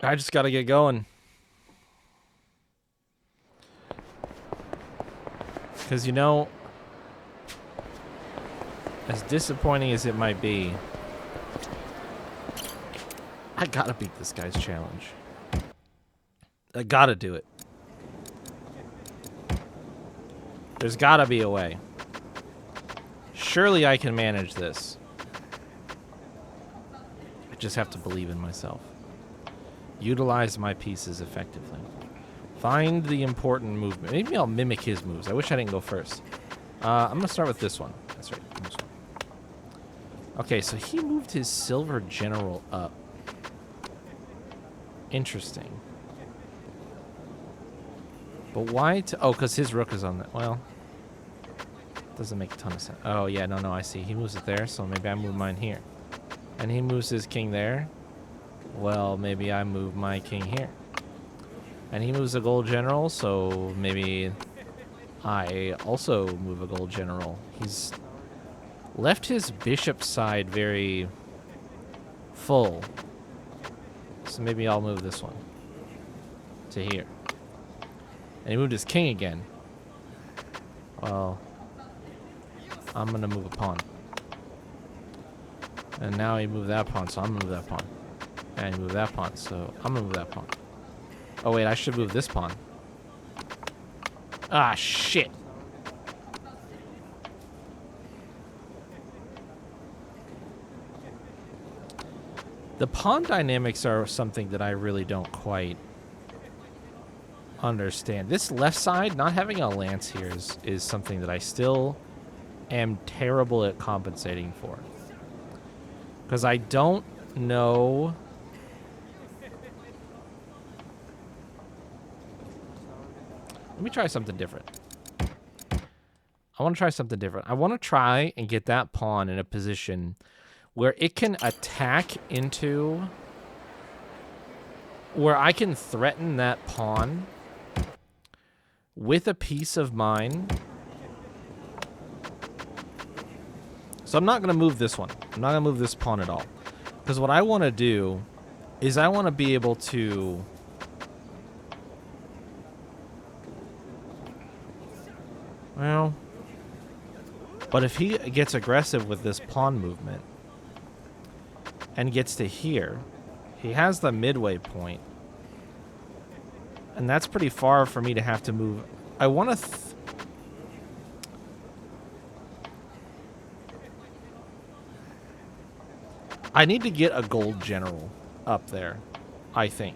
I just gotta get going. Because, you know, as disappointing as it might be, I gotta beat this guy's challenge. I gotta do it. There's gotta be a way. Surely I can manage this. I just have to believe in myself. Utilize my pieces effectively. Find the important movement. Maybe I'll mimic his moves. I wish I didn't go first. I'm gonna start with this one. That's right. This one. Okay, so he moved his silver general up. Interesting. But why to... Oh, because his rook is on that. Well, doesn't make a ton of sense. Oh, yeah, no, I see. He moves it there, so maybe I move mine here. And he moves his king there. Well, maybe I move my king here. And he moves a gold general, so maybe I also move a gold general. He's left his bishop side very full. So maybe I'll move this one to here. And he moved his king again. Well, I'm going to move a pawn. And now he moved that pawn, so I'm going to move that pawn. And he moved that pawn, so I'm going to move that pawn. Oh, wait, I should move this pawn. Ah, shit. The pawn dynamics are something that I really don't quite understand. This left side, not having a lance here is something that I still am terrible at compensating for. Because I don't know... Let me try something different. I want to try something different. I want to try and get that pawn in a position where it can attack into... Where I can threaten that pawn with a piece of mine. So I'm not going to move this one. I'm not going to move this pawn at all. Because what I want to do is I want to be able to... Well... But if he gets aggressive with this pawn movement and gets to here, he has the midway point. And that's pretty far for me to have to move. I want to... I need to get a gold general up there, I think.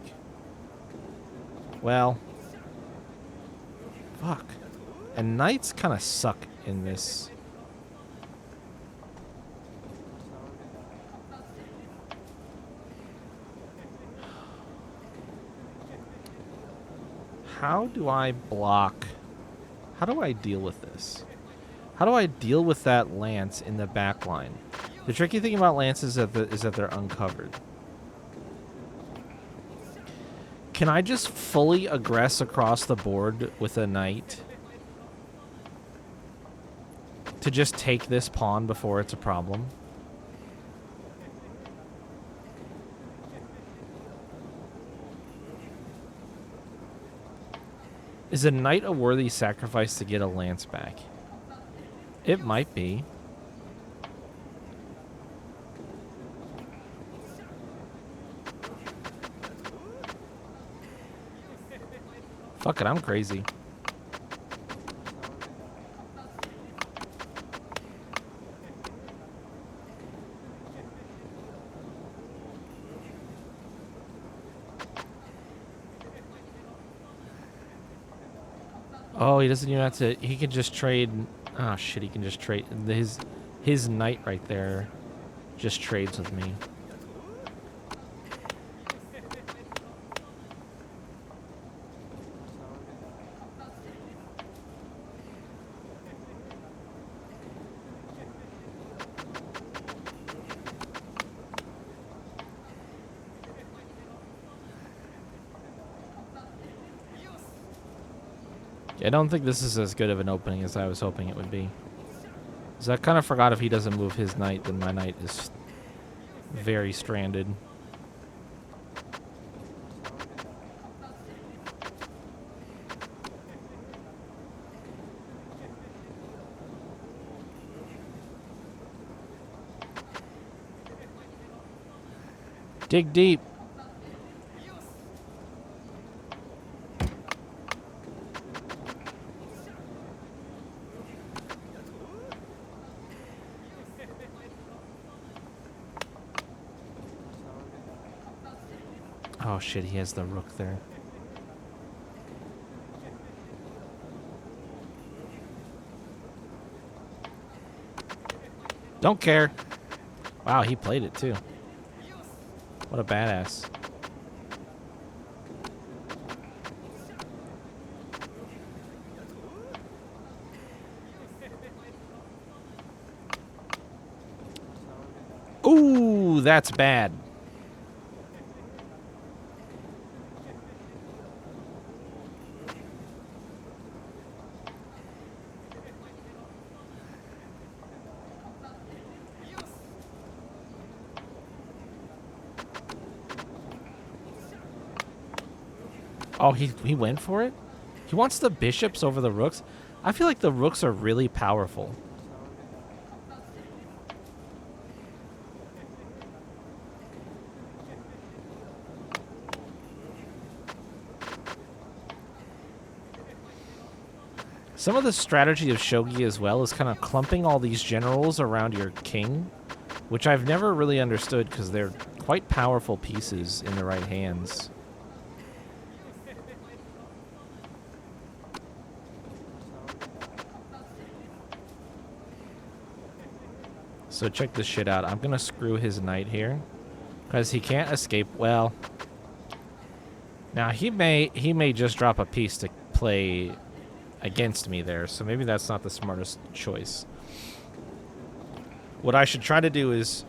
Well... Fuck. And knights kind of suck in this... How do I block? How do I deal with this? How do I deal with that lance in the back line? The tricky thing about lances is that they're uncovered. Can I just fully aggress across the board with a knight to just take this pawn before it's a problem? Is a knight a worthy sacrifice to get a lance back? It might be. Fuck it, I'm crazy. Oh, he doesn't even have to... He can just trade... Oh, shit, he can just trade... His knight right there just trades with me. I don't think this is as good of an opening as I was hoping it would be. So I kind of forgot if he doesn't move his knight, then my knight is very stranded. Dig deep. Oh shit, he has the rook there. Don't care. Wow, he played it too. What a badass. Ooh, that's bad. Oh, he went for it? He wants the bishops over the rooks? I feel like the rooks are really powerful. Some of the strategy of shogi as well is kind of clumping all these generals around your king, which I've never really understood because they're quite powerful pieces in the right hands. So check this shit out. I'm gonna screw his knight here because he can't escape. Well, now he may just drop a piece to play against me there, so maybe that's not the smartest choice. What I should try to do is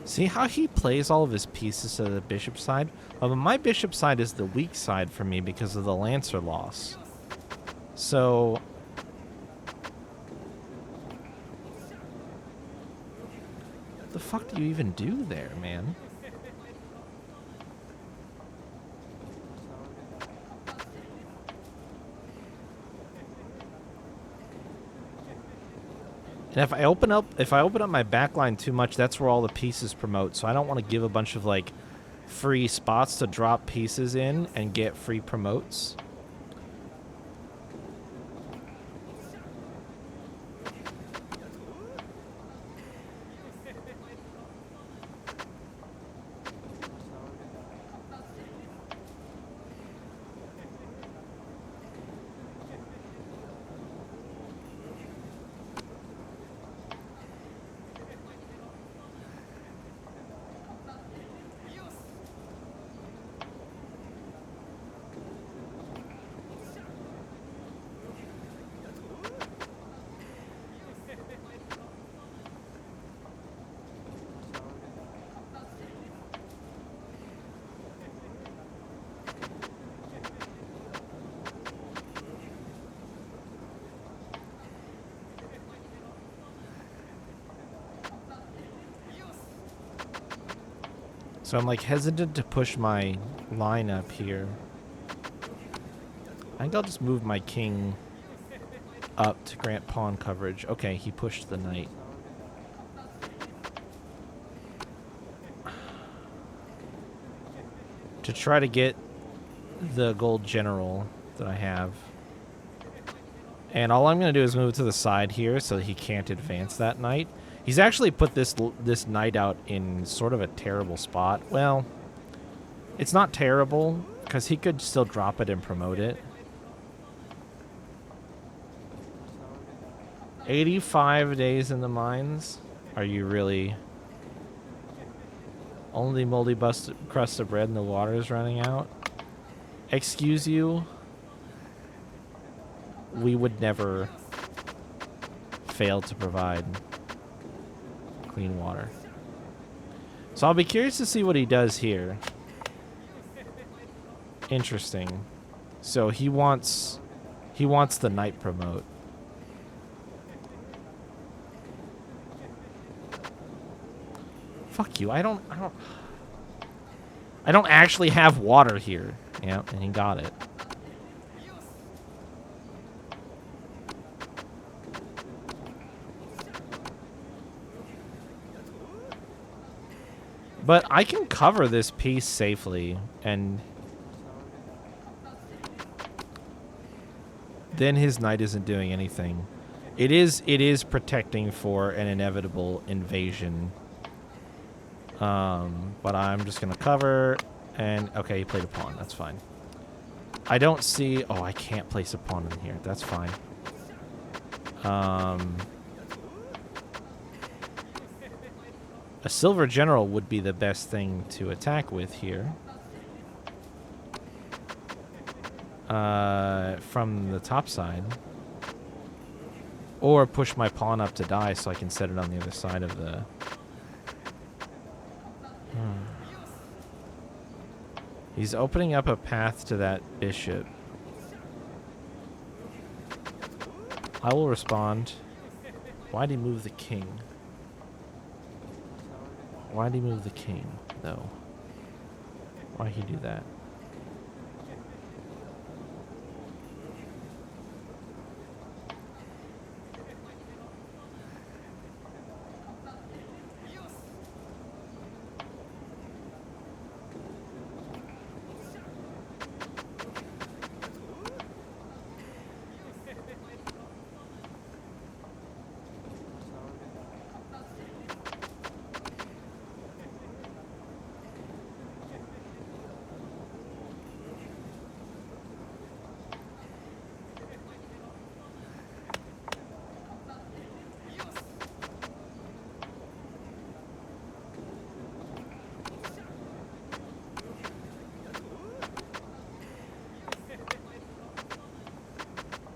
see how he plays all of his pieces to the bishop side? But my bishop side is the weak side for me because of the lancer loss. So what the fuck do you even do there, man? And if I open up my backline too much, that's where all the pieces promote. So I don't want to give a bunch of like free spots to drop pieces in and get free promotes. So I'm like hesitant to push my line up here. I think I'll just move my king up to grant pawn coverage. Okay, he pushed the knight. To try to get the gold general that I have. And all I'm going to do is move to the side here so he can't advance that knight. He's actually put this knight out in sort of a terrible spot. Well, it's not terrible because he could still drop it and promote it. 85 days in the mines? Are you really? Only moldy crust of bread and the water is running out? Excuse you? We would never fail to provide clean water. So I'll be curious to see what he does here. Interesting. So he wants the knight promote. Fuck you. I I don't actually have water here. Yeah, and he got it. But I can cover this piece safely, and then his knight isn't doing anything. It is protecting for an inevitable invasion. But I'm just gonna cover, and okay, he played a pawn. That's fine. I don't see. Oh, I can't place a pawn in here. That's fine. A silver general would be the best thing to attack with here. From the top side. Or push my pawn up to die so I can set it on the other side of the... He's opening up a path to that bishop. I will respond. Why'd he move the king? Why'd he move the king, though? Why'd he do that?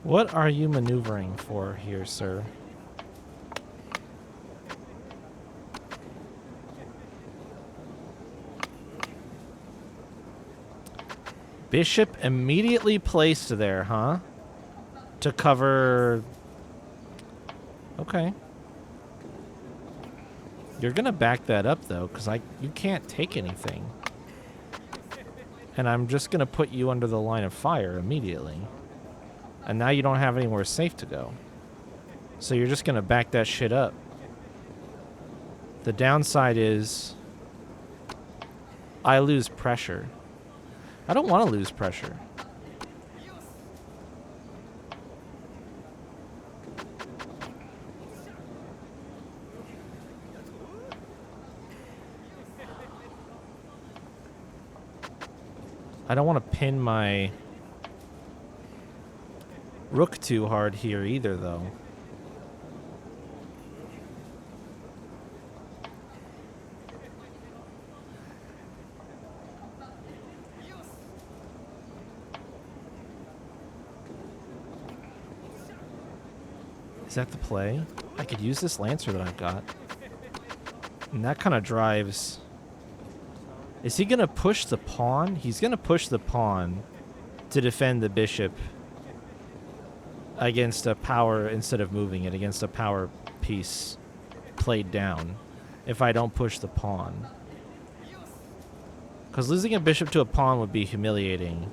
What are you maneuvering for here, sir? Bishop immediately placed there, huh? To cover... Okay. You're gonna back that up, though, because you can't take anything. And I'm just gonna put you under the line of fire immediately. And now you don't have anywhere safe to go. So you're just going to back that shit up. The downside is I lose pressure. I don't want to lose pressure. I don't want to pin my rook too hard here either, though. Is that the play? I could use this lancer that I've got. And that kind of drives... Is he going to push the pawn? He's going to push the pawn to defend the bishop against a power, instead of moving it, against a power piece played down if I don't push the pawn. Because losing a bishop to a pawn would be humiliating.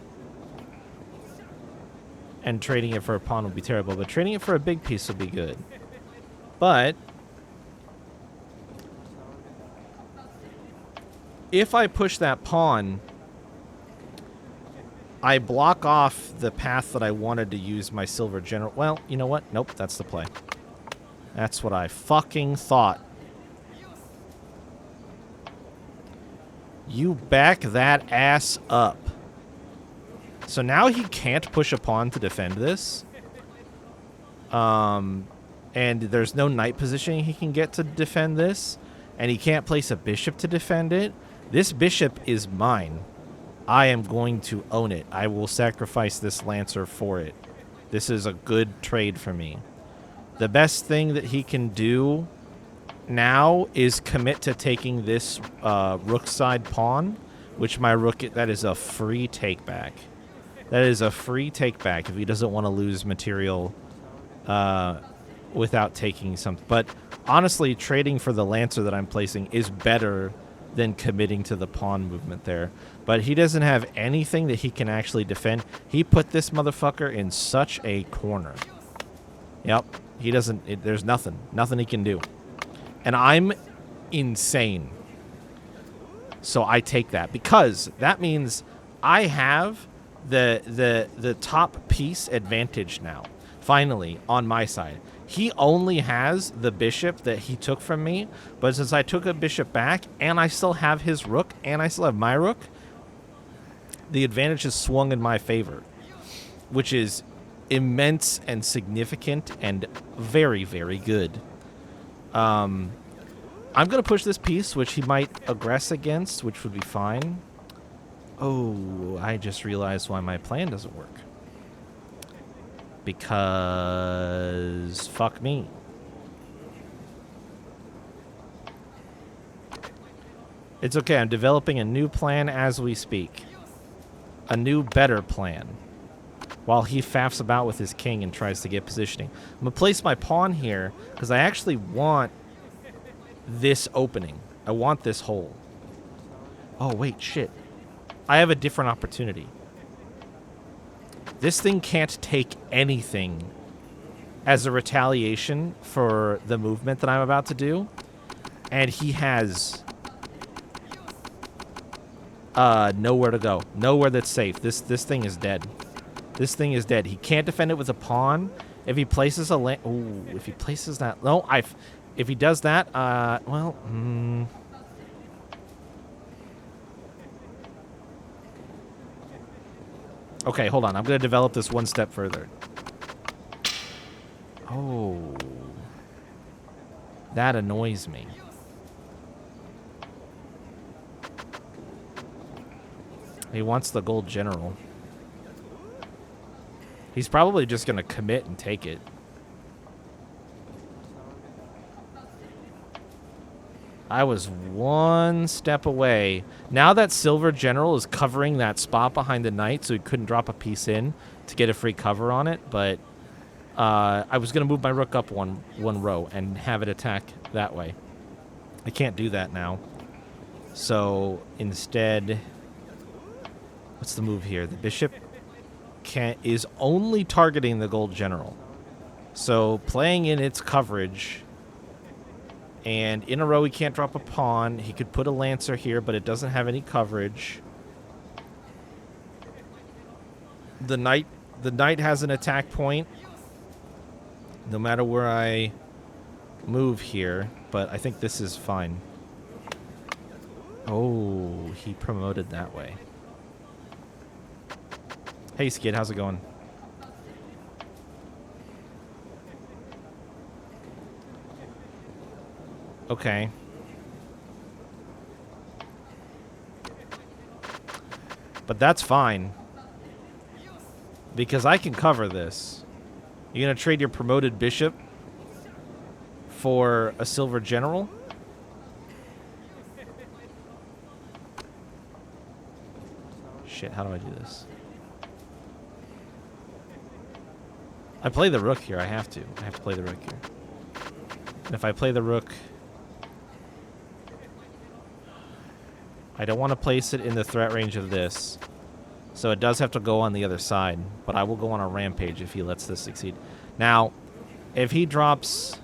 And trading it for a pawn would be terrible. But trading it for a big piece would be good. But if I push that pawn, I block off the path that I wanted to use my silver general. Well, you know what? Nope, that's the play. That's what I fucking thought. You back that ass up. So now he can't push a pawn to defend this. And there's no knight positioning he can get to defend this. And he can't place a bishop to defend it. This bishop is mine. I am going to own it. I will sacrifice this lancer for it. This is a good trade for me. The best thing that he can do now is commit to taking this rook side pawn, which my rook, that is a free take back. That is a free take back if he doesn't want to lose material without taking something. But honestly, trading for the lancer that I'm placing is better than committing to the pawn movement there. But he doesn't have anything that he can actually defend. He put this motherfucker in such a corner. Yep. He doesn't... there's nothing. Nothing he can do. And I'm insane. So I take that. Because that means I have the top piece advantage now. Finally, on my side. He only has the bishop that he took from me, but since I took a bishop back, and I still have his rook, and I still have my rook, the advantage is swung in my favor, which is immense and significant and very, very good. I'm going to push this piece, which he might aggress against, which would be fine. Oh, I just realized why my plan doesn't work. Because fuck me. It's okay, I'm developing a new plan as we speak. A new, better plan. While he faffs about with his king and tries to get positioning. I'm going to place my pawn here because I actually want this opening. I want this hole. Oh, wait, shit. I have a different opportunity. This thing can't take anything as a retaliation for the movement that I'm about to do. And he has nowhere to go. Nowhere that's safe. This thing is dead. This thing is dead. He can't defend it with a pawn. If he places a land... Ooh, if he places that... No, if he does that, well... Okay, hold on. I'm going to develop this one step further. Oh. That annoys me. He wants the gold general. He's probably just going to commit and take it. I was one step away. Now that silver general is covering that spot behind the knight, so he couldn't drop a piece in to get a free cover on it, but I was going to move my rook up one row and have it attack that way. I can't do that now. So instead, what's the move here? The bishop is only targeting the gold general. So playing in its coverage... And in a row, he can't drop a pawn. He could put a lancer here, but it doesn't have any coverage. The knight has an attack point, no matter where I move here. But I think this is fine. Oh, he promoted that way. Hey, Skid, how's it going? Okay. But that's fine. Because I can cover this. You're going to trade your promoted bishop for a silver general? Shit, how do I do this? I play the rook here. I have to. I have to play the rook here. And if I play the rook... I don't want to place it in the threat range of this. So it does have to go on the other side. But I will go on a rampage if he lets this succeed. Now, if he drops...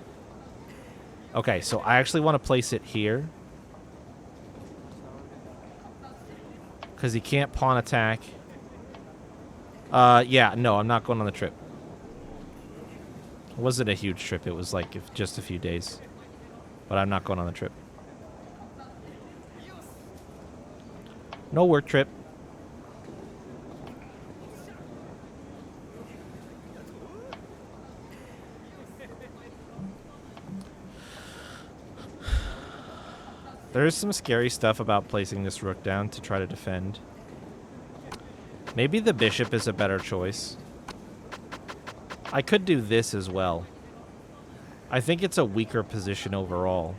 Okay, so I actually want to place it here. Because he can't pawn attack. Yeah, no, I'm not going on the trip. It wasn't a huge trip. It was like just a few days. But I'm not going on the trip. No work trip. There is some scary stuff about placing this rook down to try to defend. Maybe the bishop is a better choice. I could do this as well. I think it's a weaker position overall.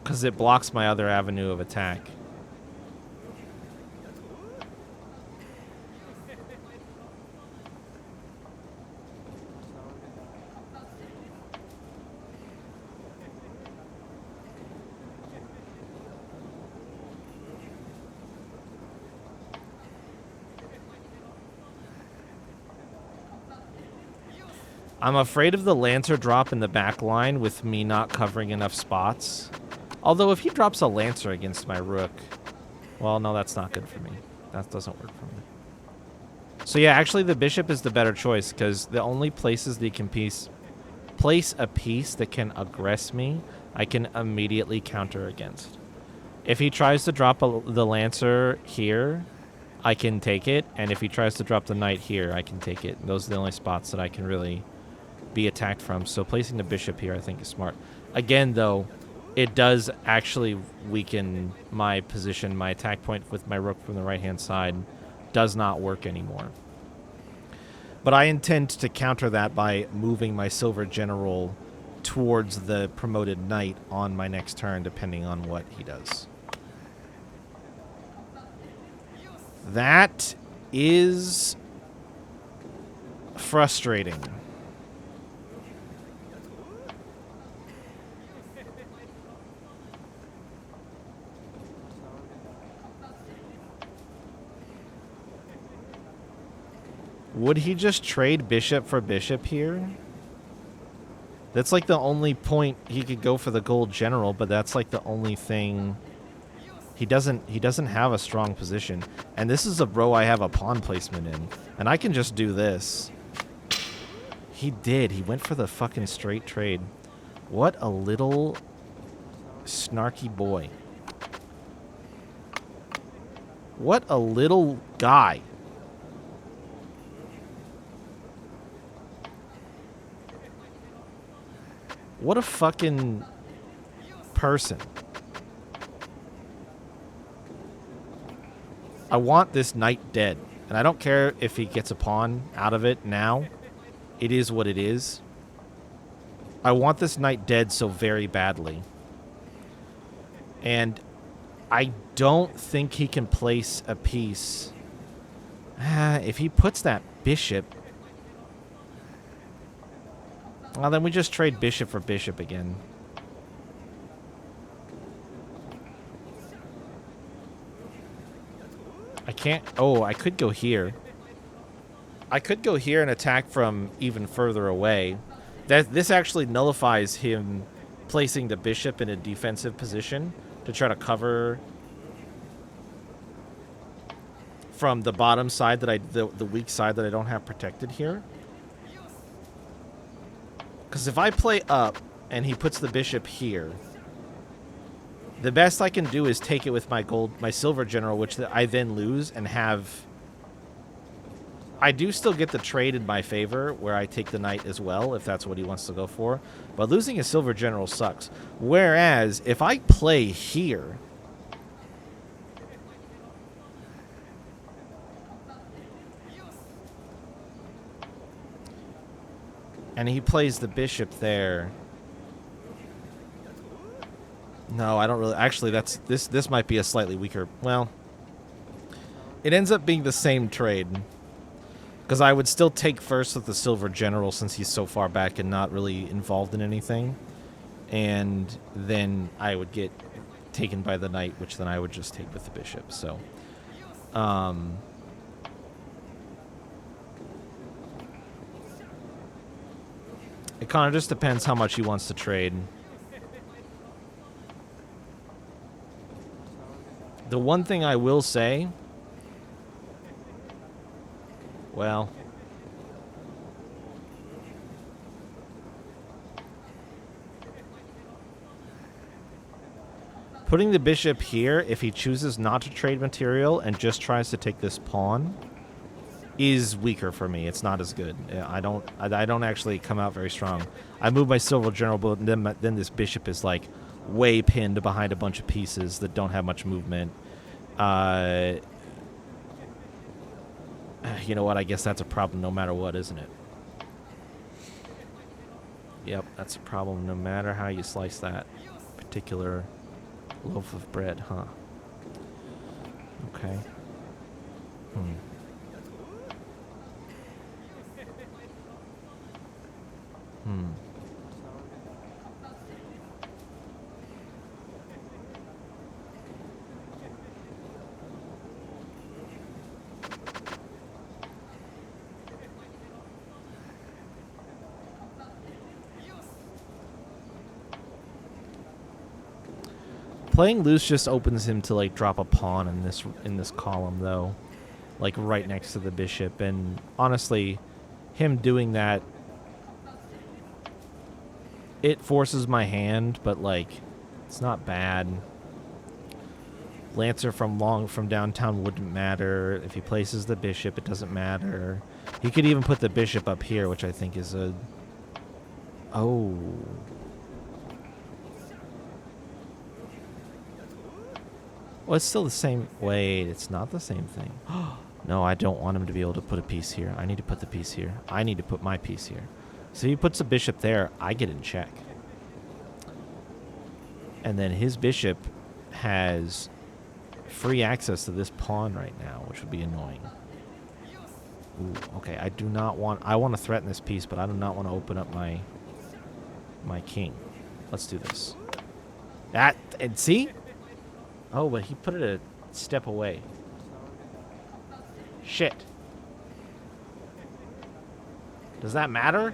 Because it blocks my other avenue of attack. I'm afraid of the Lancer drop in the back line with me not covering enough spots. Although if he drops a Lancer against my Rook... Well, no, that's not good for me. That doesn't work for me. So yeah, actually the Bishop is the better choice, because the only places that he can place a piece that can aggress me, I can immediately counter against. If he tries to drop the Lancer here, I can take it. And if he tries to drop the Knight here, I can take it. Those are the only spots that I can really be attacked from. So placing the Bishop here, I think, is smart. Again, though, it does actually weaken my position. My attack point with my Rook from the right-hand side does not work anymore. But I intend to counter that by moving my Silver General towards the promoted Knight on my next turn, depending on what he does. That is frustrating. Would he just trade Bishop for Bishop here? That's like the only point he could go for the gold general, but that's like the only thing. He doesn't have a strong position. And this is a row I have a pawn placement in. And I can just do this. He did. He went for the fucking straight trade. What a little snarky boy. What a little guy. What a fucking person. I want this knight dead. And I don't care if he gets a pawn out of it now. It is what it is. I want this knight dead so very badly. And I don't think he can place a piece. If he puts that bishop... Well, then we just trade bishop for bishop again. I can't... Oh, I could go here. I could go here and attack from even further away. This actually nullifies him placing the bishop in a defensive position to try to cover from the bottom side that the weak side that I don't have protected here. Because if I play up and he puts the bishop here, the best I can do is take it with my silver general, which I then lose and have... I do still get the trade in my favor, where I take the knight as well, if that's what he wants to go for. But losing a silver general sucks. Whereas, if I play here... and he plays the bishop there... No, I don't really... Actually, this might be a slightly weaker... Well, it ends up being the same trade. Because I would still take first with the silver general since he's so far back and not really involved in anything. And then I would get taken by the knight, which then I would just take with the bishop. So, it kind of just depends how much he wants to trade. The one thing I will say... Well... Putting the bishop here, if he chooses not to trade material and just tries to take this pawn, is weaker for me. It's not as good. I don't actually come out very strong. I move my silver general, but then this bishop is like way pinned behind a bunch of pieces that don't have much movement. You know what? I guess that's a problem no matter what, isn't it? Yep, that's a problem no matter how you slice that particular loaf of bread, huh? Okay. Playing loose just opens him to like drop a pawn in this column though, like right next to the bishop. And honestly, him doing that, it forces my hand, but like it's not bad. Lancer from downtown wouldn't matter. If he places the bishop, it doesn't matter. He could even put the bishop up here, which I think is a... Oh. Well, it's still the same... Wait, it's not the same thing. No, I don't want him to be able to put a piece here. I need to put the piece here. I need to put my piece here. So he puts a bishop there. I get in check. And then his bishop has free access to this pawn right now, which would be annoying. Ooh, okay, I do not want... I want to threaten this piece, but I do not want to open up my king. Let's do this. That... And see? Oh, but he put it a step away. Shit. Does that matter?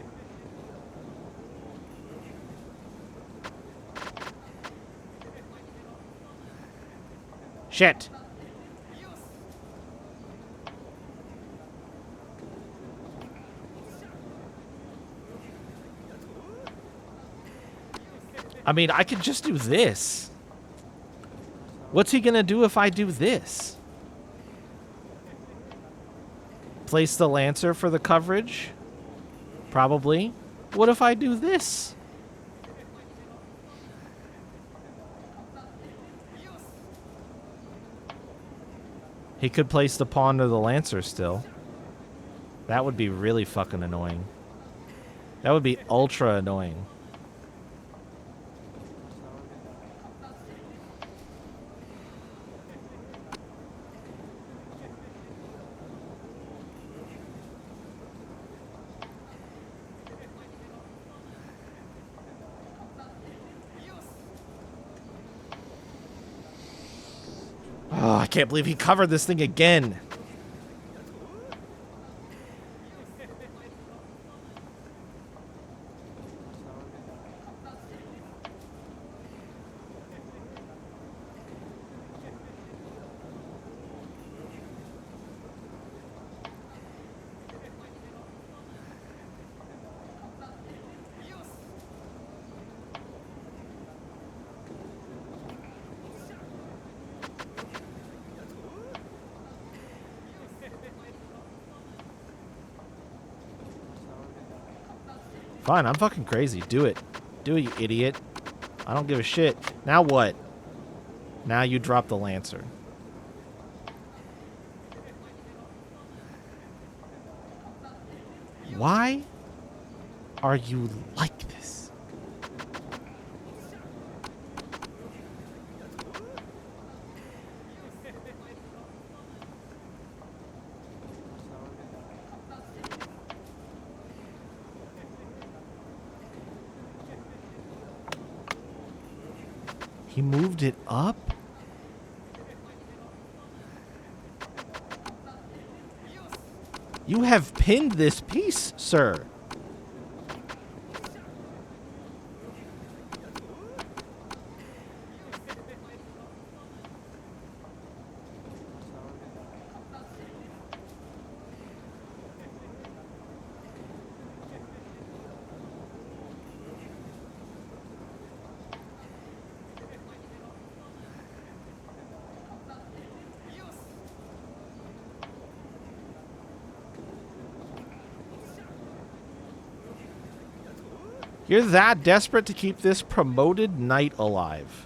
Shit. I mean, I could just do this. What's he gonna do if I do this? Place the Lancer for the coverage? Probably. What if I do this? He could place the pawn or the Lancer still. That would be really fucking annoying. That would be ultra annoying. Oh, I can't believe he covered this thing again. Fine, I'm fucking crazy. Do it. Do it, you idiot. I don't give a shit. Now what? Now you drop the Lancer. Why are you like this? He moved it up? You have pinned this piece, sir. You're that desperate to keep this promoted knight alive.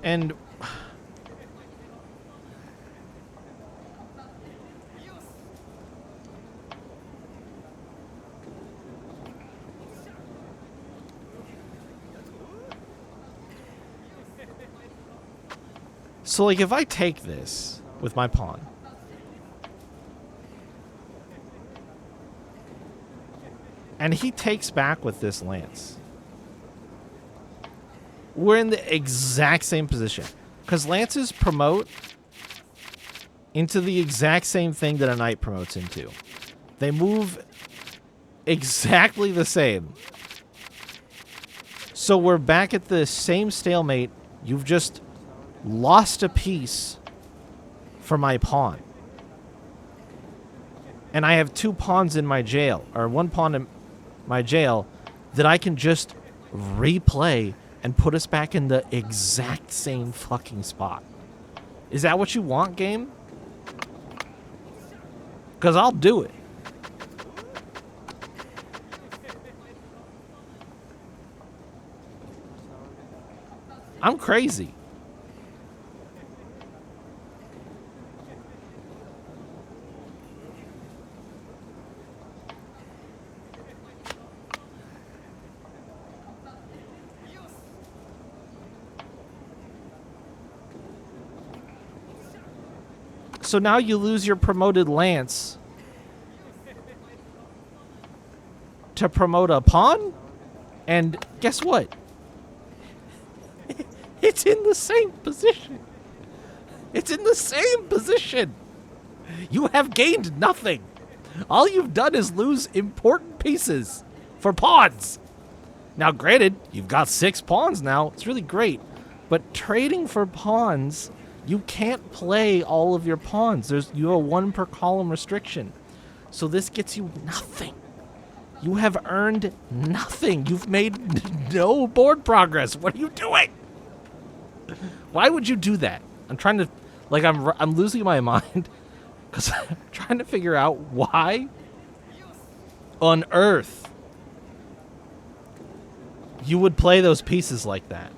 And so, like, if I take this with my pawn, and he takes back with this lance, we're in the exact same position. Because lances promote into the exact same thing that a knight promotes into. They move exactly the same. So we're back at the same stalemate. You've just lost a piece for my pawn. And I have 2 pawns in my jail, or 1 pawn in my jail, that I can just replay and put us back in the exact same fucking spot. Is that what you want, game? Because I'll do it. I'm crazy. So now you lose your promoted lance to promote a pawn? And guess what? It's in the same position. It's in the same position. You have gained nothing. All you've done is lose important pieces for pawns. Now, granted, you've got 6 pawns now. It's really great. But trading for pawns, you can't play all of your pawns. You have a 1 per column restriction. So this gets you nothing. You have earned nothing. You've made no board progress. What are you doing? Why would you do that? I'm trying to, like, I'm losing my mind because I'm trying to figure out why on earth you would play those pieces like that.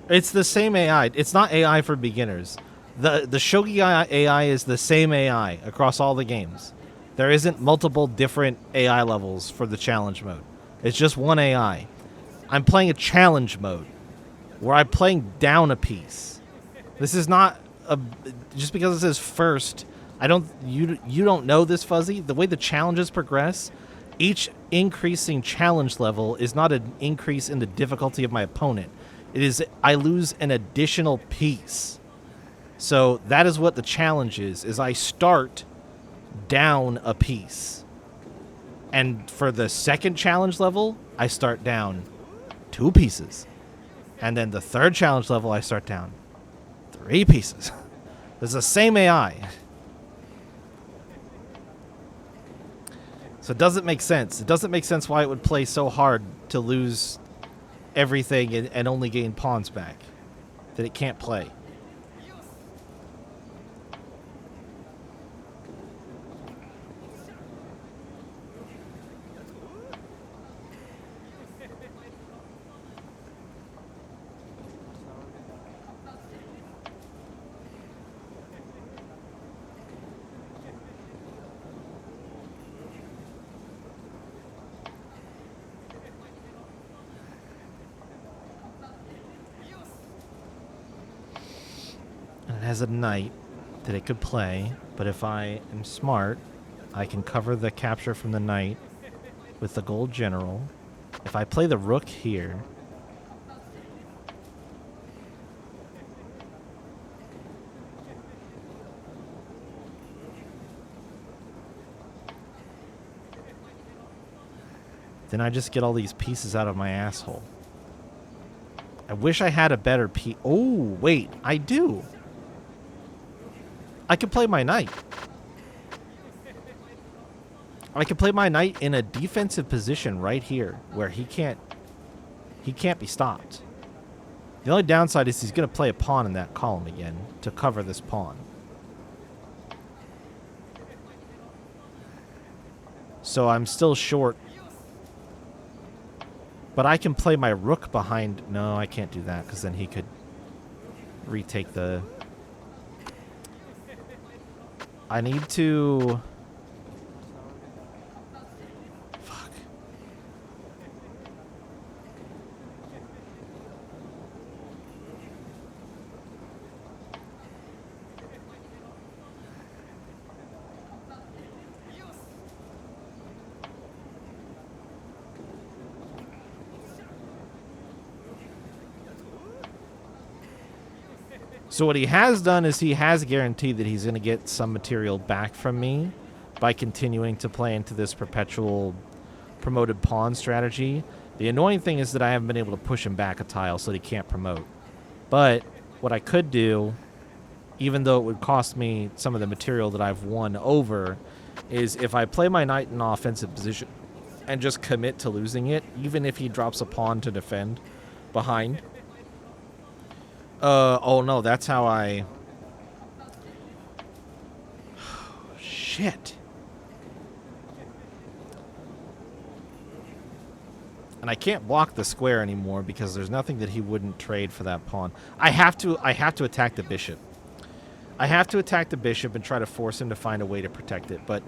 It's the same AI. It's not AI for beginners. The Shogi AI is the same AI across all the games. There isn't multiple different AI levels for the challenge mode. It's just one AI. I'm playing a challenge mode where I'm playing down a piece. This is not a just because it says first. You don't know this, Fuzzy. The way the challenges progress, each increasing challenge level is not an increase in the difficulty of my opponent. It is I lose an additional piece. So that is what the challenge is I start down a piece. And for the second challenge level, I start down 2 pieces. And then the third challenge level, I start down 3 pieces. It's the same AI. So it doesn't make sense. It doesn't make sense why it would play so hard to lose everything and only gain pawns back that it can't play. It has a knight that it could play, but if I am smart, I can cover the capture from the knight with the gold general. If I play the rook here, then I just get all these pieces out of my asshole. I wish I had a better piece. Oh, wait, I do. I could play my knight. I could play my knight in a defensive position right here where he can't be stopped. The only downside is he's going to play a pawn in that column again to cover this pawn. So I'm still short. But I can play my rook behind. No, I can't do that because then he could retake the... I need to... Fuck. So what he has done is he has guaranteed that he's going to get some material back from me by continuing to play into this perpetual promoted pawn strategy. The annoying thing is that I haven't been able to push him back a tile so that he can't promote. But what I could do, even though it would cost me some of the material that I've won over, is if I play my knight in an offensive position and just commit to losing it, even if he drops a pawn to defend behind. Oh no, that's how I... Shit. And I can't block the square anymore because there's nothing that he wouldn't trade for that pawn. I have to attack the bishop. I have to attack the bishop and try to force him to find a way to protect it, but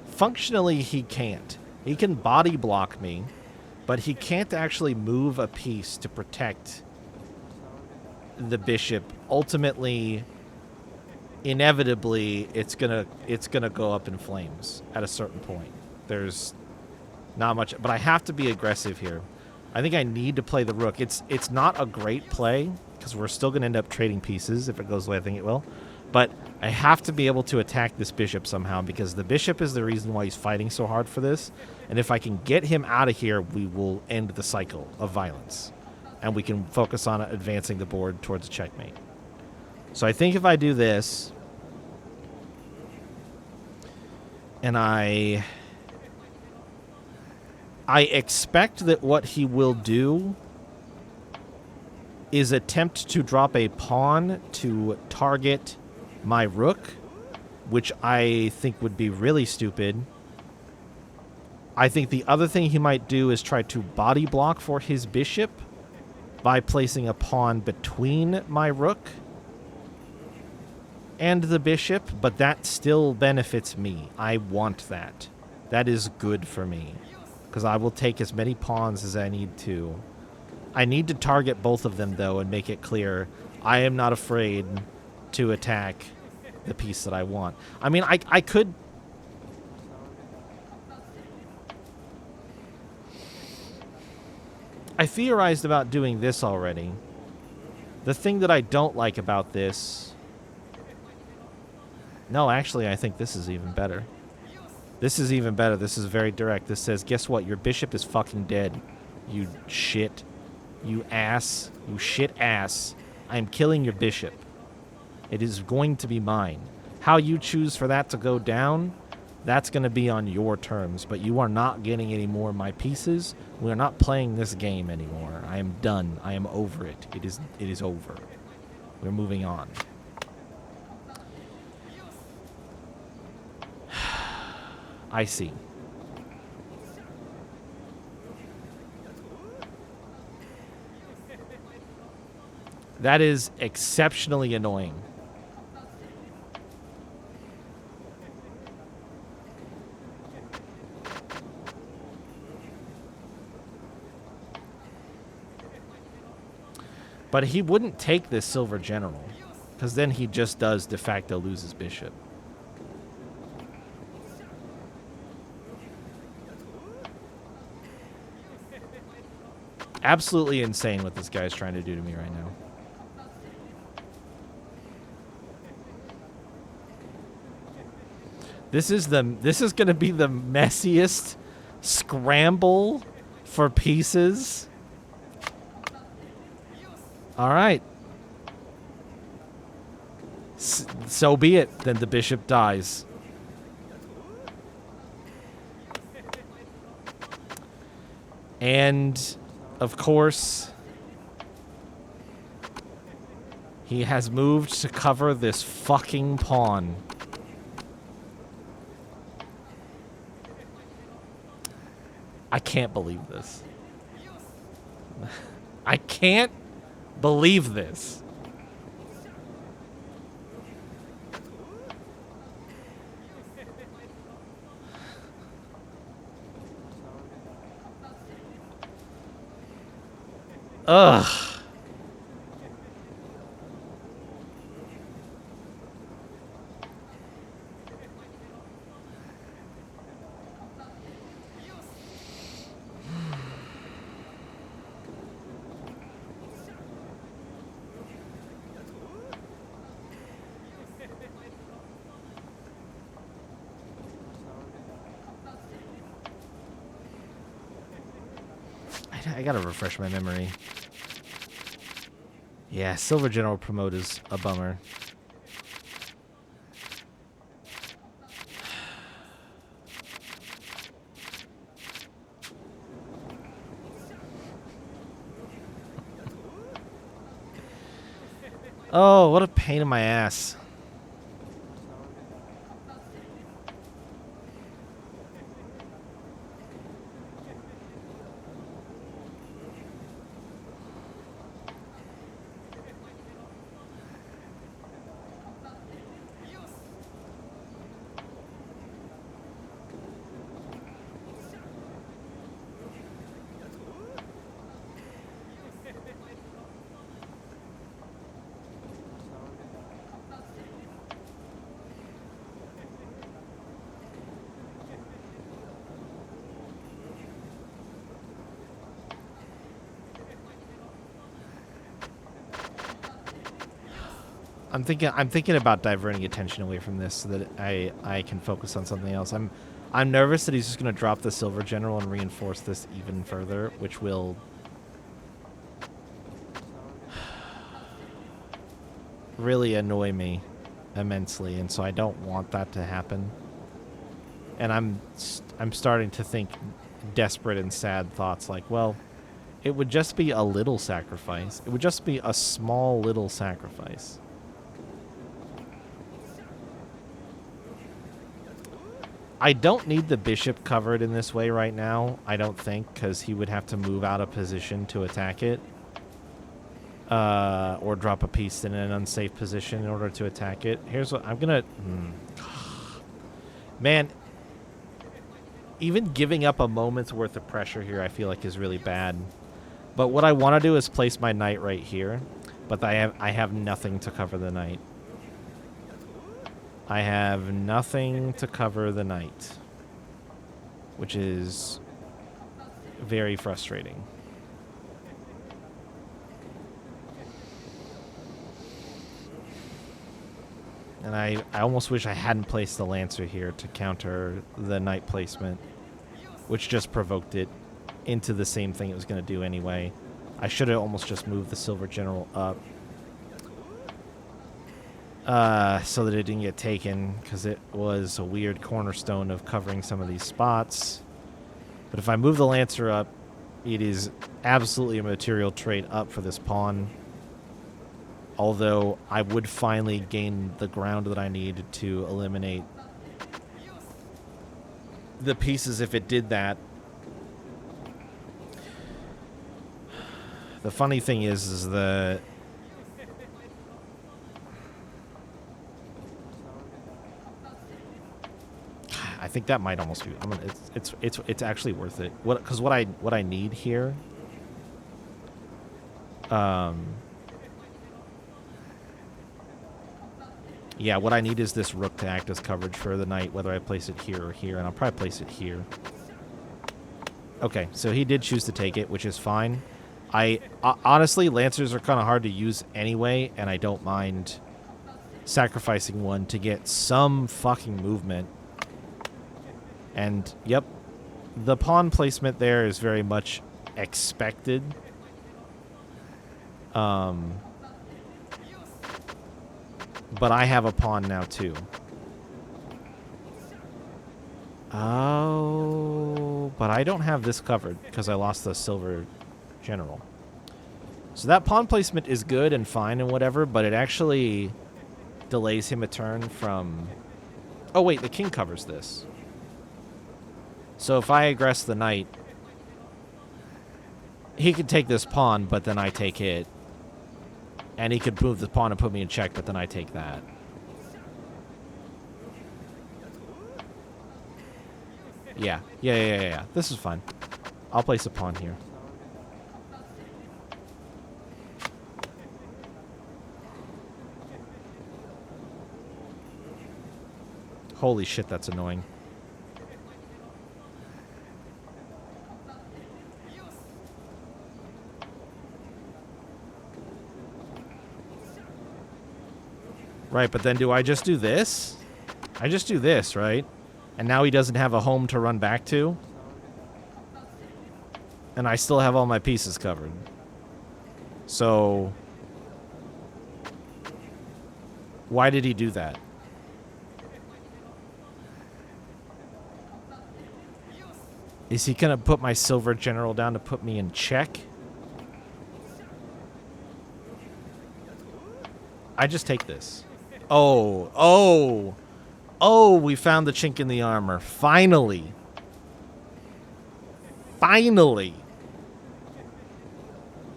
functionally he can't. He can body block me, but he can't actually move a piece to protect the bishop. Ultimately, inevitably, it's gonna go up in flames at a certain point. There's not much, but I have to be aggressive here. I think I need to play the rook. It's not a great play because we're still gonna end up trading pieces if it goes the way I think it will. But I have to be able to attack this bishop somehow because the bishop is the reason why he's fighting so hard for this. And if I can get him out of here, we will end the cycle of violence. And we can focus on advancing the board towards a checkmate. So I think if I do this, and I expect that what he will do is attempt to drop a pawn to target my rook, which I think would be really stupid. I think the other thing he might do is try to body block for his bishop by placing a pawn between my rook and the bishop, but that still benefits me. I want that. That is good for me, because I will take as many pawns as I need to. I need to target both of them, though, and make it clear I am not afraid to attack the piece that I want. I mean, I could... I theorized about doing this already. The thing that I don't like about this... No, actually, I think this is even better. This is even better. This is very direct. This says, guess what? Your bishop is fucking dead. You shit. You ass. You shit ass. I am killing your bishop. It is going to be mine. How you choose for that to go down, that's going to be on your terms. But you are not getting any more of my pieces. We are not playing this game anymore. I am done. I am over it. It is over. We're moving on. I see. That is exceptionally annoying. But he wouldn't take this silver general, because then he just does de facto lose his bishop. Absolutely insane what this guy's trying to do to me right now. This is going to be the messiest scramble for pieces. All right. So be it. Then the bishop dies. And of course, he has moved to cover this fucking pawn. I can't believe this. I can't believe this. Ugh. I gotta refresh my memory. Yeah, Silver General promote is a bummer. Oh, what a pain in my ass. I'm thinking about diverting attention away from this so that I can focus on something else. I'm nervous that he's just gonna drop the Silver General and reinforce this even further, which will really annoy me immensely, and so I don't want that to happen. And I'm starting to think desperate and sad thoughts like, well, it would just be a little sacrifice. It would just be a small little sacrifice. I don't need the bishop covered in this way right now, I don't think, because he would have to move out of position to attack it. Or drop a piece in an unsafe position in order to attack it. Here's what I'm gonna... Man, even giving up a moment's worth of pressure here I feel like is really bad. But what I want to do is place my knight right here, but I have nothing to cover the knight. I have nothing to cover the knight, which is very frustrating. And I almost wish I hadn't placed the Lancer here to counter the knight placement, which just provoked it into the same thing it was going to do anyway. I should have almost just moved the Silver General up. So that it didn't get taken, because it was a weird cornerstone of covering some of these spots. But if I move the Lancer up, it is absolutely a material trade up for this pawn. Although I would finally gain the ground that I need to eliminate the pieces if it did that. The funny thing is the... I think that might almost be. It's actually worth it. Because what I need here. Yeah, what I need is this rook to act as coverage for the knight, whether I place it here or here, and I'll probably place it here. Okay, so he did choose to take it, which is fine. Honestly, Lancers are kind of hard to use anyway, and I don't mind sacrificing one to get some fucking movement. And, yep, the pawn placement there is very much expected. But I have a pawn now, too. Oh, but I don't have this covered because I lost the Silver General. So that pawn placement is good and fine and whatever, but it actually delays him a turn from... Oh, wait, the king covers this. So if I aggress the knight, He could take this pawn, but then I take it. And he could move the pawn and put me in check, but then I take that. Yeah. This is fine. I'll place a pawn here. Holy shit, that's annoying. Right, but then do I just do this? I just do this, right? And now he doesn't have a home to run back to. And I still have all my pieces covered. So why did he do that? Is he gonna put my silver general down to put me in check? I just take this. Oh, we found the chink in the armor. Finally. Finally.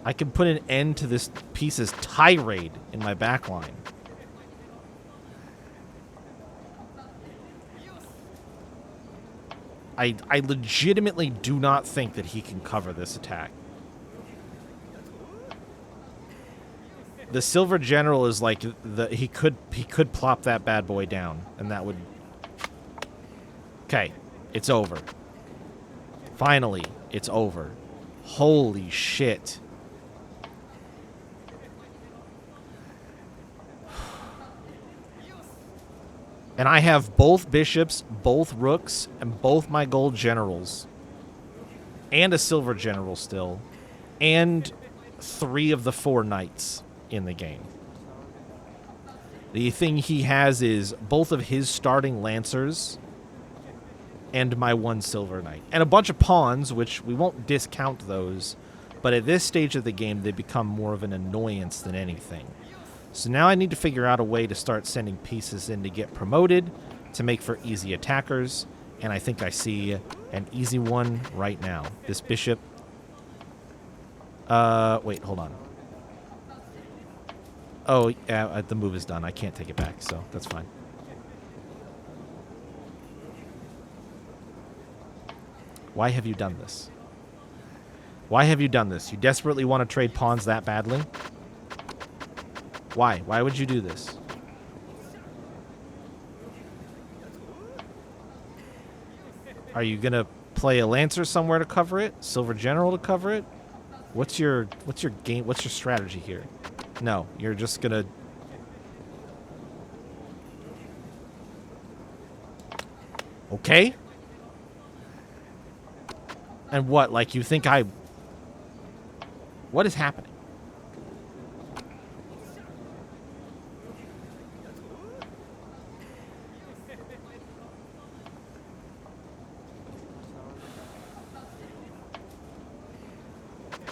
I can put an end to this piece's tirade in my backline. I legitimately do not think that he can cover this attack. The silver general is like he could plop that bad boy down, and that would. Okay, it's over. Finally, it's over. Holy shit. And I have both bishops, both rooks, and both my gold generals. And a silver general still. And 3 of the 4 knights in the game. The thing he has is both of his starting lancers and my 1 silver knight. And a bunch of pawns, which we won't discount those, but at this stage of the game, they become more of an annoyance than anything. So now I need to figure out a way to start sending pieces in to get promoted, to make for easy attackers, and I think I see an easy one right now. This bishop. Wait, hold on. Oh, yeah, the move is done. I can't take it back, so that's fine. Why have you done this? Why have you done this? You desperately want to trade pawns that badly? Why? Why would you do this? Are you gonna play a lancer somewhere to cover it? Silver general to cover it? What's your game? What's your strategy here? No, you're just gonna. Okay. And what? Like you think I? What is happening?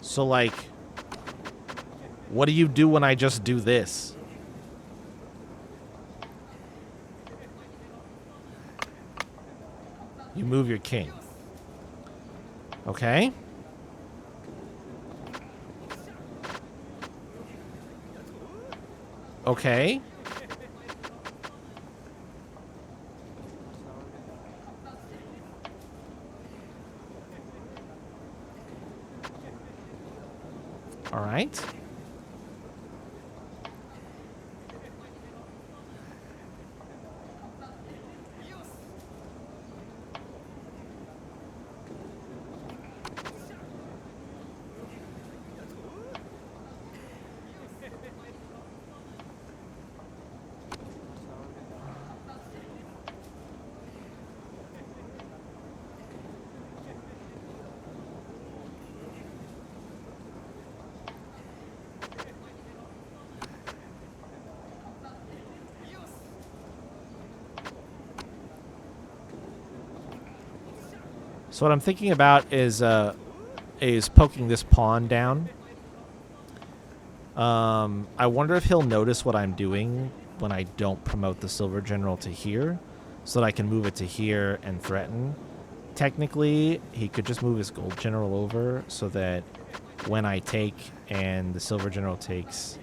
So, like, what do you do when I just do this? You move your king. Okay. Okay. All right. So what I'm thinking about is poking this pawn down. I wonder if he'll notice what I'm doing when I don't promote the silver general to here, so that I can move it to here and threaten. Technically, he could just move his gold general over so that when I take and the silver general takes,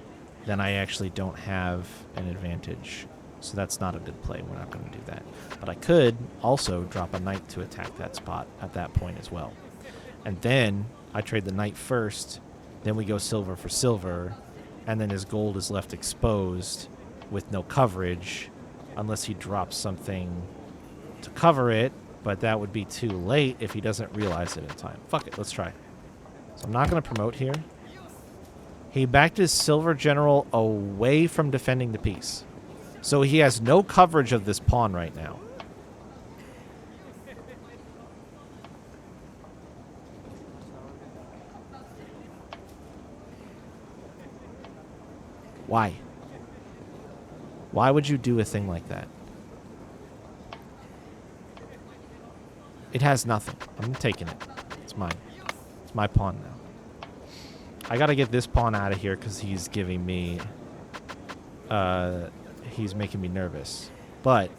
then I actually don't have an advantage. So that's not a good play. We're not going to do that. But I could also drop a knight to attack that spot at that point as well. And then I trade the knight first, then we go silver for silver, and then his gold is left exposed with no coverage unless he drops something to cover it, but that would be too late if he doesn't realize it in time. Fuck it, let's try. So I'm not going to promote here. He backed his silver general away from defending the piece. So he has no coverage of this pawn right now. Why? Why would you do a thing like that? It has nothing. I'm taking it. It's mine. It's my pawn now. I gotta get this pawn out of here because he's giving me... he's making me nervous. But...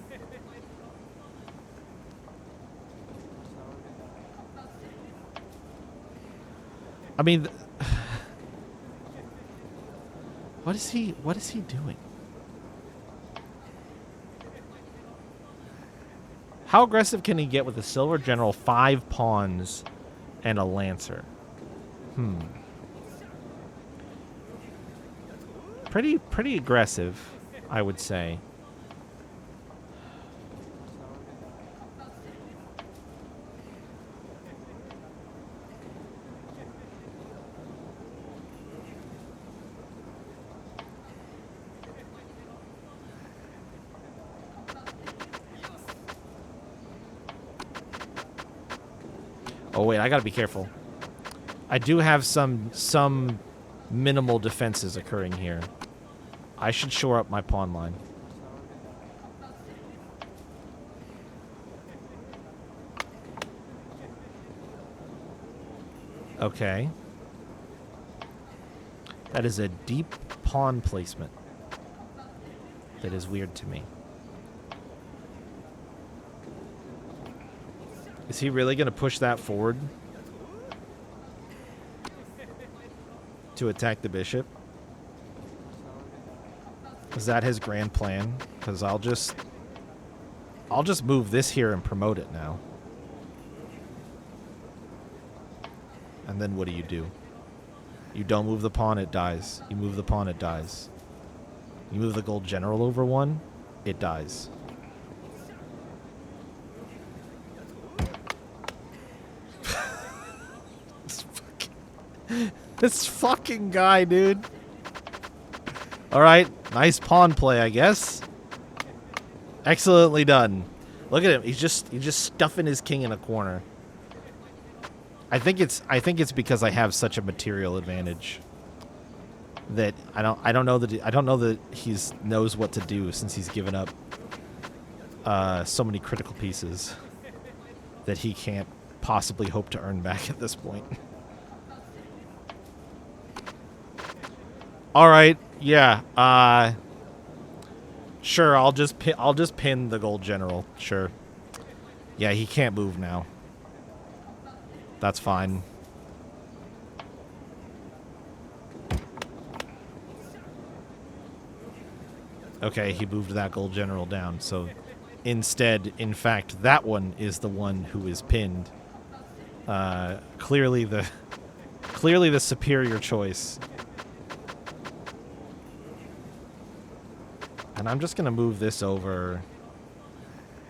I mean... What is he doing? How aggressive can he get with a silver general, 5 pawns, and a lancer? Pretty aggressive, I would say. Oh wait, I gotta be careful. I do have some minimal defenses occurring here. I should shore up my pawn line. Okay. That is a deep pawn placement. That is weird to me. Is he really going to push that forward to attack the bishop? Is that his grand plan? Because I'll just move this here and promote it now. And then what do? You don't move the pawn, it dies. You move the pawn, it dies. You move the gold general over one, it dies. This fucking guy, dude. Alright, nice pawn play, I guess. Excellently done. Look at him. He's just stuffing his king in a corner. I think it's because I have such a material advantage that I don't know that he knows what to do since he's given up so many critical pieces that he can't possibly hope to earn back at this point. All right, yeah. Sure, I'll just pin the gold general. Sure. Yeah, he can't move now. That's fine. Okay, he moved that gold general down. So instead, in fact, that one is the one who is pinned. Clearly the superior choice. And I'm just going to move this over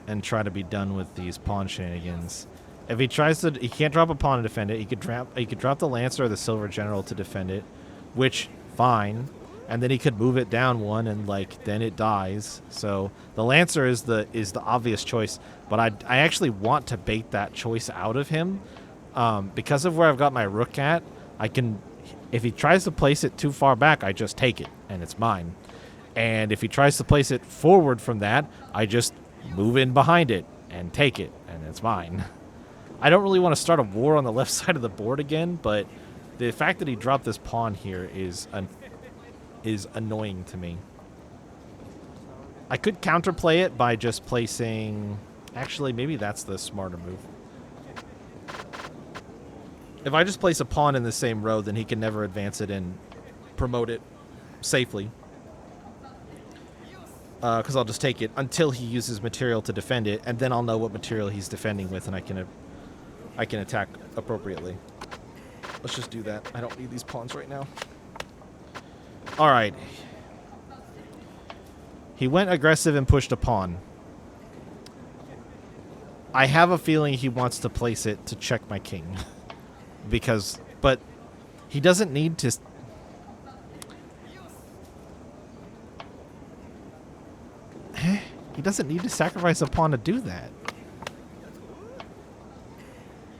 and try to be done with these pawn shenanigans. If he tries to... He can't drop a pawn to defend it. He could drop the Lancer or the Silver General to defend it, which, fine. And then he could move it down one and, like, then it dies. So the Lancer is the obvious choice. But I actually want to bait that choice out of him. Because of where I've got my rook at, I can... If he tries to place it too far back, I just take it, and it's mine. And if he tries to place it forward from that, I just move in behind it and take it, and it's mine. I don't really want to start a war on the left side of the board again, but the fact that he dropped this pawn here is annoying to me. I could counterplay it by just placing... Actually, maybe that's the smarter move. If I just place a pawn in the same row, then he can never advance it and promote it safely. Because I'll just take it until he uses material to defend it, and then I'll know what material he's defending with, and I can attack appropriately. Let's just do that. I don't need these pawns right now. All right. He went aggressive and pushed a pawn. I have a feeling he wants to place it to check my king. But he doesn't need to... He doesn't need to sacrifice a pawn to do that.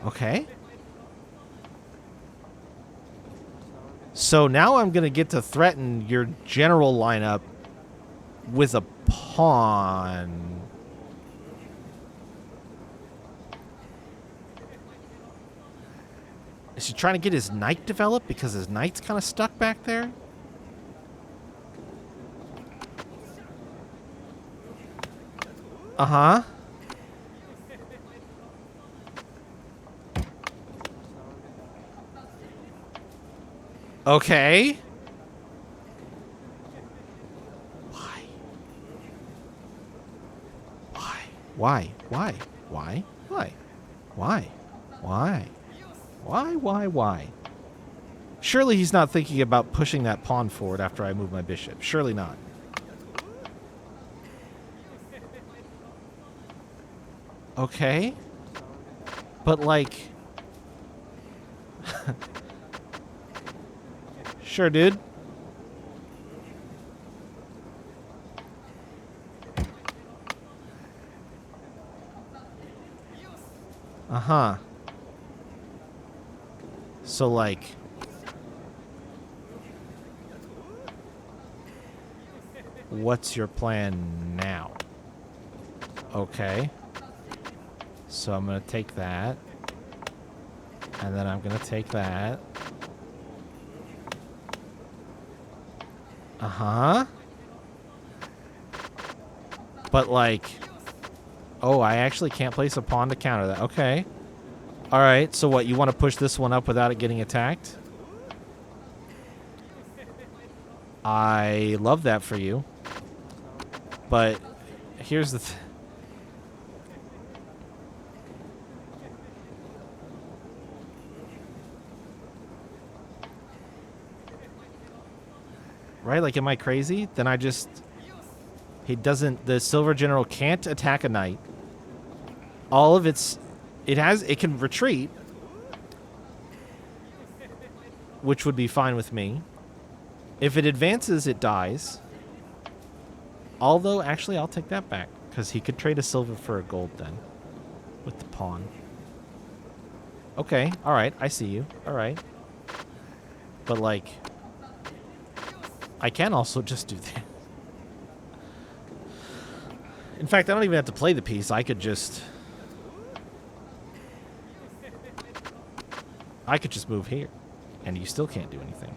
Okay. So now I'm going to get to threaten your general lineup with a pawn. Is he trying to get his knight developed because his knight's kind of stuck back there? Uh-huh. Okay. Why? Why? Why? Why? Why? Why? Why? Why? Surely he's not thinking about pushing that pawn forward after I move my bishop. Surely not. Okay. But, like... Sure, dude. Uh-huh. So, like... What's your plan now? Okay. So I'm going to take that. And then I'm going to take that. Uh-huh. But, like... Oh, I actually can't place a pawn to counter that. Okay. Alright, so what? You want to push this one up without it getting attacked? I love that for you. But here's the thing. Right? Like, am I crazy? Then I just... He doesn't... The Silver General can't attack a knight. All of its... It can retreat. Which would be fine with me. If it advances, it dies. Although, actually, I'll take that back. Because he could trade a silver for a gold then. With the pawn. Okay, alright, I see you. Alright. But, like... I can also just do that. In fact, I don't even have to play the piece. I could just... move here. And you still can't do anything.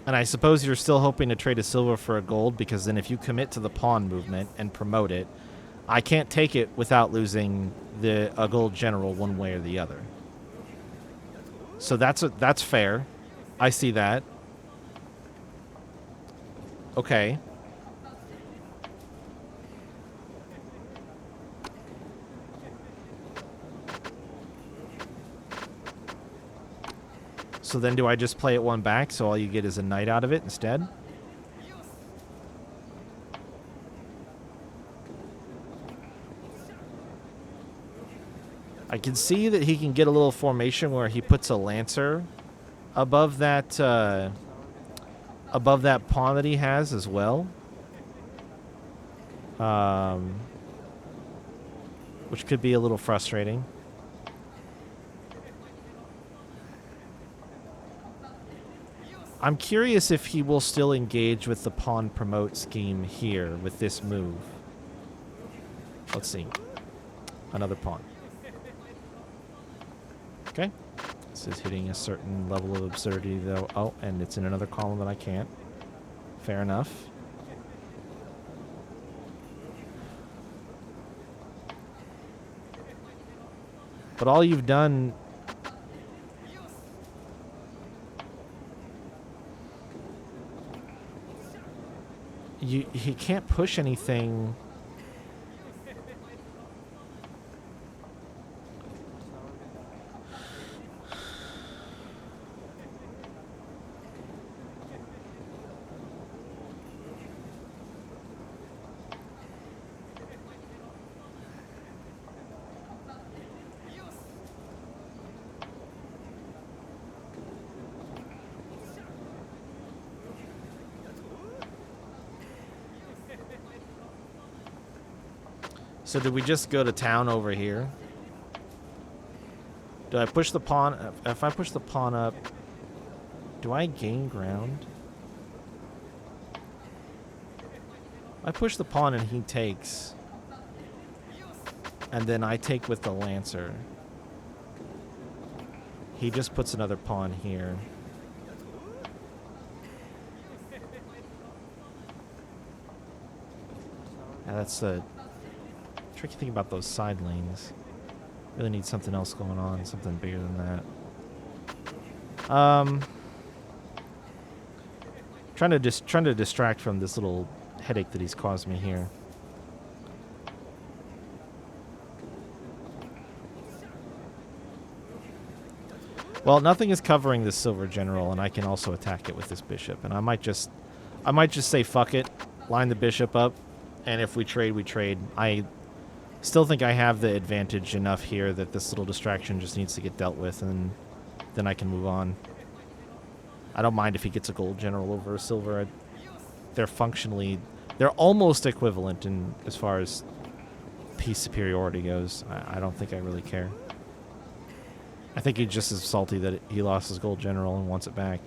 And I suppose you're still hoping to trade a silver for a gold, because then if you commit to the pawn movement and promote it, I can't take it without losing a gold general one way or the other. So that's fair. I see that. Okay. So then do I just play it one back so all you get is a knight out of it instead? I can see that he can get a little formation where he puts a lancer above that pawn that he has as well. Which could be a little frustrating. I'm curious if he will still engage with the pawn promote scheme here with this move. Let's see. Another pawn. Okay. This is hitting a certain level of absurdity, though. Oh, and it's in another column that I can't. Fair enough. But all you've done... He can't push anything. So did we just go to town over here? Do I push the pawn? If I push the pawn up, do I gain ground? I push the pawn and he takes. And then I take with the lancer. He just puts another pawn here. Yeah, that's the tricky thing about those side lanes. Really need something else going on, something bigger than that. Trying to distract from this little headache that he's caused me here. Well, nothing is covering this silver general, and I can also attack it with this bishop. And I might just say fuck it, line the bishop up, and if we trade, we trade. I still think I have the advantage enough here that this little distraction just needs to get dealt with, and then I can move on. I don't mind if he gets a gold general over a silver. They're almost equivalent in as far as piece superiority goes. I don't think I really care. I think he's just as salty that he lost his gold general and wants it back.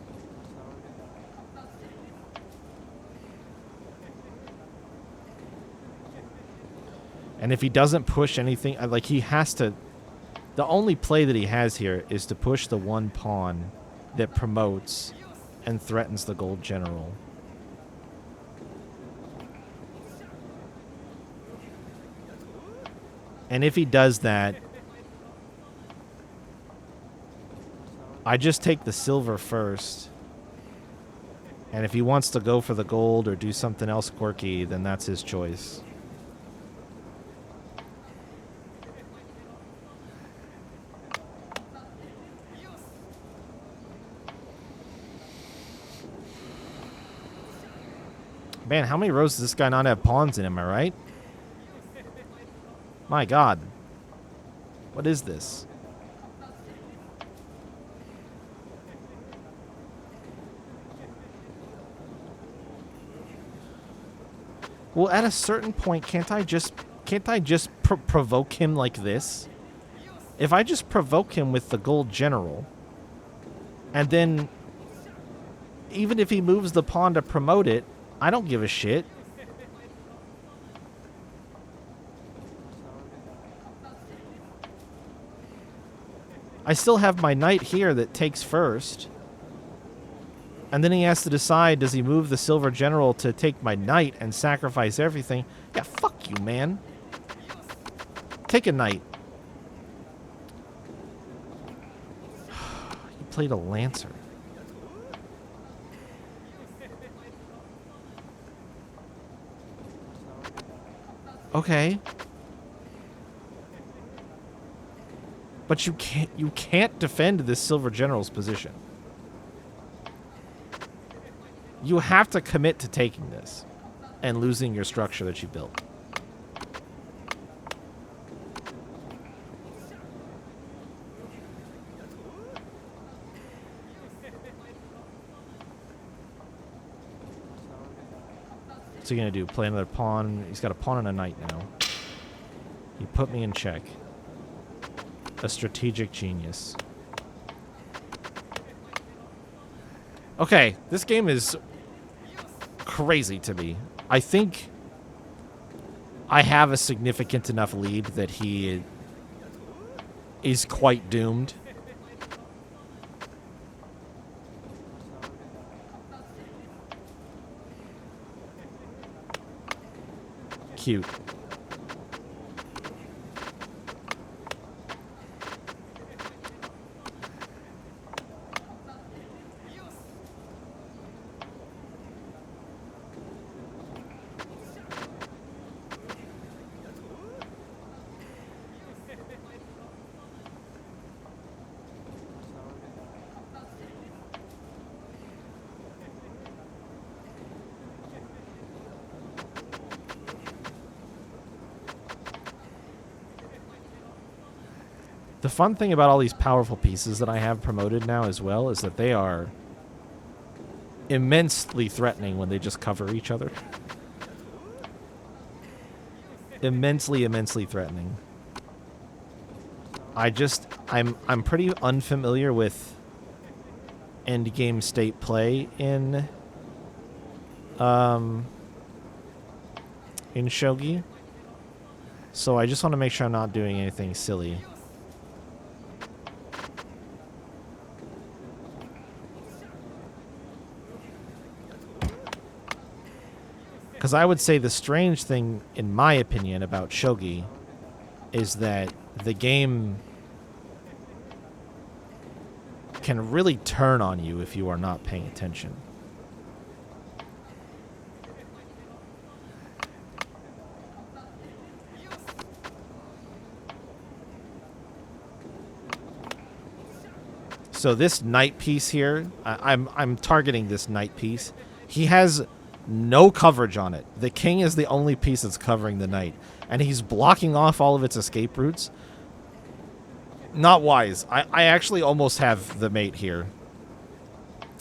And if he doesn't push anything, like he has to... The only play that he has here is to push the one pawn that promotes and threatens the gold general. And if he does that, I just take the silver first. And if he wants to go for the gold or do something else quirky, then that's his choice. Man, how many rows does this guy not have pawns in him, am I right? My God. What is this? Well, at a certain point, can't I just provoke him like this? If I just provoke him with the gold general, and then even if he moves the pawn to promote it, I don't give a shit. I still have my knight here that takes first. And then he has to decide, does he move the silver general to take my knight and sacrifice everything? Yeah, fuck you, man. Take a knight. You played a lancer. Okay. But you can't defend this silver general's position. You have to commit to taking this and losing your structure that you built. What's he gonna do? Play another pawn? He's got a pawn and a knight now. He put me in check. A strategic genius. Okay, this game is crazy to me. I think I have a significant enough lead that he is quite doomed. Cute. The fun thing about all these powerful pieces that I have promoted now as well is that they are immensely threatening when they just cover each other. Immensely, immensely threatening. I'm pretty unfamiliar with end game state play in Shogi. So I just want to make sure I'm not doing anything silly. Because I would say the strange thing, in my opinion, about Shogi is that the game can really turn on you if you are not paying attention. So this knight piece here, I'm targeting this knight piece. He has no coverage on it. The king is the only piece that's covering the knight, and he's blocking off all of its escape routes. Not wise. I actually almost have the mate here.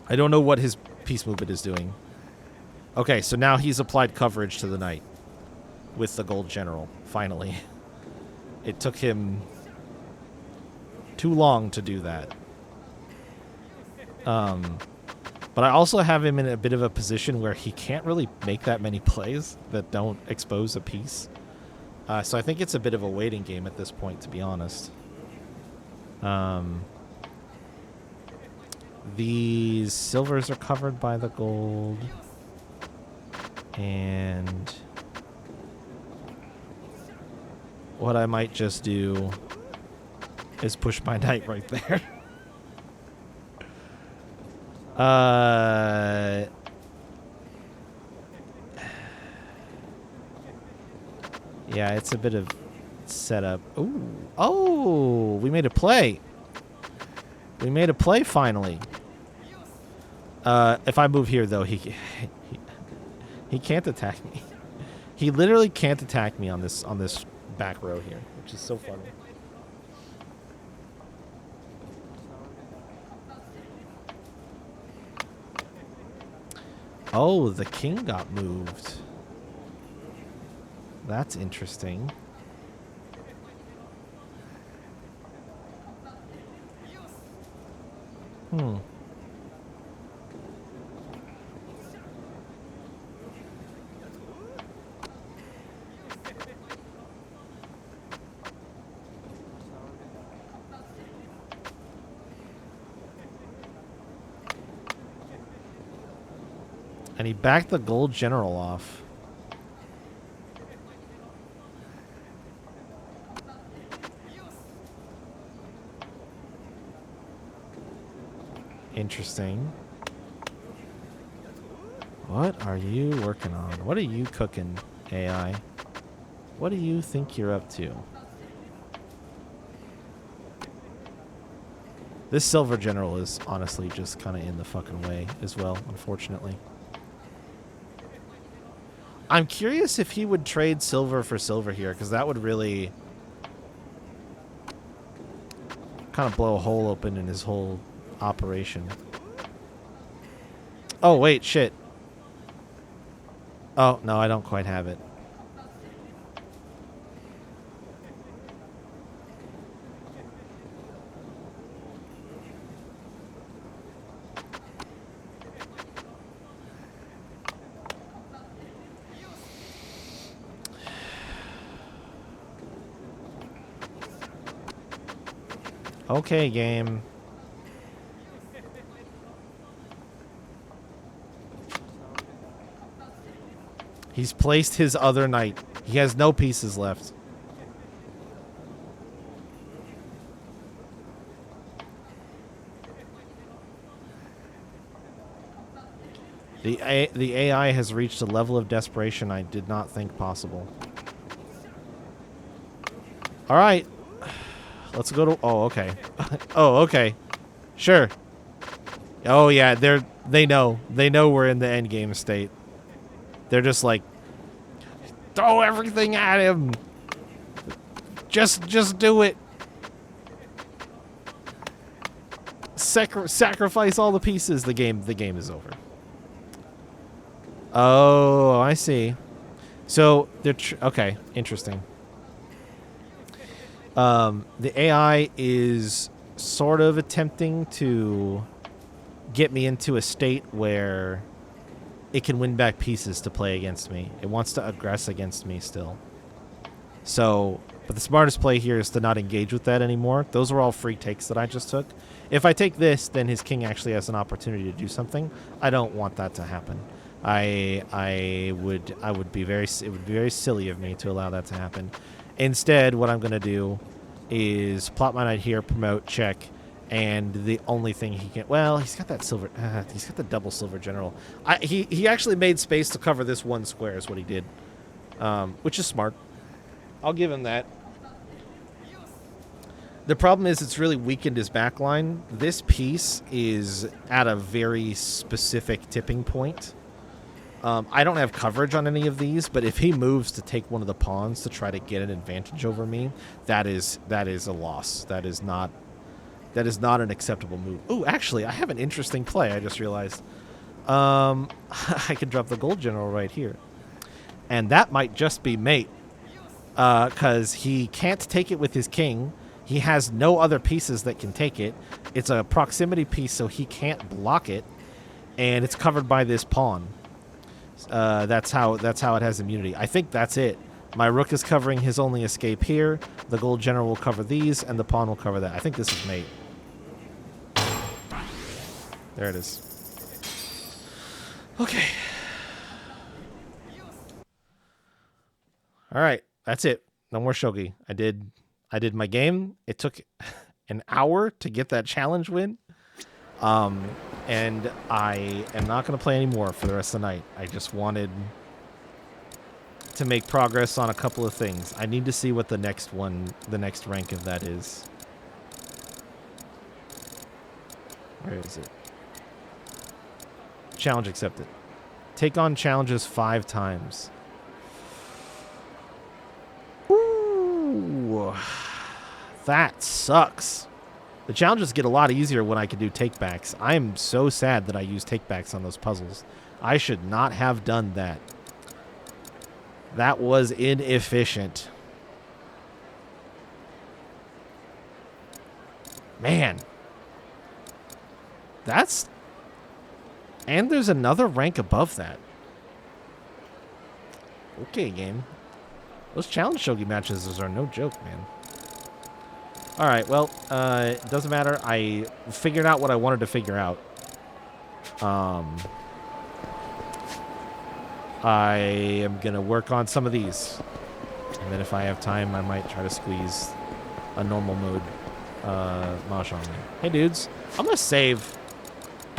I don't know what his piece movement is doing. Okay, so now he's applied coverage to the knight with the gold general, finally. It took him too long to do that. But I also have him in a bit of a position where he can't really make that many plays that don't expose a piece. So I think it's a bit of a waiting game at this point, to be honest. These silvers are covered by the gold. And what I might just do is push my knight right there. Yeah, it's a bit of setup. Ooh. Oh, we made a play. We made a play finally. If I move here, though, he can't attack me. He literally can't attack me on this back row here, which is so funny. Oh, the king got moved. That's interesting. And he backed the gold general off. Interesting. What are you working on? What are you cooking, AI? What do you think you're up to? This silver general is honestly just kind of in the fucking way as well, unfortunately. I'm curious if he would trade silver for silver here, because that would really kind of blow a hole open in his whole operation. Oh, wait, shit. Oh, no, I don't quite have it. Okay, game. He's placed his other knight. He has no pieces left. The AI has reached a level of desperation I did not think possible. All right. Let's go to... Oh, okay. Oh, okay. Sure. Oh, yeah. They know. They know we're in the end game state. They're just like, throw everything at him. Just do it. sacrifice all the pieces, the game is over. Oh, I see. So they're okay. Interesting. The AI is sort of attempting to get me into a state where it can win back pieces to play against me. It wants to aggress against me still. So, but the smartest play here is to not engage with that anymore. Those are all free takes that I just took. If I take this, then his king actually has an opportunity to do something. I don't want that to happen. It would be very silly of me to allow that to happen. Instead, what I'm going to do is plot my knight here, promote, check, and the only thing he can... Well, he's got that silver... he's got the double silver general. He actually made space to cover this one square is what he did, which is smart. I'll give him that. The problem is it's really weakened his backline. This piece is at a very specific tipping point. I don't have coverage on any of these, but if he moves to take one of the pawns to try to get an advantage over me, that is a loss. That is not an acceptable move. Ooh, actually, I have an interesting play. I just realized. I can drop the gold general right here, and that might just be mate, because he can't take it with his king. He has no other pieces that can take it. It's a proximity piece, so he can't block it, and it's covered by this pawn. That's how it has immunity. I think that's it. My rook is covering his only escape here. The gold general will cover these, and the pawn will cover that. I think this is mate. There it is. Okay. All right, that's it. No more shogi. I did my game. It took an hour to get that challenge win. And I am not going to play anymore for the rest of the night. I just wanted to make progress on a couple of things. I need to see what the next rank of that is. Where is it? Challenge accepted. Take on challenges 5 times. Ooh. That sucks. The challenges get a lot easier when I can do takebacks. I am so sad that I used takebacks on those puzzles. I should not have done that. That was inefficient. Man. That's... And there's another rank above that. Okay, game. Those challenge shogi matches are no joke, man. Alright, well, it doesn't matter. I figured out what I wanted to figure out. I am going to work on some of these. And then if I have time, I might try to squeeze a normal mode Mahjong in. Hey, dudes. I'm going to save.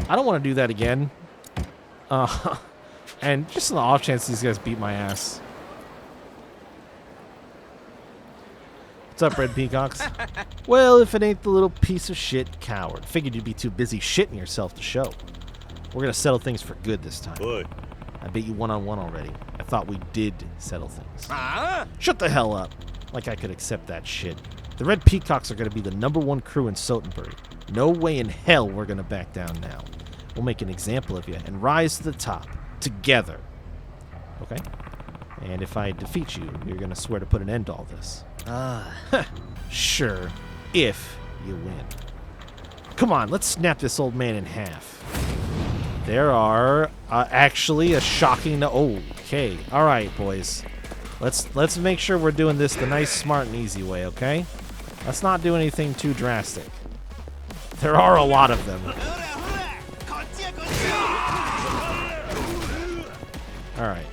I don't want to do that again. And just on the off chance these guys beat my ass. What's up, Red Peacocks? Well, if it ain't the little piece of shit coward. Figured you'd be too busy shitting yourself to show. We're gonna settle things for good this time. Good. I beat you one-on-one already. I thought we did settle things. Shut the hell up. Like I could accept that shit. The Red Peacocks are gonna be the #1 crew in Sotenbury. No way in hell we're gonna back down now. We'll make an example of you and rise to the top. Together. Okay? And if I defeat you, you're gonna swear to put an end to all this. Sure, if you win. Come on, let's snap this old man in half. There are actually a shocking... Okay, all right, boys. Let's make sure we're doing this the nice, smart, and easy way, okay? Let's not do anything too drastic. There are a lot of them. All right.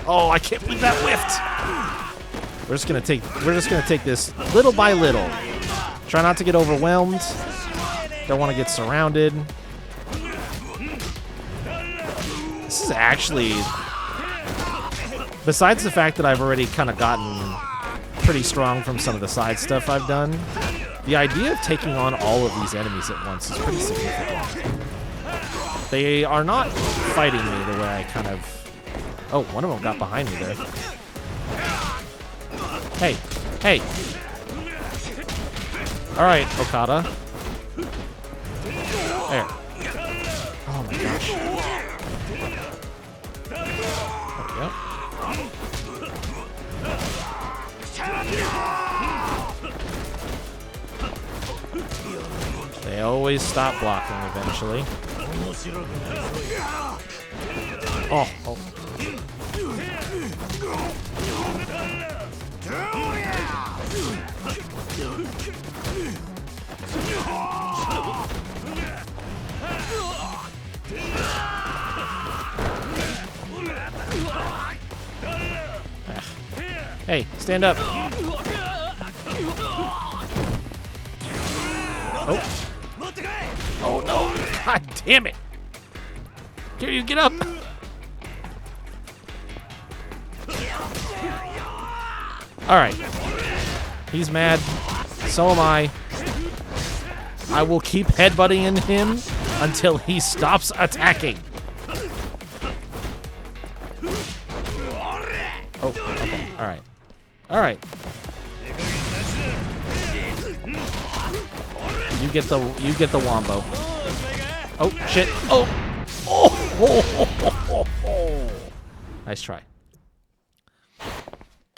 Oh, I can't believe that whiffed. We're just gonna take this little by little. Try not to get overwhelmed. Don't want to get surrounded. This is actually, besides the fact that I've already kind of gotten pretty strong from some of the side stuff I've done, the idea of taking on all of these enemies at once is pretty significant. They are not fighting me the way I kind of... Oh, one of them got behind me there. Hey, hey. All right, Okada. There. Oh my gosh. There we go. They always stop blocking eventually. Oh. Hey, stand up. Oh. Oh no. God damn it. Kiryu, get up. Alright. He's mad. So am I. I will keep headbutting him until he stops attacking. Oh, okay. Alright. Alright. You get the wombo. Oh shit. Oh. Oh. Nice try.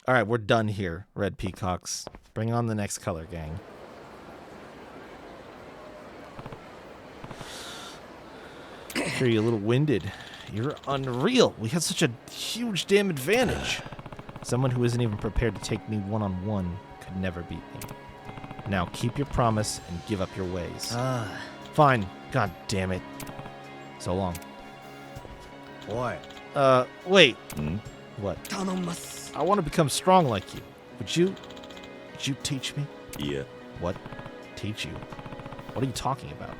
Alright, we're done here, Red Peacocks. Bring on the next color, gang. Sure, you're a little winded. You're unreal. We had such a huge damn advantage. Someone who isn't even prepared to take me one-on-one could never beat me. Now keep your promise and give up your ways. Fine. God damn it. So long. Boy. Wait. What? I want to become strong like you. Would you teach me? Yeah. What? Teach you? What are you talking about?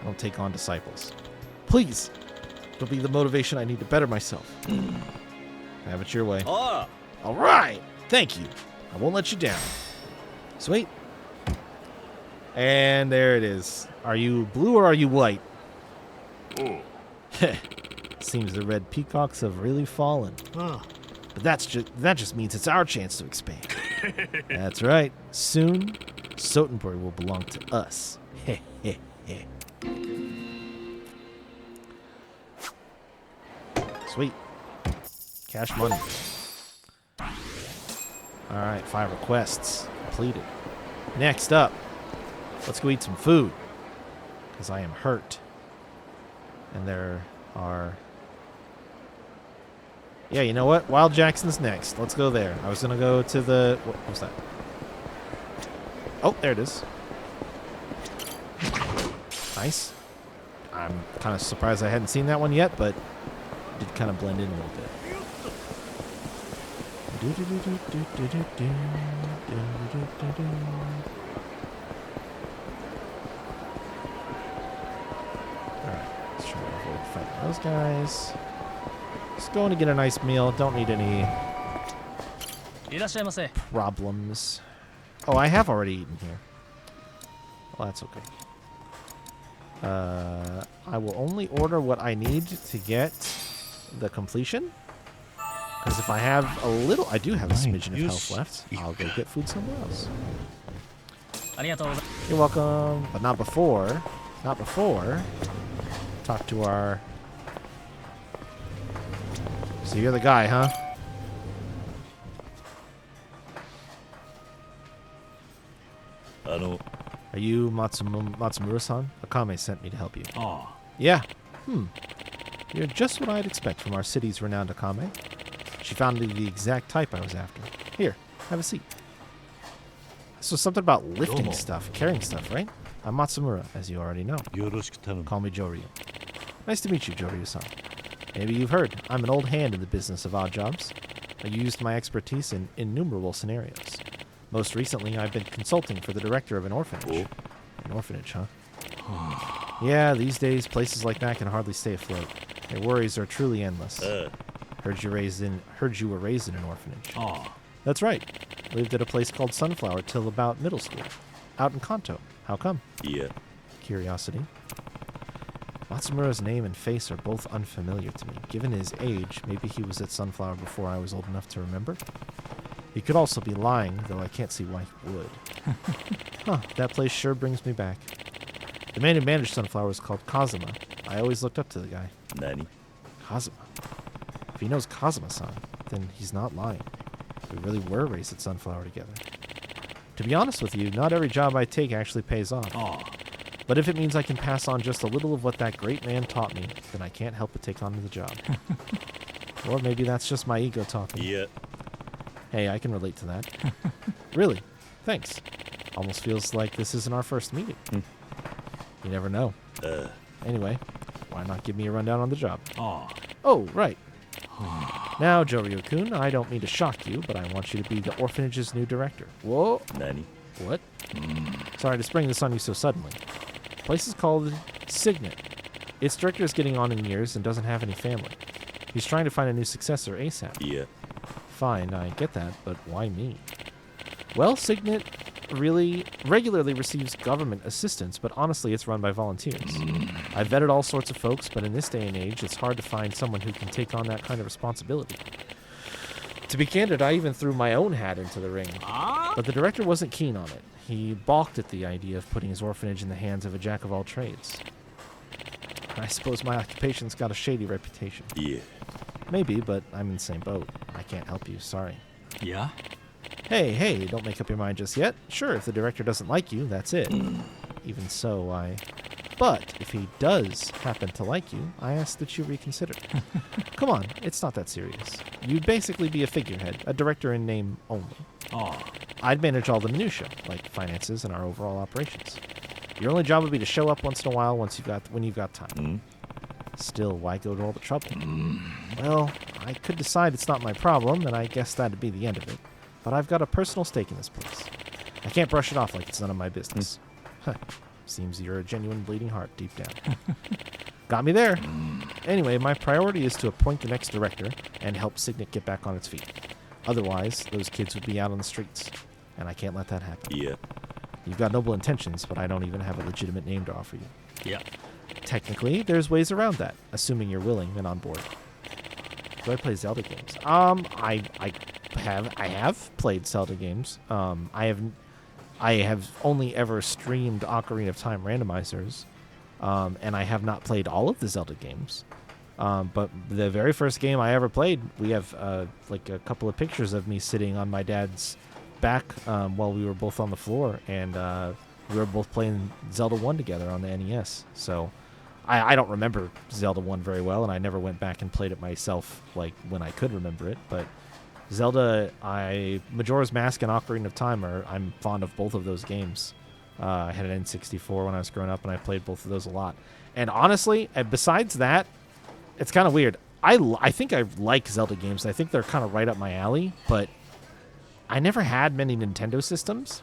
I don't take on disciples. Please. It'll be the motivation I need to better myself. Have it your way. Oh. All right. Thank you. I won't let you down. Sweet. And there it is. Are you blue or are you white? Oh. Seems the Red Peacocks have really fallen. But that just means it's our chance to expand. That's right. Soon, Sotenbury will belong to us. Sweet. Cash money. Alright, 5 requests completed. Next up, let's go eat some food. Because I am hurt. And there are... Yeah, you know what? Wild Jackson's next. Let's go there. I was going to go to the... What was that? Oh, there it is. Nice. I'm kind of surprised I hadn't seen that one yet, but it did kind of blend in a little bit. Alright, let's try to avoid fighting those guys. Just going to get a nice meal. Don't need any problems. Oh, I have already eaten here. Well, that's okay. I will only order what I need to get the completion. Because if I have a little... I do have a smidgen of health left. I'll go get food somewhere else. You're welcome. But not before. Not before. Talk to our... So you're the guy, huh? Are you Matsumura-san? Akame sent me to help you. Oh. Yeah. You're just what I'd expect from our city's renowned Akame. She found the exact type I was after. Here, have a seat. So something about lifting stuff, carrying stuff, right? I'm Matsumura, as you already know. Call me Joryu. Nice to meet you, Joryu-san. Maybe you've heard, I'm an old hand in the business of odd jobs. I used my expertise in innumerable scenarios. Most recently, I've been consulting for the director of an orphanage. An orphanage, huh? Yeah, these days, places like that can hardly stay afloat. Their worries are truly endless. Heard you were raised in an orphanage. That's right. Lived at a place called Sunflower till about middle school. Out in Kanto. How come? Yeah. Curiosity. Matsumura's name and face are both unfamiliar to me. Given his age, maybe he was at Sunflower before I was old enough to remember. He could also be lying, though I can't see why he would. Huh, that place sure brings me back. The man who managed Sunflower was called Kazuma. I always looked up to the guy. Nani? Kazuma. If he knows Kazuma-san, then he's not lying. We really were raised at Sunflower together. To be honest with you, not every job I take actually pays off. Aw. But if it means I can pass on just a little of what that great man taught me, then I can't help but take on the job. Or maybe that's just my ego talking. Yeah. Hey, I can relate to that. Really? Thanks. Almost feels like this isn't our first meeting. You never know. Anyway, why not give me a rundown on the job? Aw. Oh, right. Now, Jorio-kun, I don't mean to shock you, but I want you to be the orphanage's new director. Whoa. Nani? What? Sorry to spring this on you so suddenly. The place is called Signet. Its director is getting on in years and doesn't have any family. He's trying to find a new successor ASAP. Yeah. Fine, I get that, but why me? Well, Signet really regularly receives government assistance, but honestly, it's run by volunteers. I've vetted all sorts of folks, but in this day and age, it's hard to find someone who can take on that kind of responsibility. To be candid, I even threw my own hat into the ring. But the director wasn't keen on it. He balked at the idea of putting his orphanage in the hands of a jack of all trades. I suppose my occupation's got a shady reputation. Yeah. Maybe, but I'm in the same boat. I can't help you, sorry. Yeah? Hey, don't make up your mind just yet. Sure, if the director doesn't like you, that's it. Even so, But if he does happen to like you, I ask that you reconsider. Come on, it's not that serious. You'd basically be a figurehead, a director in name only. Aw. I'd manage all the minutia, like finances and our overall operations. Your only job would be to show up once in a while when you've got time. Still, why go to all the trouble? Well, I could decide it's not my problem, and I guess that'd be the end of it. But I've got a personal stake in this place. I can't brush it off like it's none of my business. Huh. Seems you're a genuine bleeding heart deep down. Got me there. Anyway, my priority is to appoint the next director and help Signet get back on its feet. Otherwise, those kids would be out on the streets, and I can't let that happen. Yeah. You've got noble intentions, but I don't even have a legitimate name to offer you. Yeah. Technically, there's ways around that, assuming you're willing and on board. Do I play Zelda games? I have played Zelda games. I have only ever streamed Ocarina of Time randomizers, and I have not played all of the Zelda games. But the very first game I ever played, we have like a couple of pictures of me sitting on my dad's back while we were both on the floor, and we were both playing Zelda 1 together on the NES. So I don't remember Zelda 1 very well, and I never went back and played it myself like when I could remember it. But Zelda, Majora's Mask and Ocarina of Time I'm fond of both of those games. I had an N64 when I was growing up, and I played both of those a lot. And honestly, besides that, it's kind of weird. I think I like Zelda games. I think they're kind of right up my alley, but I never had many Nintendo systems.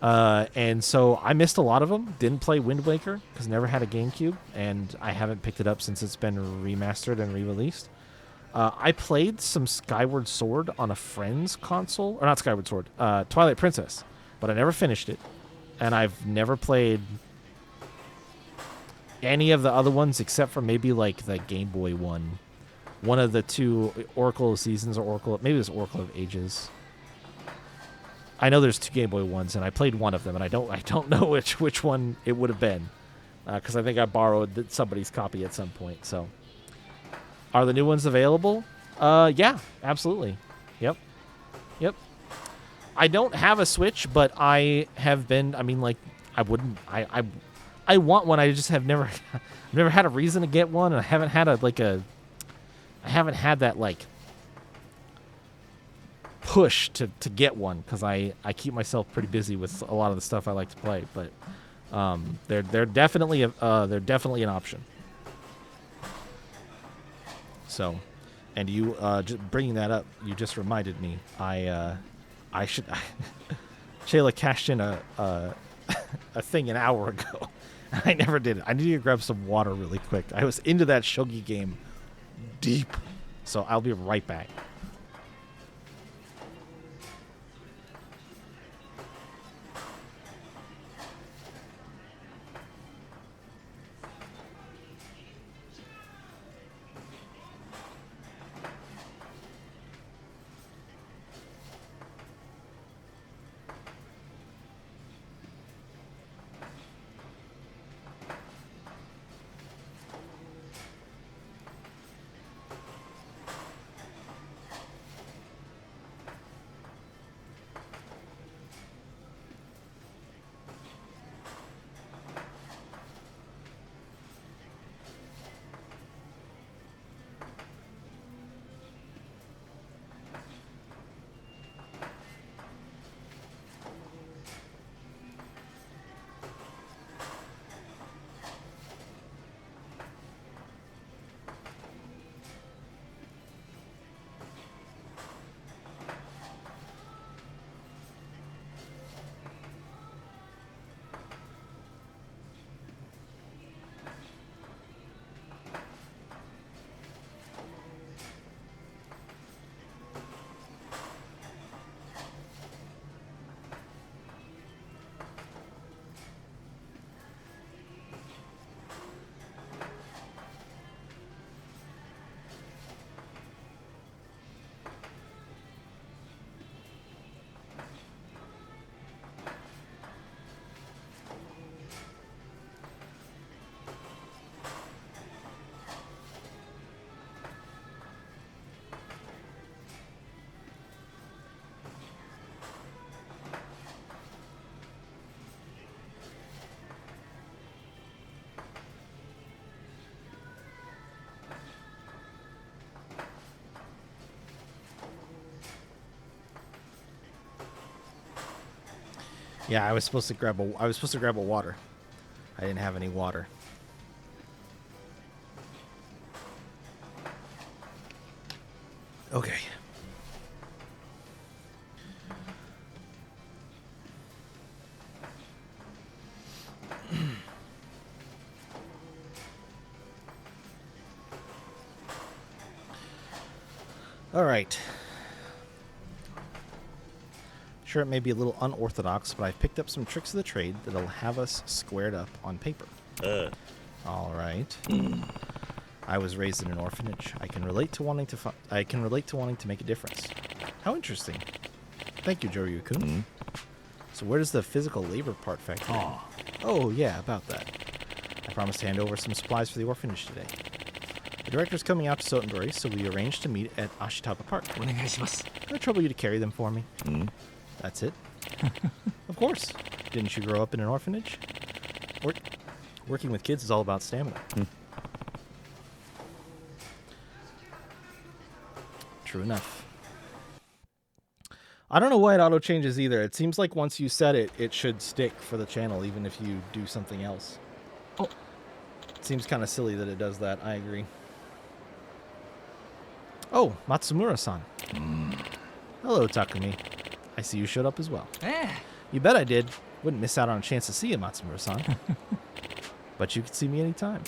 And so I missed a lot of them. Didn't play Wind Waker because never had a GameCube, and I haven't picked it up since it's been remastered and re-released. I played some Skyward Sword on a friend's console, or not Skyward Sword, Twilight Princess, but I never finished it, and I've never played any of the other ones except for maybe like the Game Boy one of the two Oracle of Seasons or maybe it was Oracle of Ages. I know there's two Game Boy ones, and I played one of them, and I don't know which one it would have been, because I think I borrowed somebody's copy at some point. So, are the new ones available? Yeah, absolutely. Yep. I don't have a Switch, but I have been. I mean, like, I wouldn't. I want one. I just have never had a reason to get one, and I haven't had I haven't had that like push to get one because I keep myself pretty busy with a lot of the stuff I like to play, but they're definitely an option. So, and you just bringing that up, you just reminded me I should Shayla cashed in a thing an hour ago. I never did it. I need to grab some water really quick. I was into that shogi game deep, so I'll be right back. Yeah, I was supposed to grab a water. I didn't have any water. Okay. All right. Sure, it may be a little unorthodox, but I've picked up some tricks of the trade that'll have us squared up on paper. All right. I was raised in an orphanage. I can relate to wanting to make a difference. How interesting. Thank you, Joryu-kun. So where does the physical labor part factor in? Oh, yeah, about that. I promised to hand over some supplies for the orphanage today. The director's coming out to Sotenbury, so we arranged to meet at Ashitaka Park. Can I trouble you to carry them for me? That's it? Of course. Didn't you grow up in an orphanage? Working with kids is all about stamina. True enough. I don't know why it auto changes either. It seems like once you set it, it should stick for the channel, even if you do something else. Oh. It seems kind of silly that it does that. I agree. Oh, Matsumura-san. Hello, Takumi. I see you showed up as well. You bet I did. Wouldn't miss out on a chance to see you, Matsumura-san. But you can see me anytime.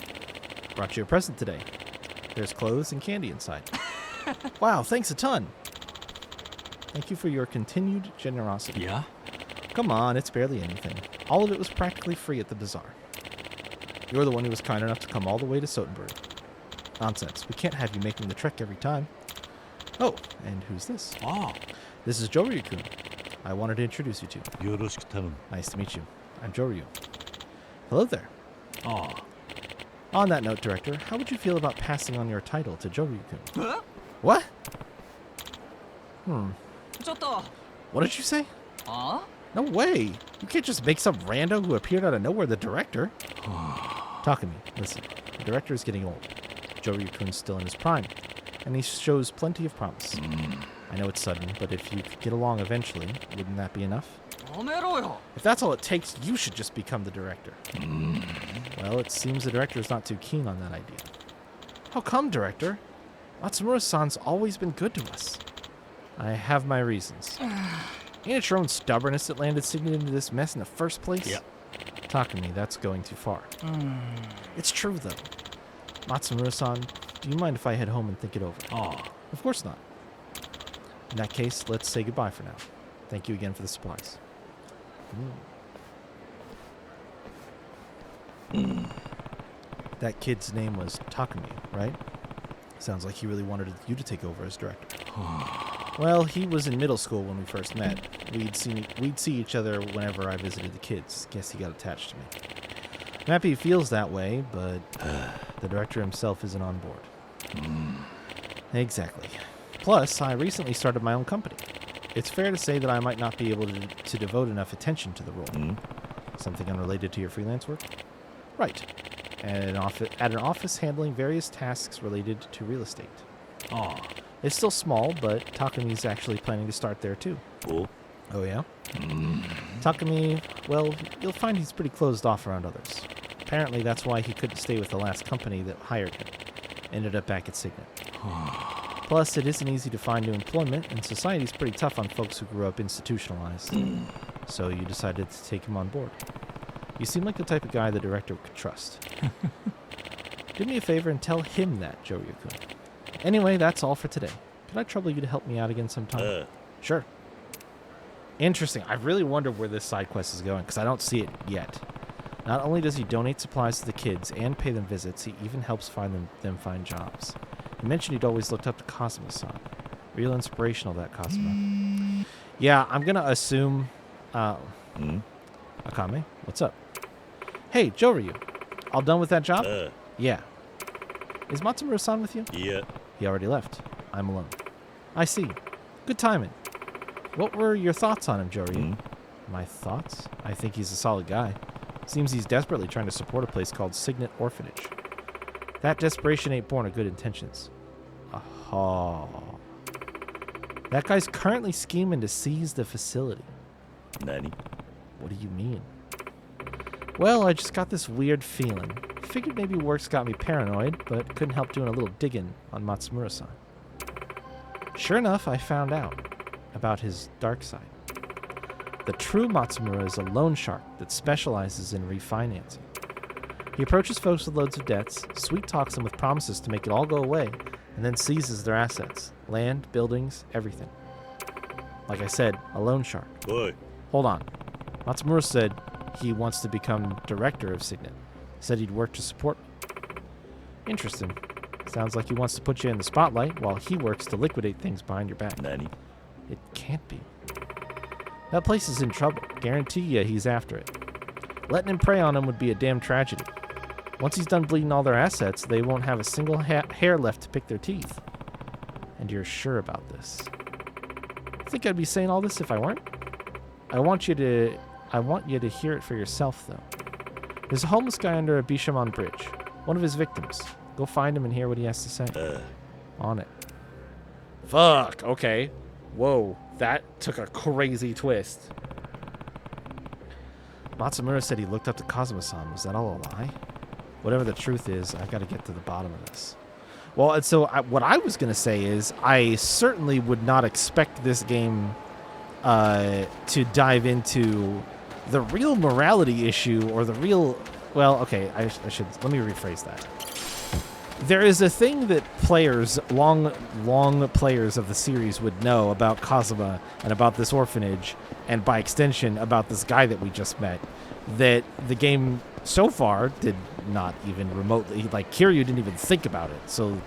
Brought you a present today. There's clothes and candy inside. Wow, thanks a ton. Thank you for your continued generosity. Yeah? Come on, it's barely anything. All of it was practically free at the bazaar. You're the one who was kind enough to come all the way to Sotenbury. Nonsense. We can't have you making the trek every time. Oh, and who's this? This is Joryu-kun. I wanted to introduce you to. Nice to meet you. I'm Joryu. Hello there. On that note, Director, how would you feel about passing on your title to Joryu-kun? What? What did you say? No way. You can't just make some rando who appeared out of nowhere the director. Takumi, listen. The director is getting old. Joryu-kun's still in his prime, and he shows plenty of promise. I know it's sudden, but if you could get along eventually, wouldn't that be enough? If that's all it takes, you should just become the director. Well, it seems the director is not too keen on that idea. How come, Director? Matsumura-san's always been good to us. I have my reasons. Ain't it your own stubbornness that landed Signet into this mess in the first place? Yep. Takumi, that's going too far. It's true, though. Matsumura-san, do you mind if I head home and think it over? Of course not. In that case, let's say goodbye for now. Thank you again for the supplies. That kid's name was Takumi, right? Sounds like he really wanted you to take over as director. Well, he was in middle school when we first met. We'd see each other whenever I visited the kids. Guess he got attached to me. I'm happy he feels that way, but the director himself isn't on board. Exactly. Plus, I recently started my own company. It's fair to say that I might not be able to devote enough attention to the role. Something unrelated to your freelance work? Right. At an office handling various tasks related to real estate. It's still small, but Takumi's actually planning to start there too. Cool. Oh yeah? Takumi, well, you'll find he's pretty closed off around others. Apparently that's why he couldn't stay with the last company that hired him. Ended up back at Signet. Plus, it isn't easy to find new employment, and society's pretty tough on folks who grew up institutionalized. So you decided to take him on board. You seem like the type of guy the director could trust. Do me a favor and tell him that, Joryu-kun. Anyway, that's all for today. Could I trouble you to help me out again sometime? Sure. Interesting. I really wonder where this side quest is going, because I don't see it yet. Not only does he donate supplies to the kids and pay them visits, he even helps them find jobs. He mentioned he'd always looked up to Kazuma-san. Real inspirational, that Kazuma. Yeah, I'm going to assume... Akame, what's up? Hey, Joryu. All done with that job? Yeah. Is Matsumura-san with you? Yeah. He already left. I'm alone. I see. Good timing. What were your thoughts on him, Joryu? My thoughts? I think he's a solid guy. Seems he's desperately trying to support a place called Signet Orphanage. That desperation ain't born of good intentions. Aha. That guy's currently scheming to seize the facility. Nani? What do you mean? Well, I just got this weird feeling. Figured maybe work's got me paranoid, but couldn't help doing a little digging on Matsumura-san. Sure enough, I found out about his dark side. The true Matsumura is a loan shark that specializes in refinancing. He approaches folks with loads of debts, sweet-talks them with promises to make it all go away, and then seizes their assets. Land, buildings, everything. Like I said, a loan shark. Oi. Hold on. Matsumura said he wants to become director of Signet. Said he'd work to support me. Interesting. Sounds like he wants to put you in the spotlight while he works to liquidate things behind your back. Nani? It can't be. That place is in trouble. Guarantee you he's after it. Letting him prey on him would be a damn tragedy. Once he's done bleeding all their assets, they won't have a single hair left to pick their teeth. And you're sure about this. Think I'd be saying all this if I weren't? I want you to hear it for yourself, though. There's a homeless guy under a Bishamon bridge. One of his victims. Go find him and hear what he has to say. On it. Fuck. Okay. Whoa. That took a crazy twist. Matsumura said he looked up to Kazuma-san. Was that all a lie? Whatever the truth is, I've got to get to the bottom of this. Well, and so what I was going to say is I certainly would not expect this game to dive into the real morality issue or the real... Well, okay, I should... Let me rephrase that. There is a thing that players, long players of the series would know about Kazuma and about this orphanage, and by extension about this guy that we just met, that the game so far did not even remotely, like Kiryu didn't even think about it. So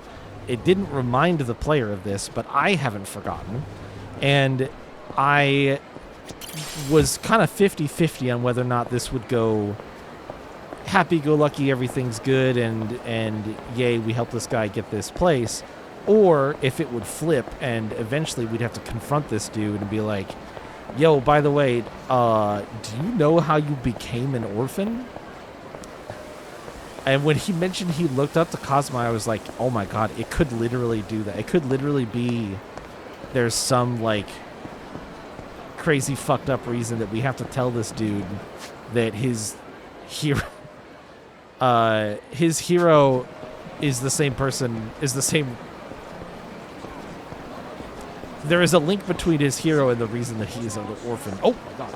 it didn't remind the player of this, but I haven't forgotten. And I was kind of 50-50 on whether or not this would go happy-go-lucky, everything's good, and yay, we helped this guy get this place, or if it would flip and eventually we'd have to confront this dude and be like, yo, by the way, do you know how you became an orphan? And when he mentioned he looked up to Kazuma, I was like, oh my god, it could literally do that. It could literally be there's some, like, crazy fucked up reason that we have to tell this dude that his hero is the same person, there is a link between his hero and the reason that he is an orphan. Oh my god.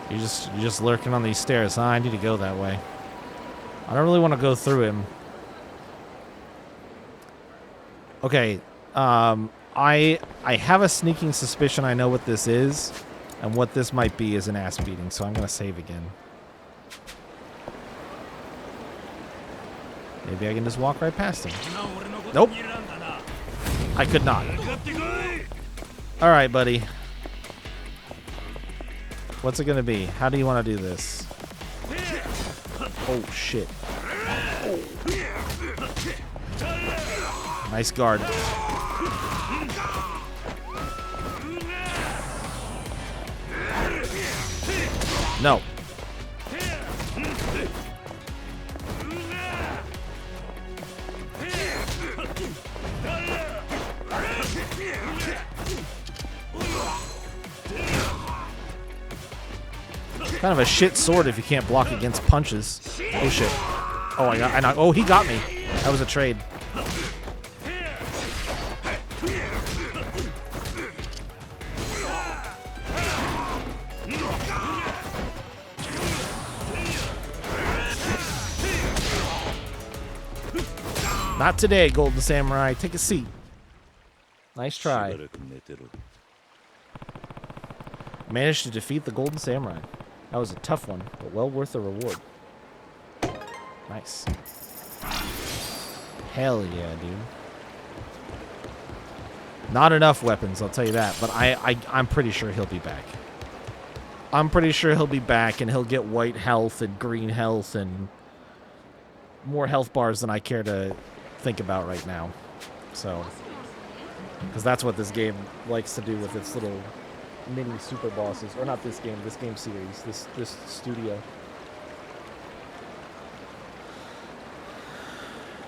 You're just lurking on these stairs, huh? I need to go that way. I don't really want to go through him. Okay, I have a sneaking suspicion I know what this is, and what this might be is an ass beating, so I'm gonna save again. Maybe I can just walk right past him. Nope. I could not. Alright, buddy. What's it gonna be? How do you want to do this? Oh, shit. Oh. Nice guard. No. Kind of a shit sword if you can't block against punches. Oh shit. Oh, oh, he got me. That was a trade. Not today, Golden Samurai. Take a seat. Nice try. Managed to defeat the Golden Samurai. That was a tough one, but well worth the reward. Nice. Hell yeah, dude. Not enough weapons, I'll tell you that, but I'm pretty sure he'll be back. I'm pretty sure he'll be back and he'll get white health and green health and more health bars than I care to think about right now. So, because that's what this game likes to do with its little mini super bosses. Or not this game series, this studio.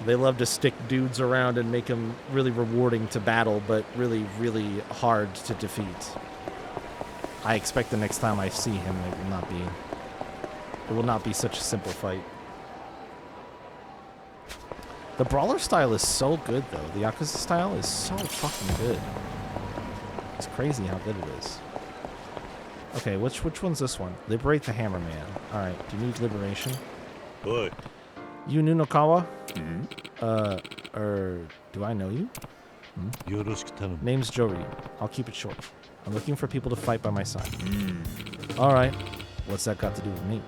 They love to stick dudes around and make them really rewarding to battle, but really, really hard to defeat. I expect the next time I see him, it will not be such a simple fight. The brawler style is so good, though. The Yakuza style is so fucking good. It's crazy how good it is. Okay, which one's this one? Liberate the Hammerman. All right, do you need liberation? What? You Nunokawa? Mm-hmm. Do I know you? Hmm? Name's Joryu. I'll keep it short. I'm looking for people to fight by my side. All right. What's that got to do with me?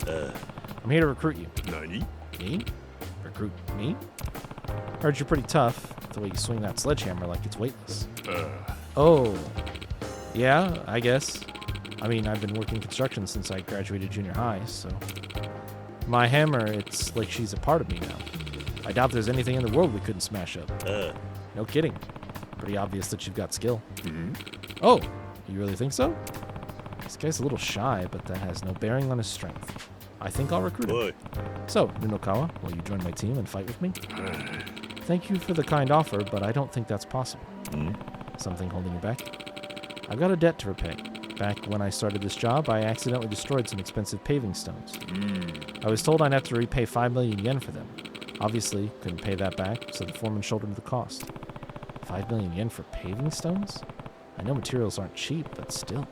I'm here to recruit you. Nani? Me? Recruit me? Heard you're pretty tough. The way you swing that sledgehammer like it's weightless. Oh. Yeah, I guess. I mean, I've been working construction since I graduated junior high, so... My hammer, it's like she's a part of me now. I doubt there's anything in the world we couldn't smash up. No kidding. Pretty obvious that you've got skill. Mm-hmm. Oh, you really think so? This guy's a little shy, but that has no bearing on his strength. I think I'll recruit him. So, Nunokawa, will you join my team and fight with me? Thank you for the kind offer, but I don't think that's possible. Something holding you back? I've got a debt to repay. Back when I started this job, I accidentally destroyed some expensive paving stones. I was told I'd have to repay 5 million yen for them. Obviously, couldn't pay that back, so the foreman shouldered the cost. 5 million yen for paving stones? I know materials aren't cheap, but still.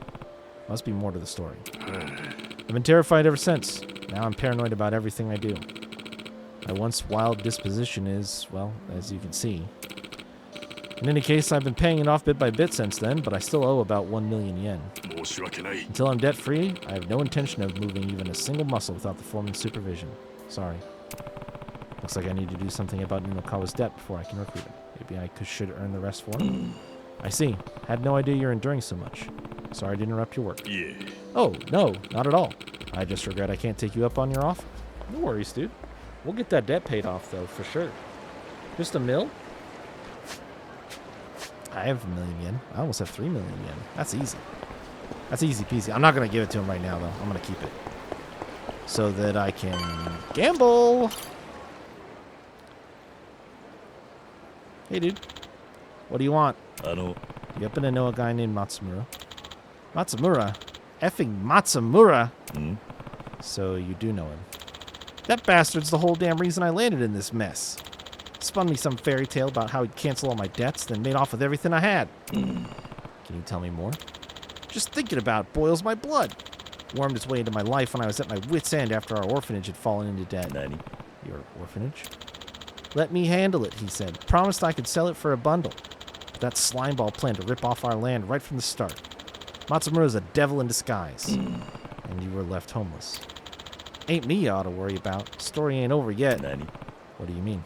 Must be more to the story. I've been terrified ever since. Now I'm paranoid about everything I do. My once wild disposition is, well, as you can see. In any case, I've been paying it off bit by bit since then, but I still owe about 1 million yen. Until I'm debt-free, I have no intention of moving even a single muscle without the foreman's supervision. Sorry. Looks like I need to do something about Nunokawa's debt before I can recruit him. Maybe I should earn the rest for him? I see. Had no idea you're enduring so much. Sorry to interrupt your work. Yeah. Oh, no, not at all. I just regret I can't take you up on your offer. No worries, dude. We'll get that debt paid off, though, for sure. Just a mil? I have 1 million yen. I almost have 3 million yen. That's easy. That's easy peasy. I'm not going to give it to him right now, though. I'm going to keep it. So that I can gamble. Hey, dude. What do you want? You happen to know a guy named Matsumura? Matsumura? Effing Matsumura? So you do know him. That bastard's the whole damn reason I landed in this mess. Spun me some fairy tale about how he'd cancel all my debts, then made off with everything I had. Can you tell me more? Just thinking about it boils my blood. Wormed its way into my life when I was at my wit's end after our orphanage had fallen into debt. Your orphanage? Let me handle it, he said. Promised I could sell it for a bundle. But that slimeball planned to rip off our land right from the start. Matsumura's a devil in disguise. And you were left homeless. Ain't me you ought to worry about. Story ain't over yet. What do you mean?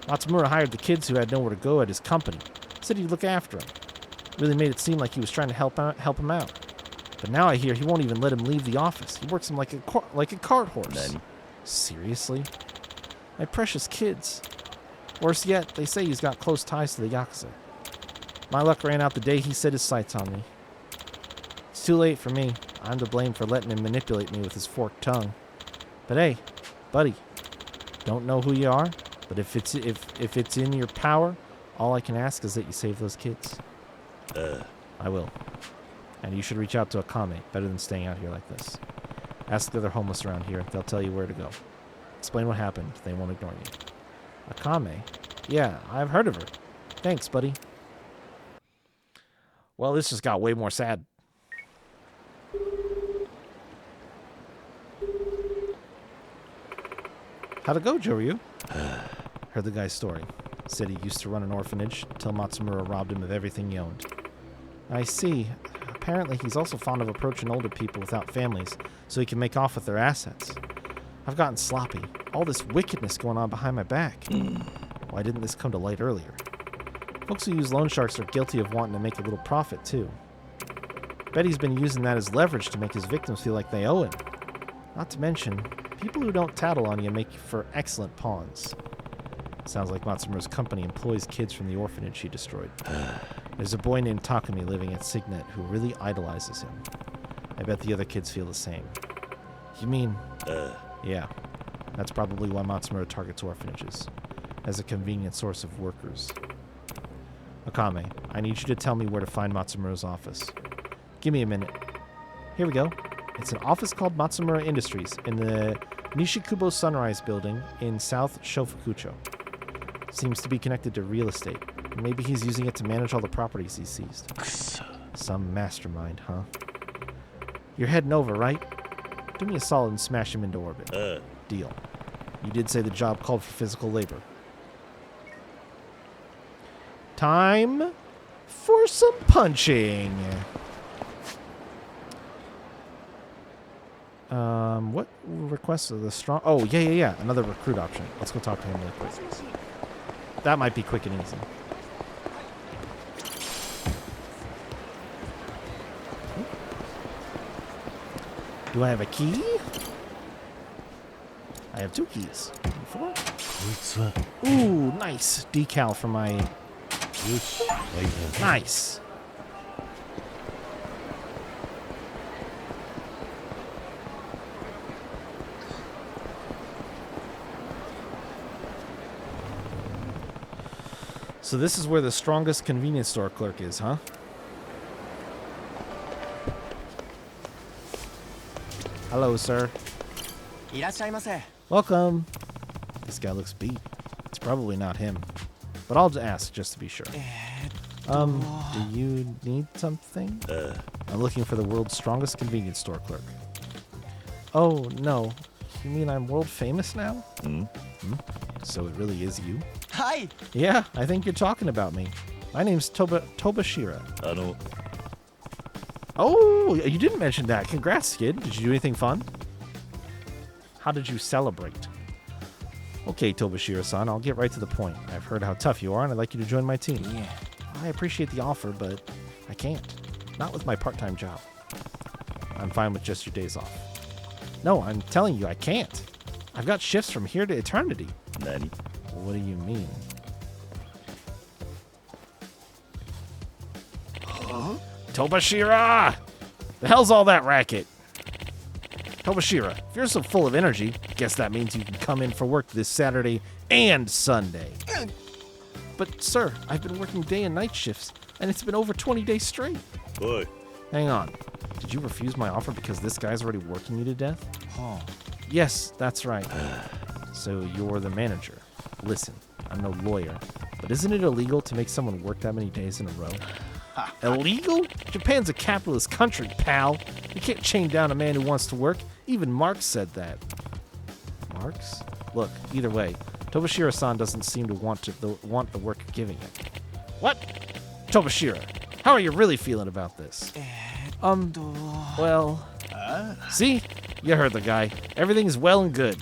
Matsumura hired the kids who had nowhere to go at his company. Said he'd look after them. Really made it seem like he was trying to help him out. But now I hear he won't even let him leave the office. He works him like a cart horse. Seriously? My precious kids. Worse yet, they say he's got close ties to the Yakuza. My luck ran out the day he set his sights on me. It's too late for me. I'm to blame for letting him manipulate me with his forked tongue. But hey, buddy, don't know who you are, but if it's in your power, all I can ask is that you save those kids. I will. And you should reach out to Akame, better than staying out here like this. Ask the other homeless around here. They'll tell you where to go. Explain what happened. They won't ignore you. Akame? Yeah, I've heard of her. Thanks, buddy. Well, this just got way more sad. How'd it go, Joryu? Heard the guy's story. Said he used to run an orphanage until Matsumura robbed him of everything he owned. I see. Apparently he's also fond of approaching older people without families so he can make off with their assets. I've gotten sloppy. All this wickedness going on behind my back. Why didn't this come to light earlier? Folks who use loan sharks are guilty of wanting to make a little profit, too. Bet he's been using that as leverage to make his victims feel like they owe him. Not to mention, people who don't tattle on you make for excellent pawns. Sounds like Matsumura's company employs kids from the orphanage he destroyed. There's a boy named Takumi living at Signet who really idolizes him. I bet the other kids feel the same. You mean... Yeah. That's probably why Matsumura targets orphanages, as a convenient source of workers. Akame, I need you to tell me where to find Matsumura's office. Give me a minute. Here we go. It's an office called Matsumura Industries in the Nishikubo Sunrise Building in South Shofukucho. Seems to be connected to real estate. Maybe he's using it to manage all the properties he seized. Some mastermind, huh? You're heading over, right? Do me a solid and smash him into orbit. Deal. You did say the job called for physical labor. Time for some punching. What requests are the strong... Oh, yeah. Another recruit option. Let's go talk to him really quick. That might be quick and easy. Do I have a key? I have 2 keys. 4. Ooh, nice. Decal for my... Nice. So this is where the strongest convenience store clerk is, huh? Hello, sir. Welcome. This guy looks beat. It's probably not him. But I'll ask just to be sure. Do you need something? I'm looking for the world's strongest convenience store clerk. Oh, no. You mean I'm world famous now? So it really is you? Hi. Yeah, I think you're talking about me. My name's Tobashira. Oh, you didn't mention that. Congrats, kid. Did you do anything fun? How did you celebrate? Okay, Tobashira-san, I'll get right to the point. I've heard how tough you are, and I'd like you to join my team. Yeah. I appreciate the offer, but I can't. Not with my part-time job. I'm fine with just your days off. No, I'm telling you, I can't. I've got shifts from here to eternity. Nani? What do you mean? Tobashira! The hell's all that racket? Tobashira, if you're so full of energy, guess that means you can come in for work this Saturday and Sunday. But, sir, I've been working day and night shifts, and it's been over 20 days straight. Boy. Hang on. Did you refuse my offer because this guy's already working you to death? Oh. Yes, that's right. So you're the manager. Listen, I'm no lawyer, but isn't it illegal to make someone work that many days in a row? Illegal? Japan's a capitalist country, pal. You can't chain down a man who wants to work. Even Marx said that. Marx? Look, either way, Tobashira-san doesn't seem to want the work you're giving him. What? Tobashira, how are you really feeling about this? Well... See? You heard the guy. Everything's well and good.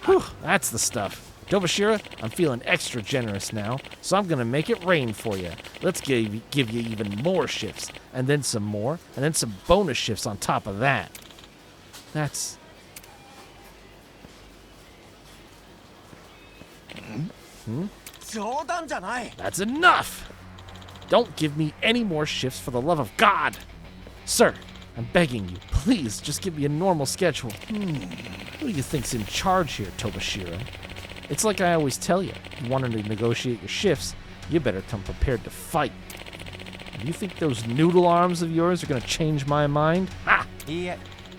Whew, that's the stuff. Tobashira, I'm feeling extra generous now, so I'm gonna make it rain for you. Let's give you even more shifts, and then some more, and then some bonus shifts on top of that. That's... That's enough! Don't give me any more shifts for the love of God! Sir, I'm begging you, please just give me a normal schedule. Who do you think's in charge here, Tobashira? It's like I always tell you, if you want to negotiate your shifts, you better come prepared to fight. You think those noodle arms of yours are going to change my mind? Ha! Yeah.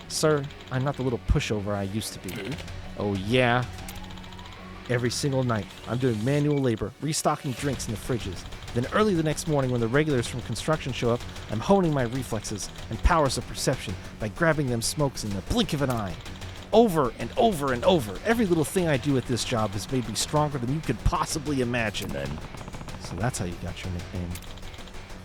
Sir, I'm not the little pushover I used to be. Oh, yeah? Every single night, I'm doing manual labor, restocking drinks in the fridges. Then early the next morning when the regulars from construction show up, I'm honing my reflexes and powers of perception by grabbing them smokes in the blink of an eye. Over and over and over, every little thing I do at this job has made me stronger than you could possibly imagine. So that's how you got your nickname.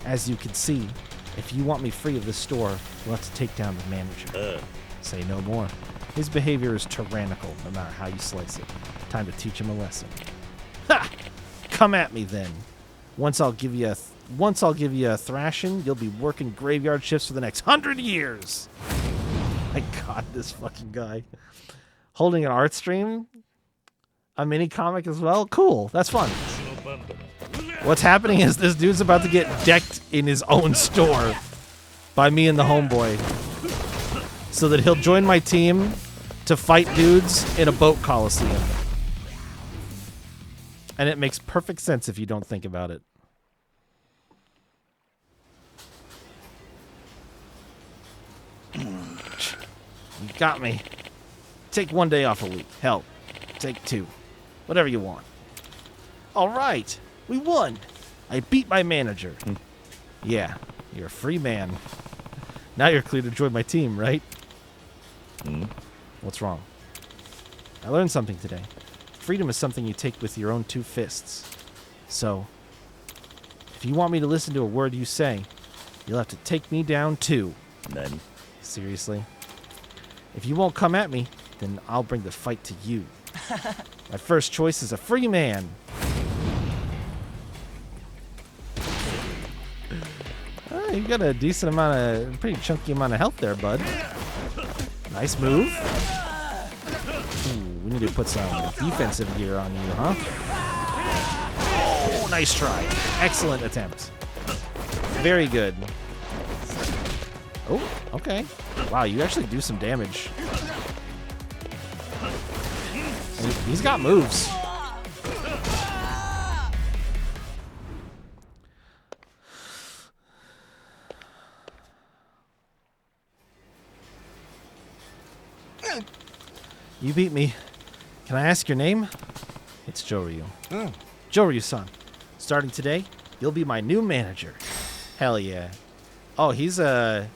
As you can see, if you want me free of this store, you'll have to take down the manager. Say no more. His behavior is tyrannical, no matter how you slice it. Time to teach him a lesson. Ha! Come at me then. Once I'll give you a thrashing, you'll be working graveyard shifts for the next 100 years. My God, this fucking guy. Holding an art stream? A mini comic as well? Cool. That's fun. What's happening is this dude's about to get decked in his own store by me and the homeboy. So that he'll join my team to fight dudes in a boat coliseum. And it makes perfect sense if you don't think about it. You got me. Take 1 day off a week. Hell, take 2. Whatever you want. All right. We won. I beat my manager. Yeah, you're a free man. Now you're clear to join my team, right? What's wrong? I learned something today. Freedom is something you take with your own 2 fists. So, if you want me to listen to a word you say, you'll have to take me down too. Nani? Seriously? If you won't come at me, then I'll bring the fight to you. My first choice is a free man. You got a decent amount of, pretty chunky amount of health there, bud. Nice move. Ooh, we need to put some defensive gear on you, huh? Oh, nice try. Excellent attempt. Very good. Oh, okay. Wow, you actually do some damage. He's got moves. You beat me. Can I ask your name? It's Joryu. Joryu-san. Starting today, you'll be my new manager. Hell yeah. Oh, he's a...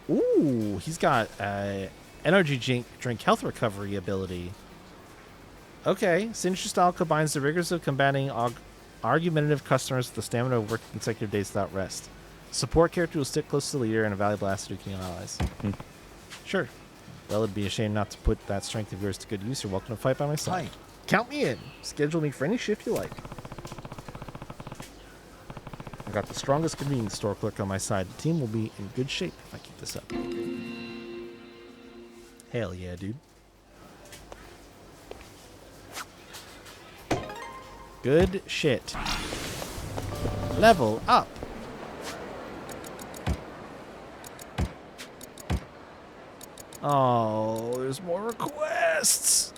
Ooh, he's got energy drink health recovery ability. Okay. Signature style combines the rigors of combating argumentative customers with the stamina of working consecutive days without rest. Support character will stick close to the leader and a valuable asset to your allies. Sure. Well, it'd be a shame not to put that strength of yours to good use. You're welcome to fight by my side. Count me in. Schedule me for any shift you like. I got the strongest convenience store clerk on my side. The team will be in good shape if I keep this up. Hell yeah, dude. Good shit. Level up. Oh, there's more requests.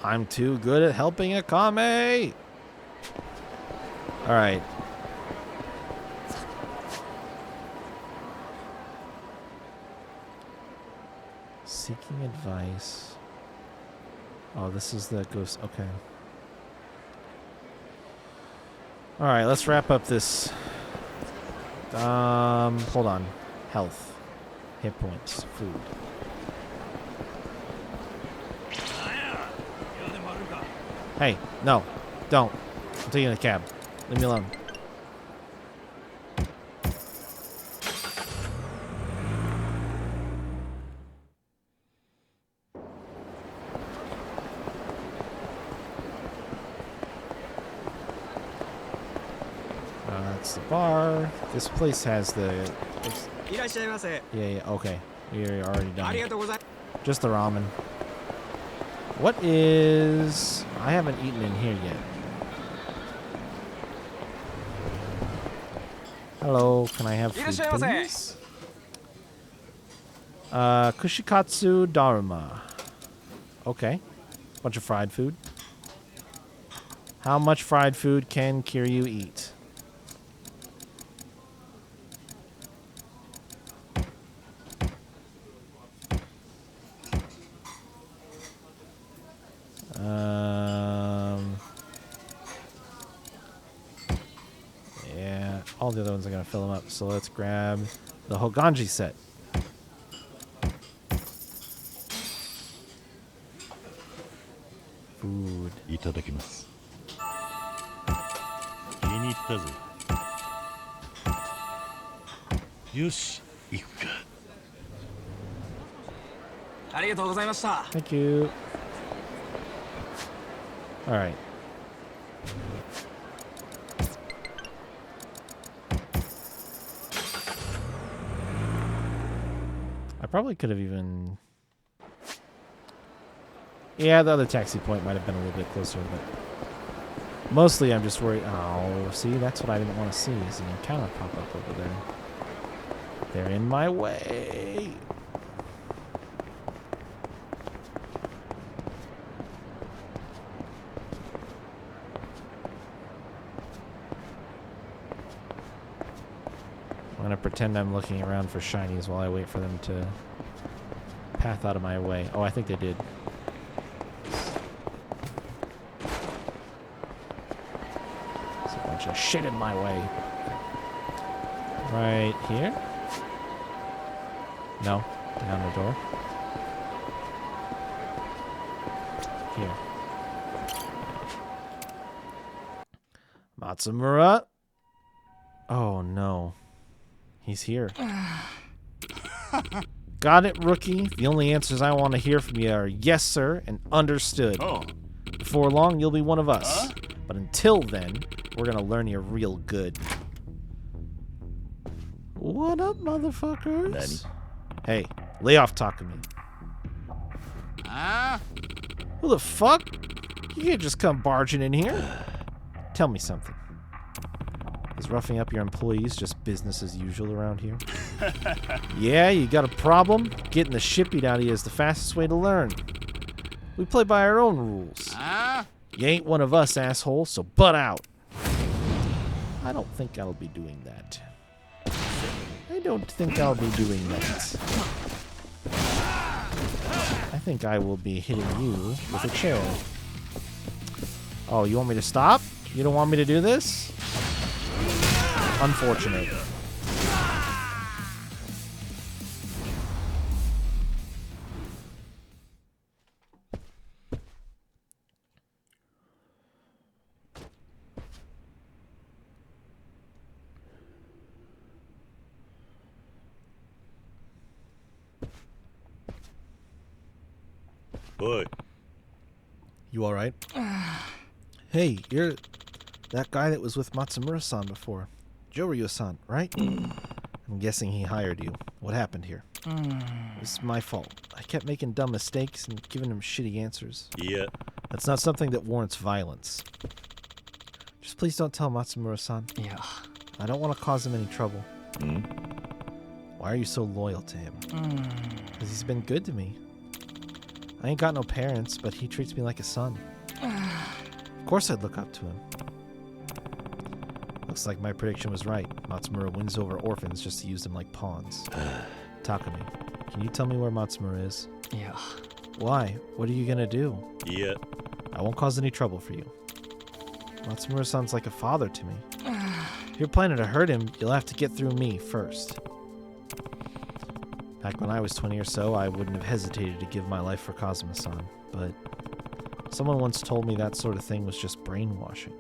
I'm too good at helping Akame. All right. Seeking advice. Oh, this is the ghost. Okay. All right, let's wrap up this. Hold on. Health. Hit points. Food. Hey, no. Don't. I'm taking a cab. Leave me alone. That's the bar. This place has the... Yeah, okay. You're already done. Just the ramen. What is... I haven't eaten in here yet. Hello, can I have food, please? Kushikatsu Dharma. Okay. Bunch of fried food. How much fried food can Kiryu eat? Yeah, all the other ones are going to fill them up. So let's grab the Hoganji set. Food. いただきます。気に入ったぜ。よし、行くか。ありがとうございました。 Thank you. All right. I probably could have even... Yeah, the other taxi point might have been a little bit closer, but... Mostly I'm just worried... Oh, see, that's what I didn't want to see, is an encounter pop up over there. They're in my way. I'm going to pretend I'm looking around for shinies while I wait for them to path out of my way. Oh, I think they did. There's a bunch of shit in my way. Right here? No. Down the door. Here. Matsumura? Oh, no. He's here. Got it, rookie. The only answers I want to hear from you are yes, sir, and understood. Oh. Before long, you'll be one of us. But until then, we're going to learn you real good. What up, motherfuckers? Hey, lay off talking to me. Who the fuck? You can't just come barging in here. Tell me something. Is roughing up your employees just business as usual around here? Yeah, you got a problem? Getting the shit beat out of you is the fastest way to learn. We play by our own rules. You ain't one of us, asshole, so butt out. I don't think I'll be doing that. I don't think I'll be doing that. I think I will be hitting you with a chair. Oh, you want me to stop? You don't want me to do this? Unfortunate. Boy. You alright? Hey, you're that guy that was with Matsumura-san before. Joryu-san, right? I'm guessing he hired you. What happened here? It's my fault. I kept making dumb mistakes and giving him shitty answers. Yeah. That's not something that warrants violence. Just please don't tell Matsumura-san. Yeah. I don't want to cause him any trouble. Why are you so loyal to him? Because he's been good to me. I ain't got no parents, but he treats me like a son. Of course I'd look up to him. Looks like my prediction was right. Matsumura wins over orphans just to use them like pawns. Takumi, can you tell me where Matsumura is? Yeah. Why? What are you gonna do? Yeah. I won't cause any trouble for you. Matsumura sounds like a father to me. If you're planning to hurt him, you'll have to get through me first. Back when I was 20 or so, I wouldn't have hesitated to give my life for Kazuma-san, but someone once told me that sort of thing was just brainwashing.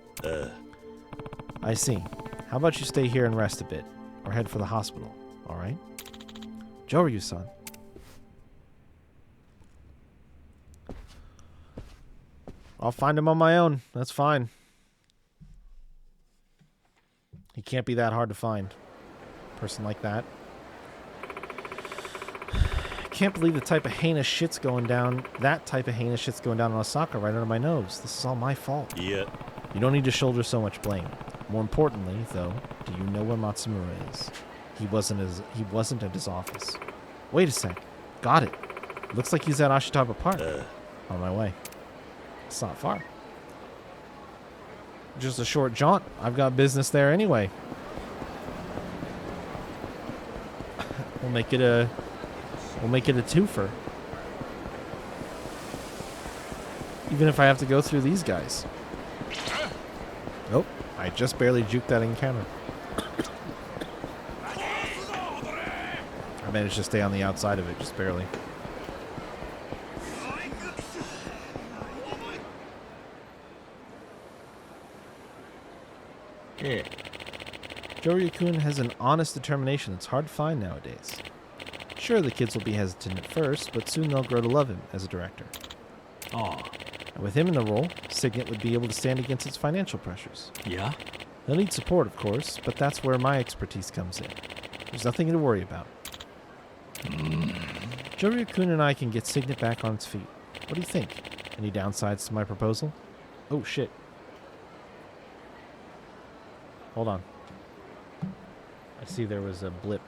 I see. How about you stay here and rest a bit, or head for the hospital, alright? Joryu-san. I'll find him on my own. That's fine. He can't be that hard to find. A person like that. I can't believe the type of heinous shit's going down. That type of heinous shit's going down in Osaka right under my nose. This is all my fault. Yeah. You don't need to shoulder so much blame. More importantly, though, do you know where Matsumura is? He wasn't at his office. Wait a sec. Got it. Looks like he's at Ashitaba Park. On my way. It's not far. Just a short jaunt. I've got business there anyway. We'll make it a twofer. Even if I have to go through these guys. Nope. I just barely juked that encounter. I managed to stay on the outside of it, just barely. Joryukun has an honest determination that's hard to find nowadays. Sure, the kids will be hesitant at first, but soon they'll grow to love him as a director. Oh, And with him in the role, Signet would be able to stand against its financial pressures. yeah? He'll need support, of course, but that's where my expertise comes in. There's nothing to worry about. Joryukun and I can get Signet back on its feet. What do you think? Any downsides to my proposal? Oh, shit. Hold on. I see there was a blip.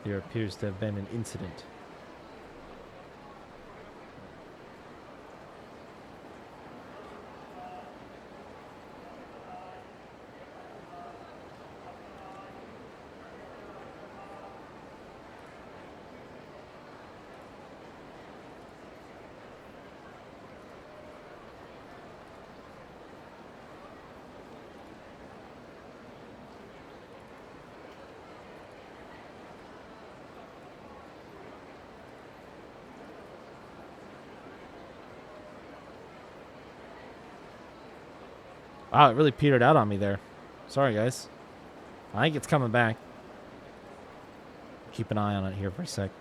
There appears to have been an incident. Wow, it really petered out on me there. Sorry, guys. I think it's coming back. Keep an eye on it here for a sec.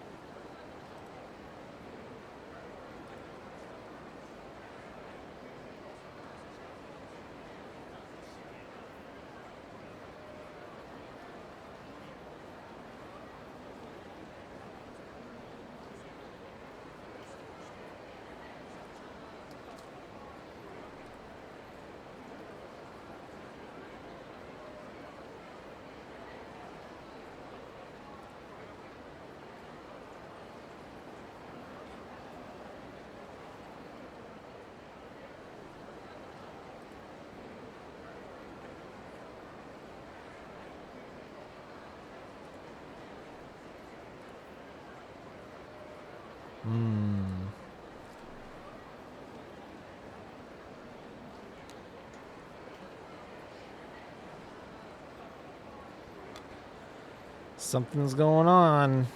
Something's going on.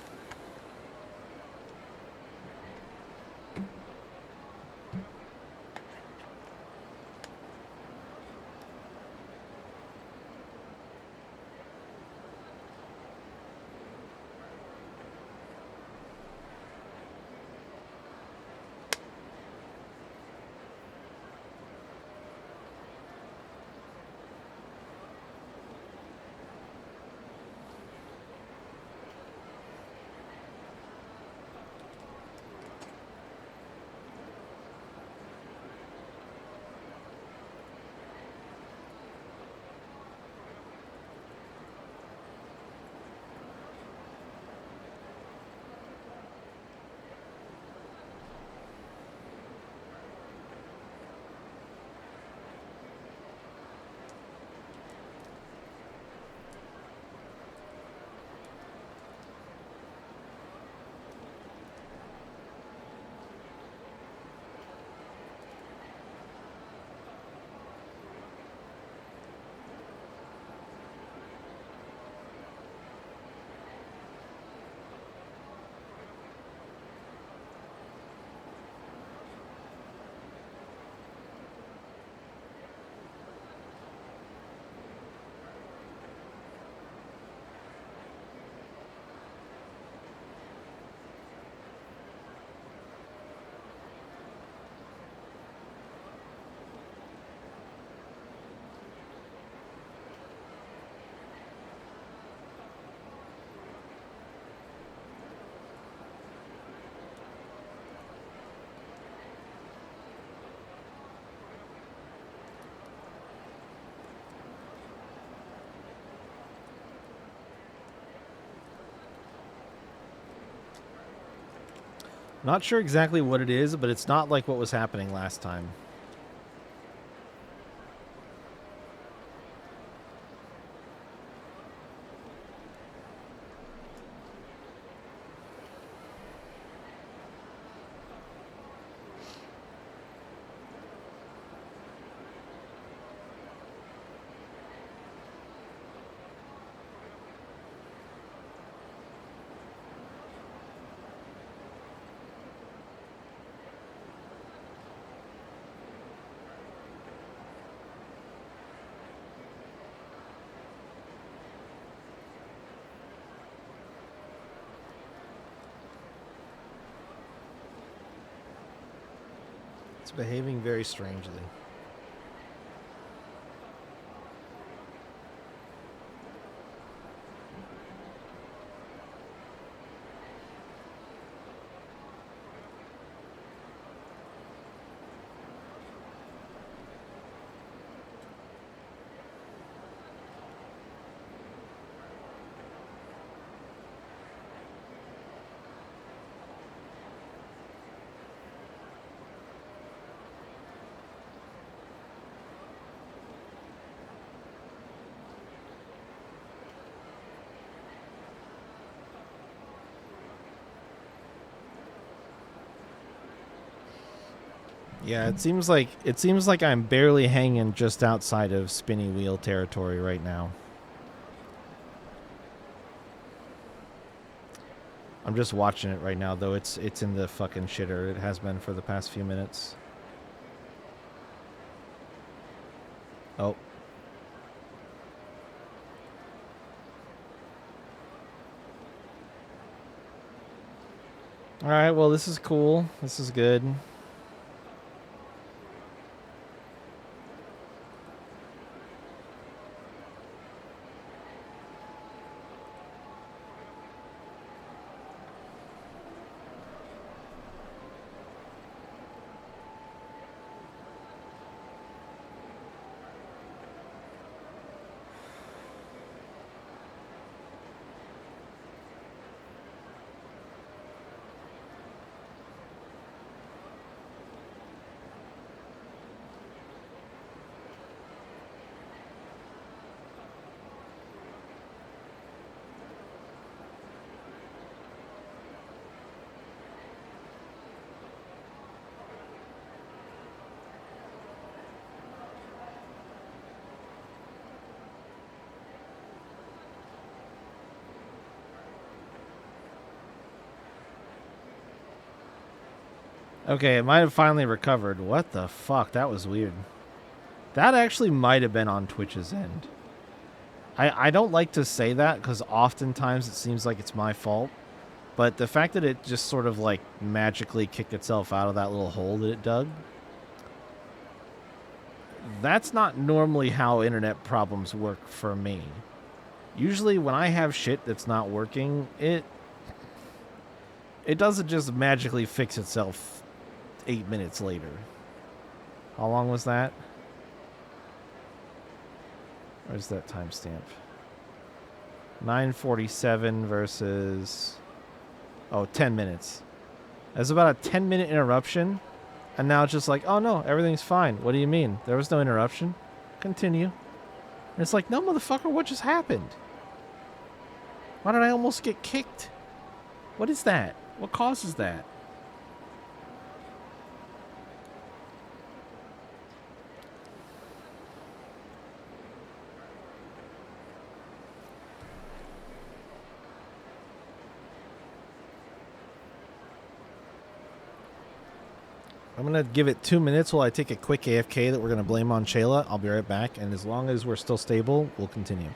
Not sure exactly what it is, but it's not like what was happening last time. behaving very strangely. Yeah, it seems like I'm barely hanging just outside of spinny wheel territory right now. I'm just watching it right now, though. It's in the fucking shitter. It has been for the past few minutes. Oh. All right. Well, this is cool. This is good. Okay, it might have finally recovered. What the fuck? That was weird. That actually might have been on Twitch's end. I don't like to say that because oftentimes it seems like it's my fault. But the fact that it just sort of like magically kicked itself out of that little hole that it dug, that's not normally how internet problems work for me. Usually when I have shit that's not working, it doesn't just magically fix itself 8 minutes later. How long was that? Where's that timestamp? 9:47 versus... Oh, 10 minutes. There's about a 10-minute interruption, and now it's just like, oh no, everything's fine. What do you mean? There was no interruption. Continue. And it's like, no, motherfucker, what just happened? Why did I almost get kicked? What is that? What causes that? I'm going to give it 2 minutes while I take a quick AFK that we're going to blame on Shayla. I'll be right back, and as long as we're still stable, we'll continue.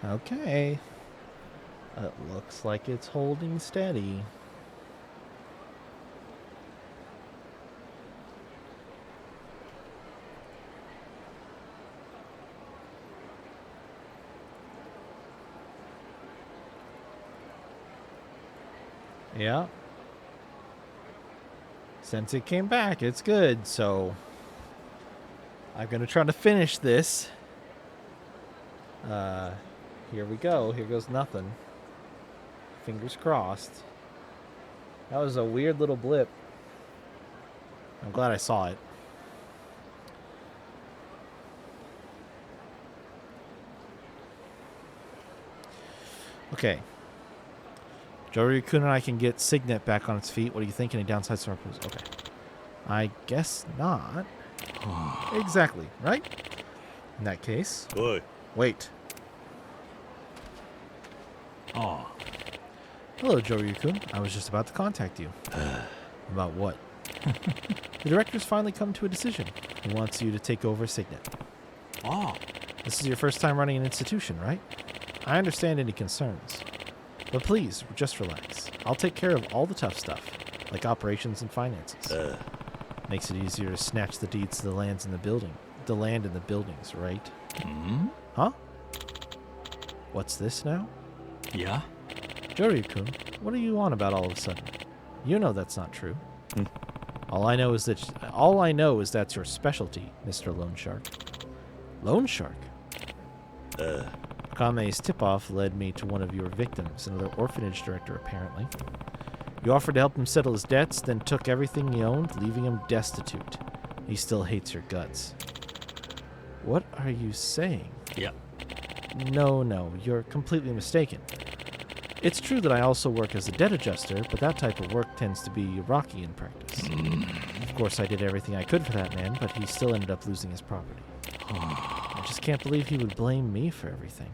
Okay. It looks like it's holding steady. Yeah. Since it came back, it's good, so I'm gonna try to finish this. Here we go. Here goes nothing. Fingers crossed. That was a weird little blip. I'm glad I saw it. Okay. Jory-kun and I can get Signet back on its feet. What do you think? Any downsides to our pose? Okay. I guess not. Exactly, right? In that case. Oi. Wait. Ah. Hello, Jory-kun. I was just about to contact you. About what? The director's finally come to a decision. He wants you to take over Signet. Ah. This is your first time running an institution, right? I understand any concerns. But please, just relax. I'll take care of all the tough stuff, like operations and finances. Makes it easier to snatch the deeds to the land in the buildings, right? Hmm? Huh? What's this now? Yeah? Jory-kun, what are you on about all of a sudden? You know that's not true. All I know is that's your specialty, Mr. Loan Shark. Loan Shark? Kame's tip-off led me to one of your victims, another orphanage director, apparently. You offered to help him settle his debts, then took everything he owned, leaving him destitute. He still hates your guts. What are you saying? Yeah. No, you're completely mistaken. It's true that I also work as a debt adjuster, but that type of work tends to be rocky in practice. Of course, I did everything I could for that man, but he still ended up losing his property. I just can't believe he would blame me for everything.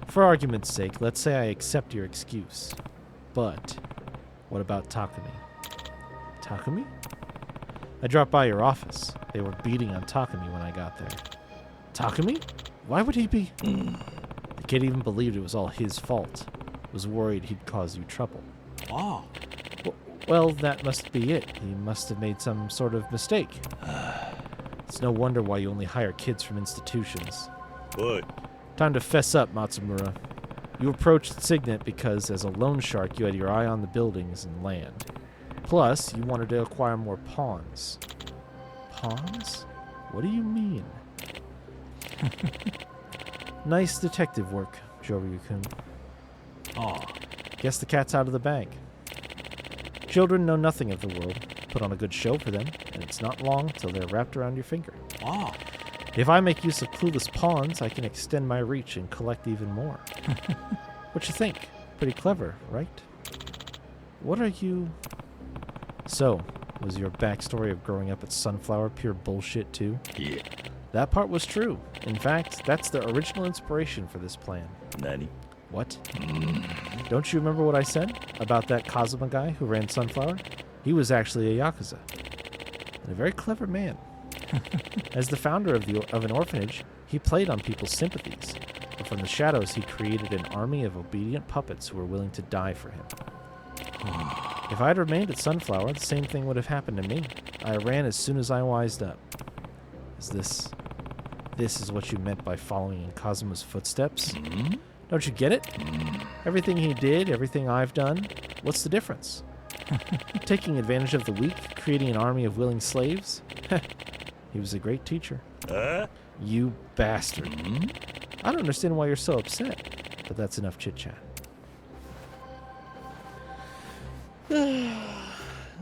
For argument's sake, let's say I accept your excuse. But what about Takumi? Takumi? I dropped by your office. They were beating on Takumi when I got there. Takumi? Why would he be? The kid even believed it was all his fault. Was worried he'd cause you trouble. Ah. Well, that must be it. He must have made some sort of mistake. It's no wonder why you only hire kids from institutions. Oi. Time to fess up, Matsumura. You approached Signet because, as a loan shark, you had your eye on the buildings and land. Plus, you wanted to acquire more pawns. Pawns? What do you mean? Nice detective work, Joryukun. Ah. Guess the cat's out of the bag. Children know nothing of the world. Put on a good show for them, and it's not long till they're wrapped around your finger. Ah. If I make use of clueless pawns, I can extend my reach and collect even more. What you think? Pretty clever, right? What are you... So, was your backstory of growing up at Sunflower pure bullshit too? Yeah. That part was true. In fact, that's the original inspiration for this plan. Nani? What? Don't you remember what I said about that Kazuma guy who ran Sunflower? He was actually a Yakuza. And a very clever man. As the founder of an orphanage, he played on people's sympathies. But from the shadows, he created an army of obedient puppets who were willing to die for him. If I had remained at Sunflower, the same thing would have happened to me. I ran as soon as I wised up. This is what you meant by following in Kazuma's footsteps? Don't you get it? Everything he did, everything I've done, what's the difference? Taking advantage of the weak, creating an army of willing slaves? He was a great teacher. You bastard. I don't understand why you're so upset, but that's enough chit-chat.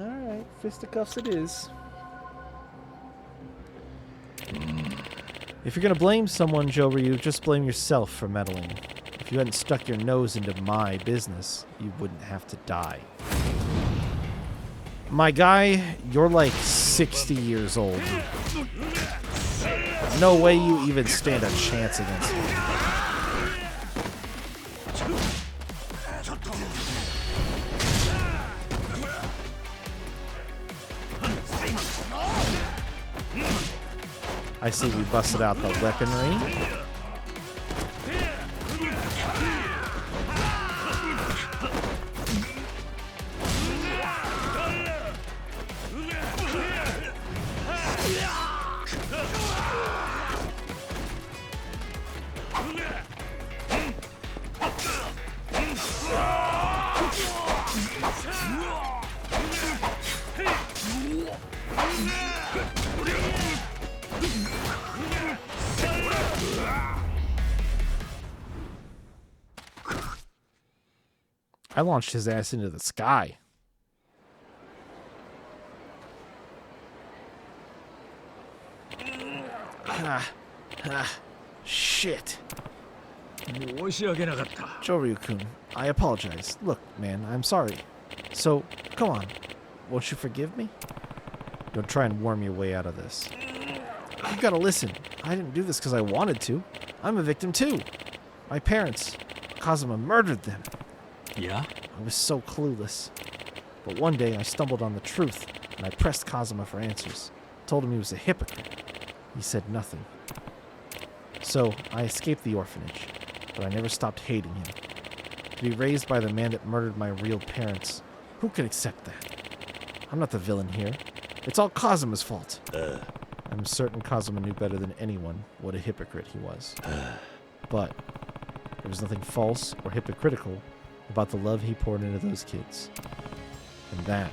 Alright, fisticuffs it is. If you're gonna blame someone, Joe Ryu, just blame yourself for meddling. If you hadn't stuck your nose into my business, you wouldn't have to die. My guy, you're like 60 years old. No way you even stand a chance against me. I see we busted out the weaponry. I launched his ass into the sky. Shit. 申し訳なかった。 Joryu-kun, I apologize. Look, man, I'm sorry. So, come on. Won't you forgive me? Don't try and worm your way out of this. You gotta listen. I didn't do this because I wanted to. I'm a victim too. My parents, Kazuma, murdered them. Yeah? I was so clueless. But one day I stumbled on the truth, and I pressed Kazuma for answers. Told him he was a hypocrite. He said nothing. So, I escaped the orphanage, but I never stopped hating him. To be raised by the man that murdered my real parents, who could accept that? I'm not the villain here. It's all Kazuma's fault. I'm certain Kazuma knew better than anyone what a hypocrite he was. But there was nothing false or hypocritical about the love he poured into those kids. And that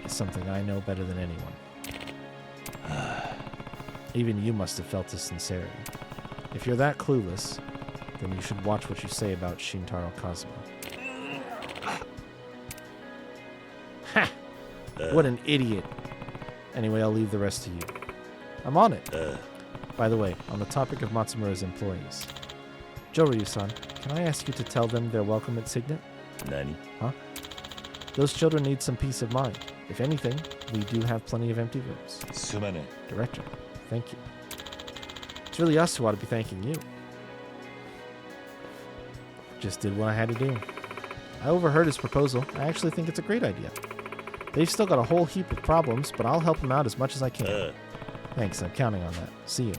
is something I know better than anyone. Even you must have felt his sincerity. If you're that clueless, then you should watch what you say about Shintaro Kazuma. Ha! What an idiot. Anyway, I'll leave the rest to you. I'm on it. By the way, on the topic of Matsumura's employees, Joryu-san, can I ask you to tell them they're welcome at Signet? Nani? Huh? Those children need some peace of mind. If anything, we do have plenty of empty rooms. すまね Director, thank you. It's really us who ought to be thanking you. Just did what I had to do. I overheard his proposal. I actually think it's a great idea. They've still got a whole heap of problems, but I'll help them out as much as I can. Thanks, I'm counting on that. See you.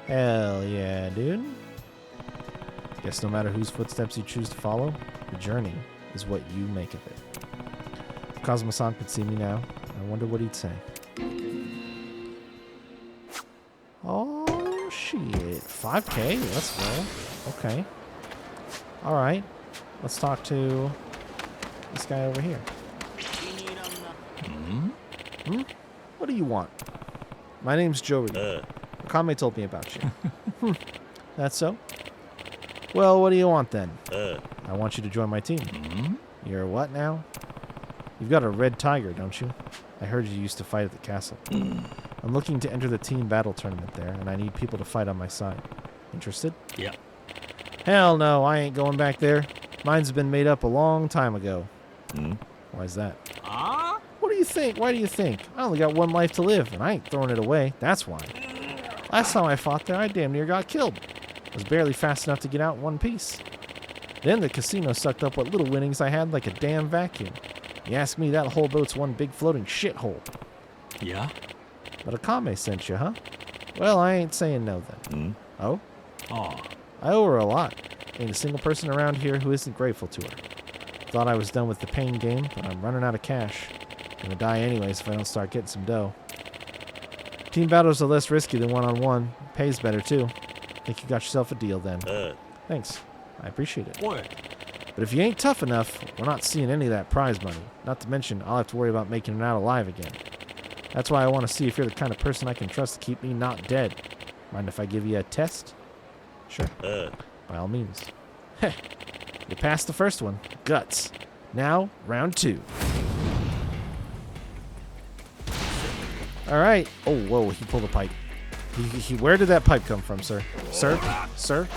Hell yeah, dude. Guess no matter whose footsteps you choose to follow, the journey is what you make of it. If Kazuma-san could see me now, I wonder what he'd say. Oh, shit. 5K? Let's go. Okay. Alright. Let's talk to this guy over here. Hmm? What do you want? My name's Joryu. Akame told me about you. That's so? Well, what do you want then? I want you to join my team. You're what now? You've got a red tiger, don't you? I heard you used to fight at the castle. I'm looking to enter the team battle tournament there, and I need people to fight on my side. Interested? Yeah. Hell no, I ain't going back there. Mine's been made up a long time ago. Why's that? Ah? What do you think? Why do you think? I only got one life to live, and I ain't throwing it away. That's why. Last time I fought there, I damn near got killed. I was barely fast enough to get out in one piece. Then the casino sucked up what little winnings I had like a damn vacuum. You ask me, that whole boat's one big floating shithole. Yeah? But Akame sent you, huh? Well, I ain't saying no then. Oh? Oh. I owe her a lot. Ain't a single person around here who isn't grateful to her. Thought I was done with the pain game, but I'm running out of cash. Gonna die anyways if I don't start getting some dough. Team battles are less risky than one-on-one. Pays better too. Think you got yourself a deal then. Thanks. I appreciate it. Boy. But if you ain't tough enough, we're not seeing any of that prize money. Not to mention, I'll have to worry about making it out alive again. That's why I want to see if you're the kind of person I can trust to keep me not dead. Mind if I give you a test? Sure. By all means. Heh. You passed the first one. Guts. Now, round 2. All right. Oh, whoa, he pulled a pipe. Where did that pipe come from, sir? Sir? Sir?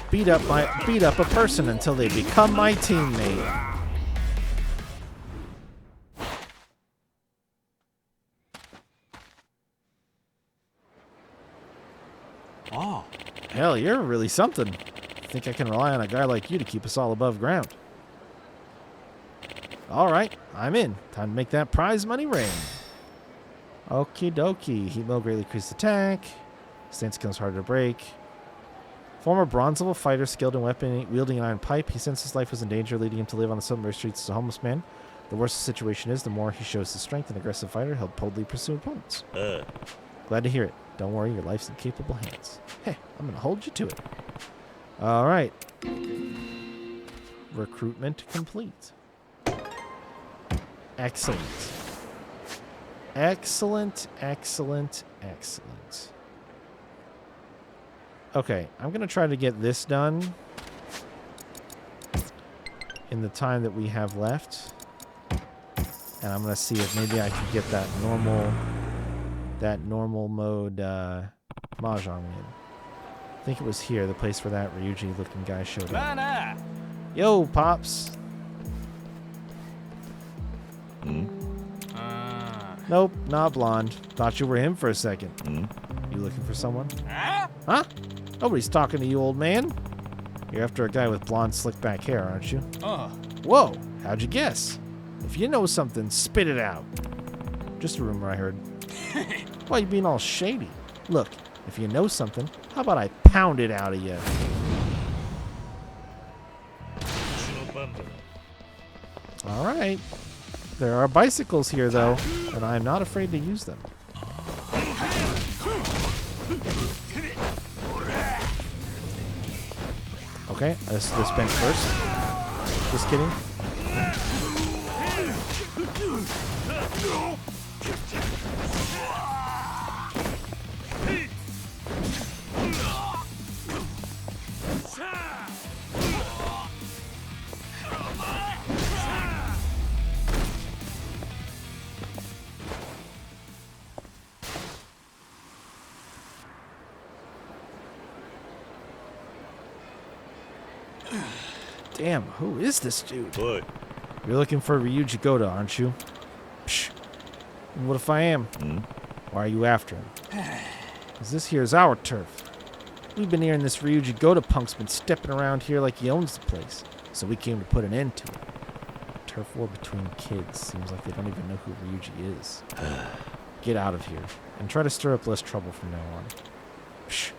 Beat up a person until they become my teammate. Oh. Hell, you're really something. Think I can rely on a guy like you to keep us all above ground. All right, I'm in. Time to make that prize money rain. Okie dokie. Heat mode greatly increased attack. Stance skills harder to break. Former bronze level fighter skilled in weapon wielding an iron pipe. He sensed his life was in danger, leading him to live on the subway streets as a homeless man. The worse the situation is, the more he shows his strength. An aggressive fighter, he'll boldly pursue opponents. Glad to hear it. Don't worry, your life's in capable hands. Hey, I'm gonna hold you to it. All right. Recruitment complete. Excellent. Excellent, excellent, excellent. Okay, I'm going to try to get this done in the time that we have left. And I'm going to see if maybe I can get that normal mode Mahjong in. I think it was here, the place where that Ryuji looking guy showed up. Yo, Pops. Nope, not blonde. Thought you were him for a second. You looking for someone? Huh? Nobody's talking to you, old man. You're after a guy with blonde, slick back hair, aren't you? Whoa, how'd you guess? If you know something, spit it out. Just a rumor I heard. Why you being all shady? Look, if you know something, how about I pound it out of you? All right. There are bicycles here, though, and I'm not afraid to use them. Okay, this bench first. Just kidding. Damn, who is this dude? What? You're looking for Ryuji Goda, aren't you? Psh. And what if I am? Why are you after him? Because this here is our turf. We've been hearing this Ryuji Goda punk's been stepping around here like he owns the place. So we came to put an end to it. Turf war between kids. Seems like they don't even know who Ryuji is. Get out of here. And try to stir up less trouble from now on. Psh.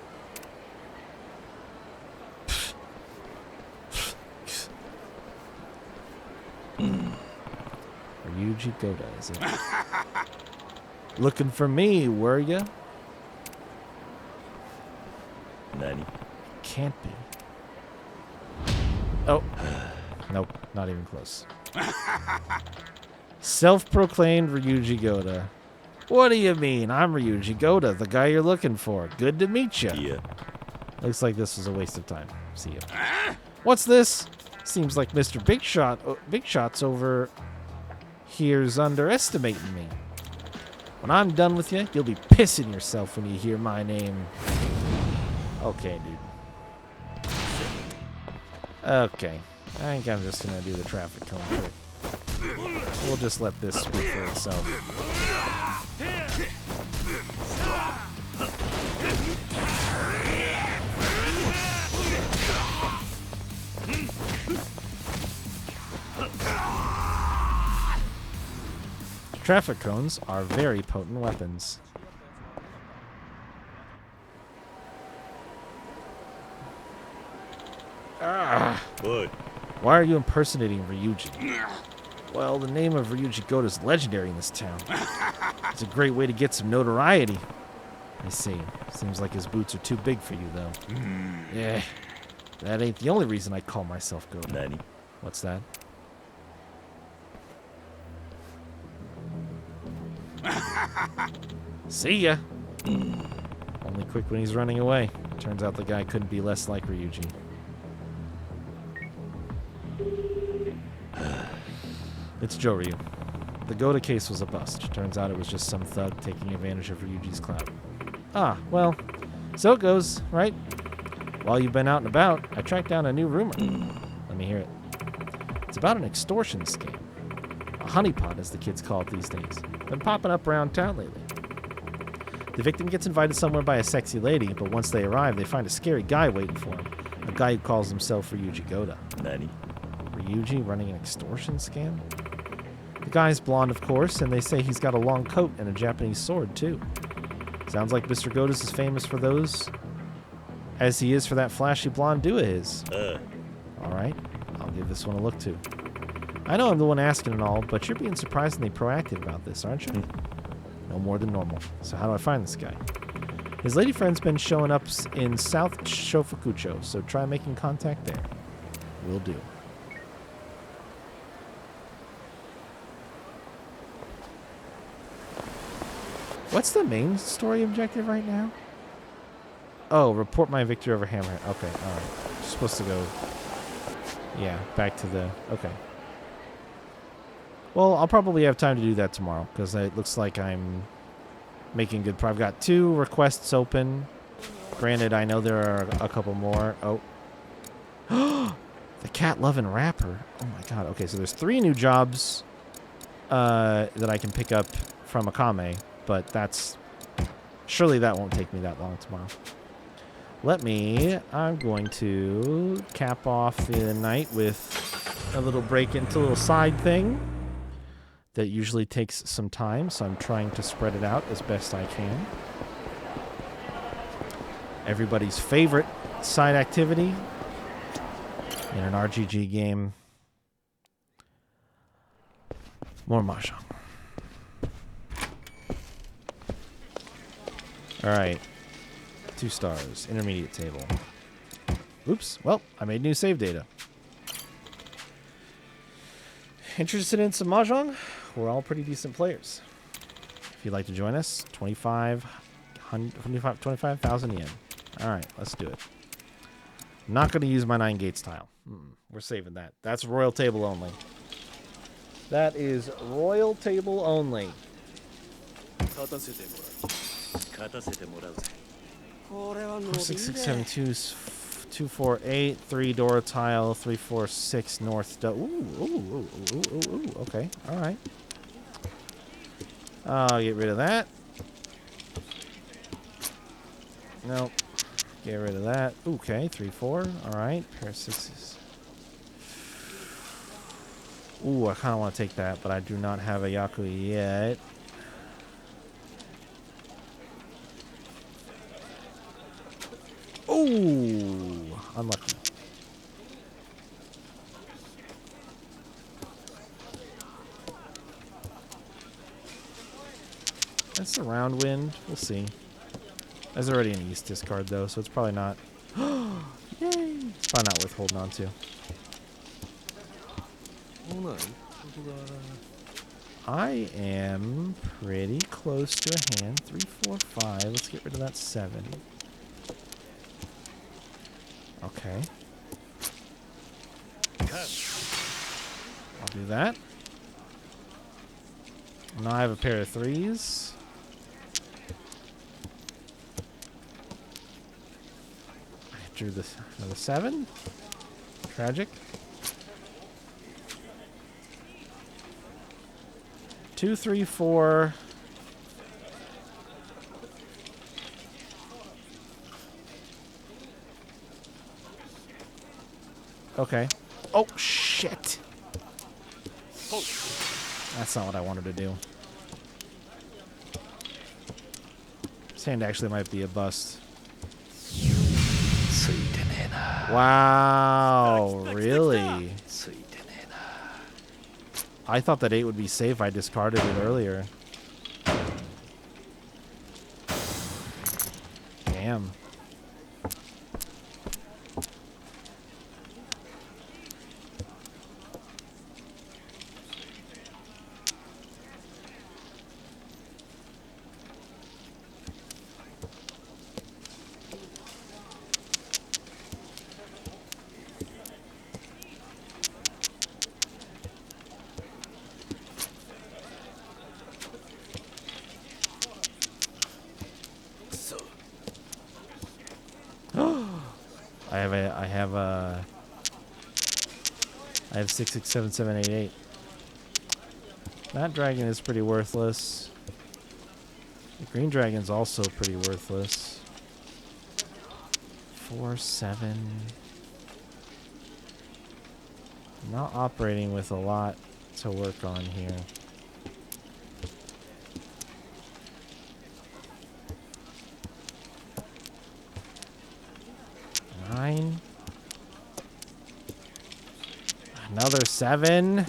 Ryuji Goda, is it? Looking for me, were ya? Nani? Can't be. Oh. Nope, not even close. Self-proclaimed Ryuji Goda. What do you mean? I'm Ryuji Goda, the guy you're looking for. Good to meet you. Yeah. Looks like this was a waste of time. See you. What's this? Seems like Mr. Big Shot's over here's underestimating me. When I'm done with you, you'll be pissing yourself when you hear my name. Okay, dude. Okay. I think I'm just gonna do the traffic cone trick. We'll just let this speak for itself. Traffic cones are very potent weapons. What? Why are you impersonating Ryuji? Well, the name of Ryuji Goda is legendary in this town. It's a great way to get some notoriety. I see. Seems like his boots are too big for you, though. Yeah, that ain't the only reason I call myself Goda. Nani? What's that? See ya. Only quick when he's running away. Turns out the guy couldn't be less like Ryuji. It's Joryu. The Goda case was a bust. Turns out it was just some thug taking advantage of Ryuji's clout. Ah, well, so it goes, right? While you've been out and about, I tracked down a new rumor. Let me hear it. It's about an extortion scam. A honeypot, as the kids call it these days. Been popping up around town lately. The victim gets invited somewhere by a sexy lady, but once they arrive, they find a scary guy waiting for him. A guy who calls himself Ryuji Goda. Nani? Ryuji running an extortion scam? The guy's blonde, of course, and they say he's got a long coat and a Japanese sword, too. Sounds like Mr. Goda's as famous for those as he is for that flashy blonde do of his. Alright, I'll give this one a look, too. I know I'm the one asking and all, but you're being surprisingly proactive about this, aren't you? No more than normal. So how do I find this guy? His lady friend's been showing up in South Shofukucho, so try making contact there. Will do. What's the main story objective right now? Oh, report my victory over Hammerhead. Okay, all right. Supposed to go. Yeah, back to the. Okay. Well, I'll probably have time to do that tomorrow because it looks like I'm making good progress. I've got 2 requests open. Granted, I know there are a couple more. Oh. The cat loving rapper. Oh my god. Okay, so there's 3 new jobs that I can pick up from Akame, but that's surely that won't take me that long tomorrow. I'm going to cap off the night with a little break into a little side thing that usually takes some time, so I'm trying to spread it out as best I can. Everybody's favorite side activity in an RGG game. More mahjong. All right. 2 stars. Intermediate table. Oops. Well, I made new save data. Interested in some mahjong? We're all pretty decent players. If you'd like to join us, 25,000 yen. All right, let's do it. I'm not going to use my 9 gates tile. We're saving that. That's royal table only. That is royal table only. 6, 6, 7, 2, 4, 8, 3 door tile, 3, 4, 6 north. Ooh. Okay, all right. I'll get rid of that. Nope. Get rid of that. Okay, 3, 4. All right. Pair of 6s. Ooh, I kind of want to take that, but I do not have a Yaku yet. Ooh, unlucky. That's a round wind. We'll see. There's already an east discard, though, so it's probably not... Yay! It's probably not worth holding on to. I am pretty close to a hand. 3, 4, 5. Let's get rid of that 7. Okay. I'll do that. Now I have a pair of 3s. I drew this another 7. Tragic. 2, 3, 4. Okay. Oh, shit. That's not what I wanted to do. This hand actually might be a bust. Wow, really? I thought that 8 would be safe. I discarded it earlier. Damn. I have 6, 6, 7, 7, 8, 8. That dragon is pretty worthless. The green dragon's also pretty worthless. 4, 7. Not operating with a lot to work on here. 9. Another 7.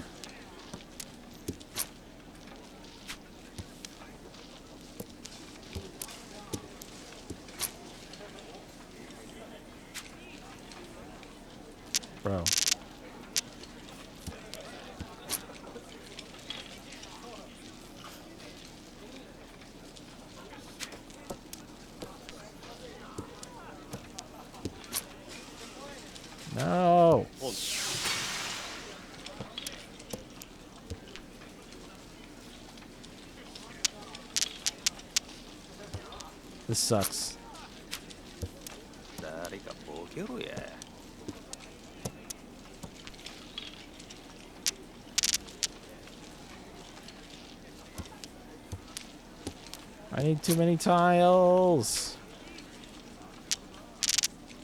Bro. This sucks. 誰かボケろや。I need too many tiles.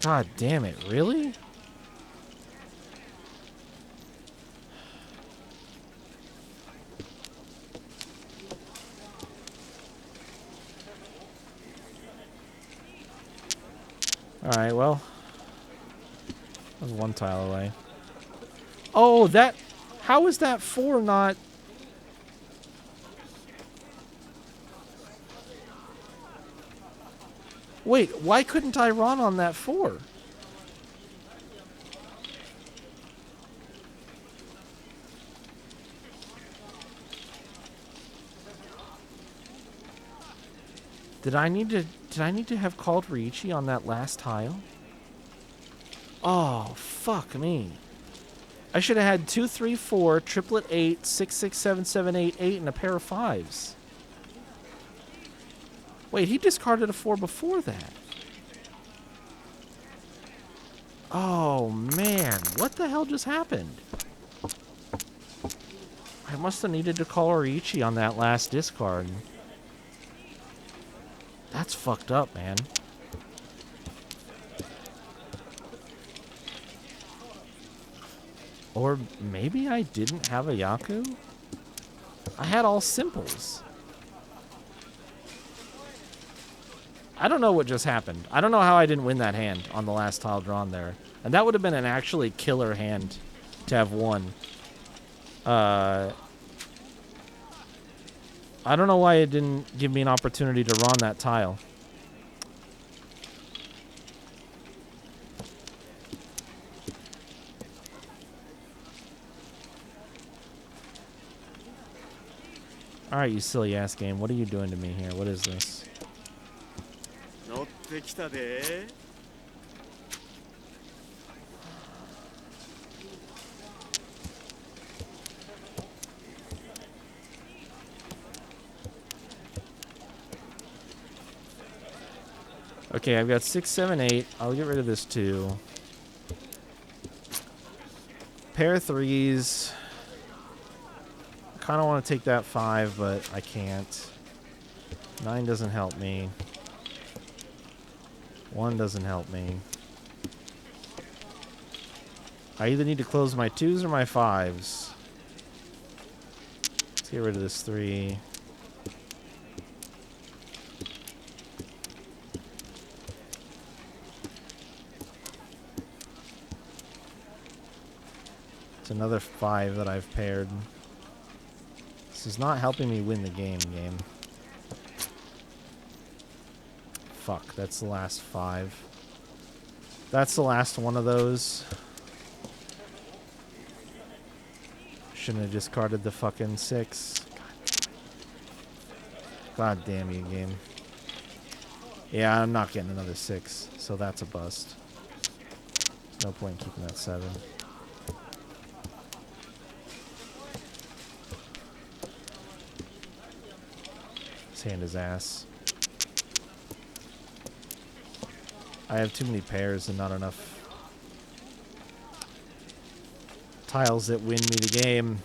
God damn it, really? Alright, well. That was one tile away. Oh, that... How is that 4 not... Wait, why couldn't I run on that 4? Did I need to have called Riichi on that last tile? Oh, fuck me. I should have had 2, 3, 4, triplet 8, 6, 6, 7, 7, 8, 8, and a pair of 5s. Wait, he discarded a 4 before that. Oh, man. What the hell just happened? I must have needed to call Riichi on that last discard. That's fucked up, man. Or maybe I didn't have a Yaku? I had all simples. I don't know what just happened. I don't know how I didn't win that hand on the last tile drawn there. And that would have been an actually killer hand to have won. I don't know why it didn't give me an opportunity to run that tile. Alright, you silly ass game. What are you doing to me here? What is this? 乗ってきたで。Okay, I've got 6, 7, 8. I'll get rid of this 2. Pair of 3s. I kind of want to take that 5, but I can't. 9 doesn't help me. 1 doesn't help me. I either need to close my 2s or my 5s. Let's get rid of this 3. It's another 5 that I've paired. This is not helping me win the game. Fuck, that's the last 5. That's the last one of those. Shouldn't have discarded the fucking 6. God damn you, game. Yeah, I'm not getting another 6, so that's a bust. No point in keeping that 7. This hand is ass. I have too many pairs and not enough tiles that win me the game.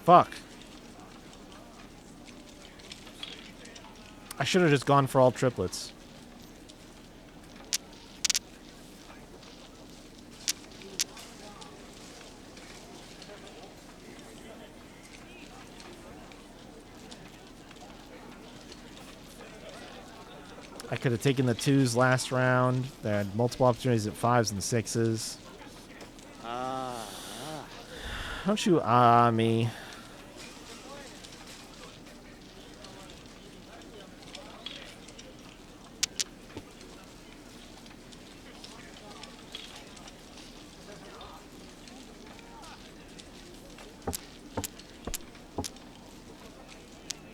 Fuck. I should have just gone for all triplets. I could have taken the 2s last round. They had multiple opportunities at 5s and 6s. Don't you me.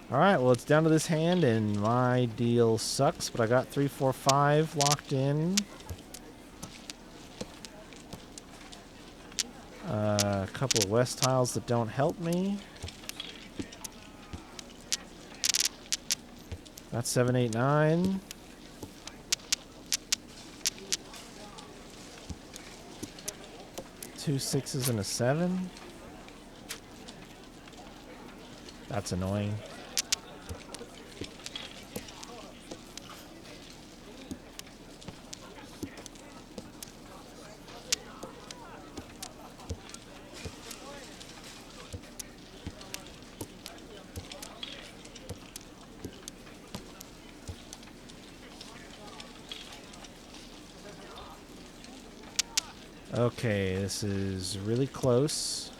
Alright, well, it's down to this hand, and my deal sucks, but I got 3, 4, 5 locked in. A couple of west tiles that don't help me. That's 7, 8, 9. Two 6s and a 7. That's annoying. Okay, this is really close.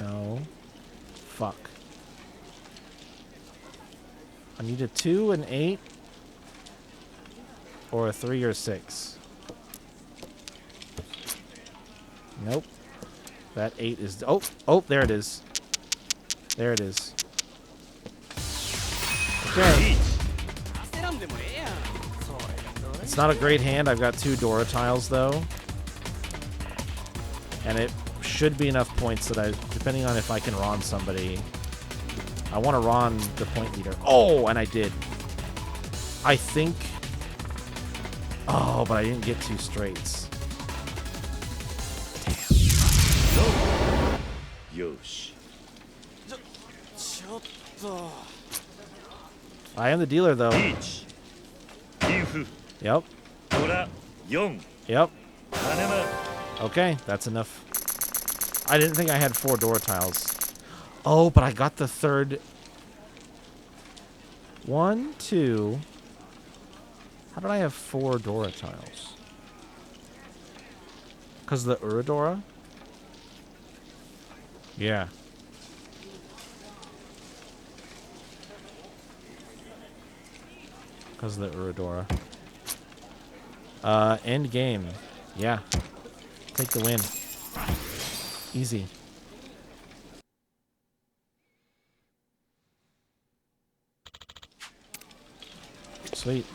No. Fuck. I need a 2, an 8, or a 3 or 6. Nope. That 8 is... Oh, there it is. There it is. Okay. It's not a great hand. I've got 2 Dora tiles, though. And it should be enough points that I... Depending on if I can Ron somebody... I want to Ron the point leader. Oh, and I did. I think... Oh, but I didn't get 2 straights. Yosh. I am the dealer, though. Peach. Infu. Yep. Tora. Yon. Yep. Hanema. Okay, that's enough. I didn't think I had 4 Dora tiles. Oh, but I got the third. 1, 2. How did I have 4 Dora tiles? Because of the Uradora? Yeah. Because of the Uradora. End game. Yeah. Take the win. Easy. Sweet.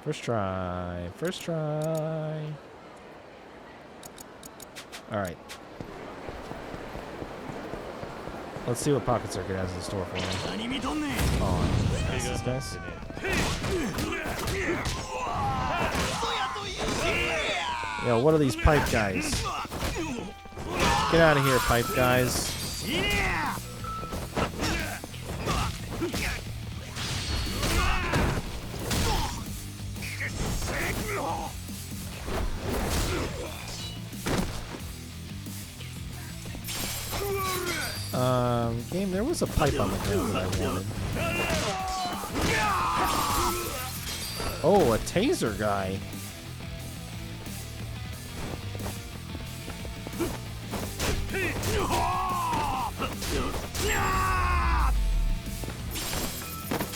First try. First try. Alright. Let's see what Pocket Circuit has in store for me. Oh, these guys. Yo, what are these pipe guys? Get out of here, pipe guys. Game, there was a pipe on the ground that I wanted. Oh, a taser guy.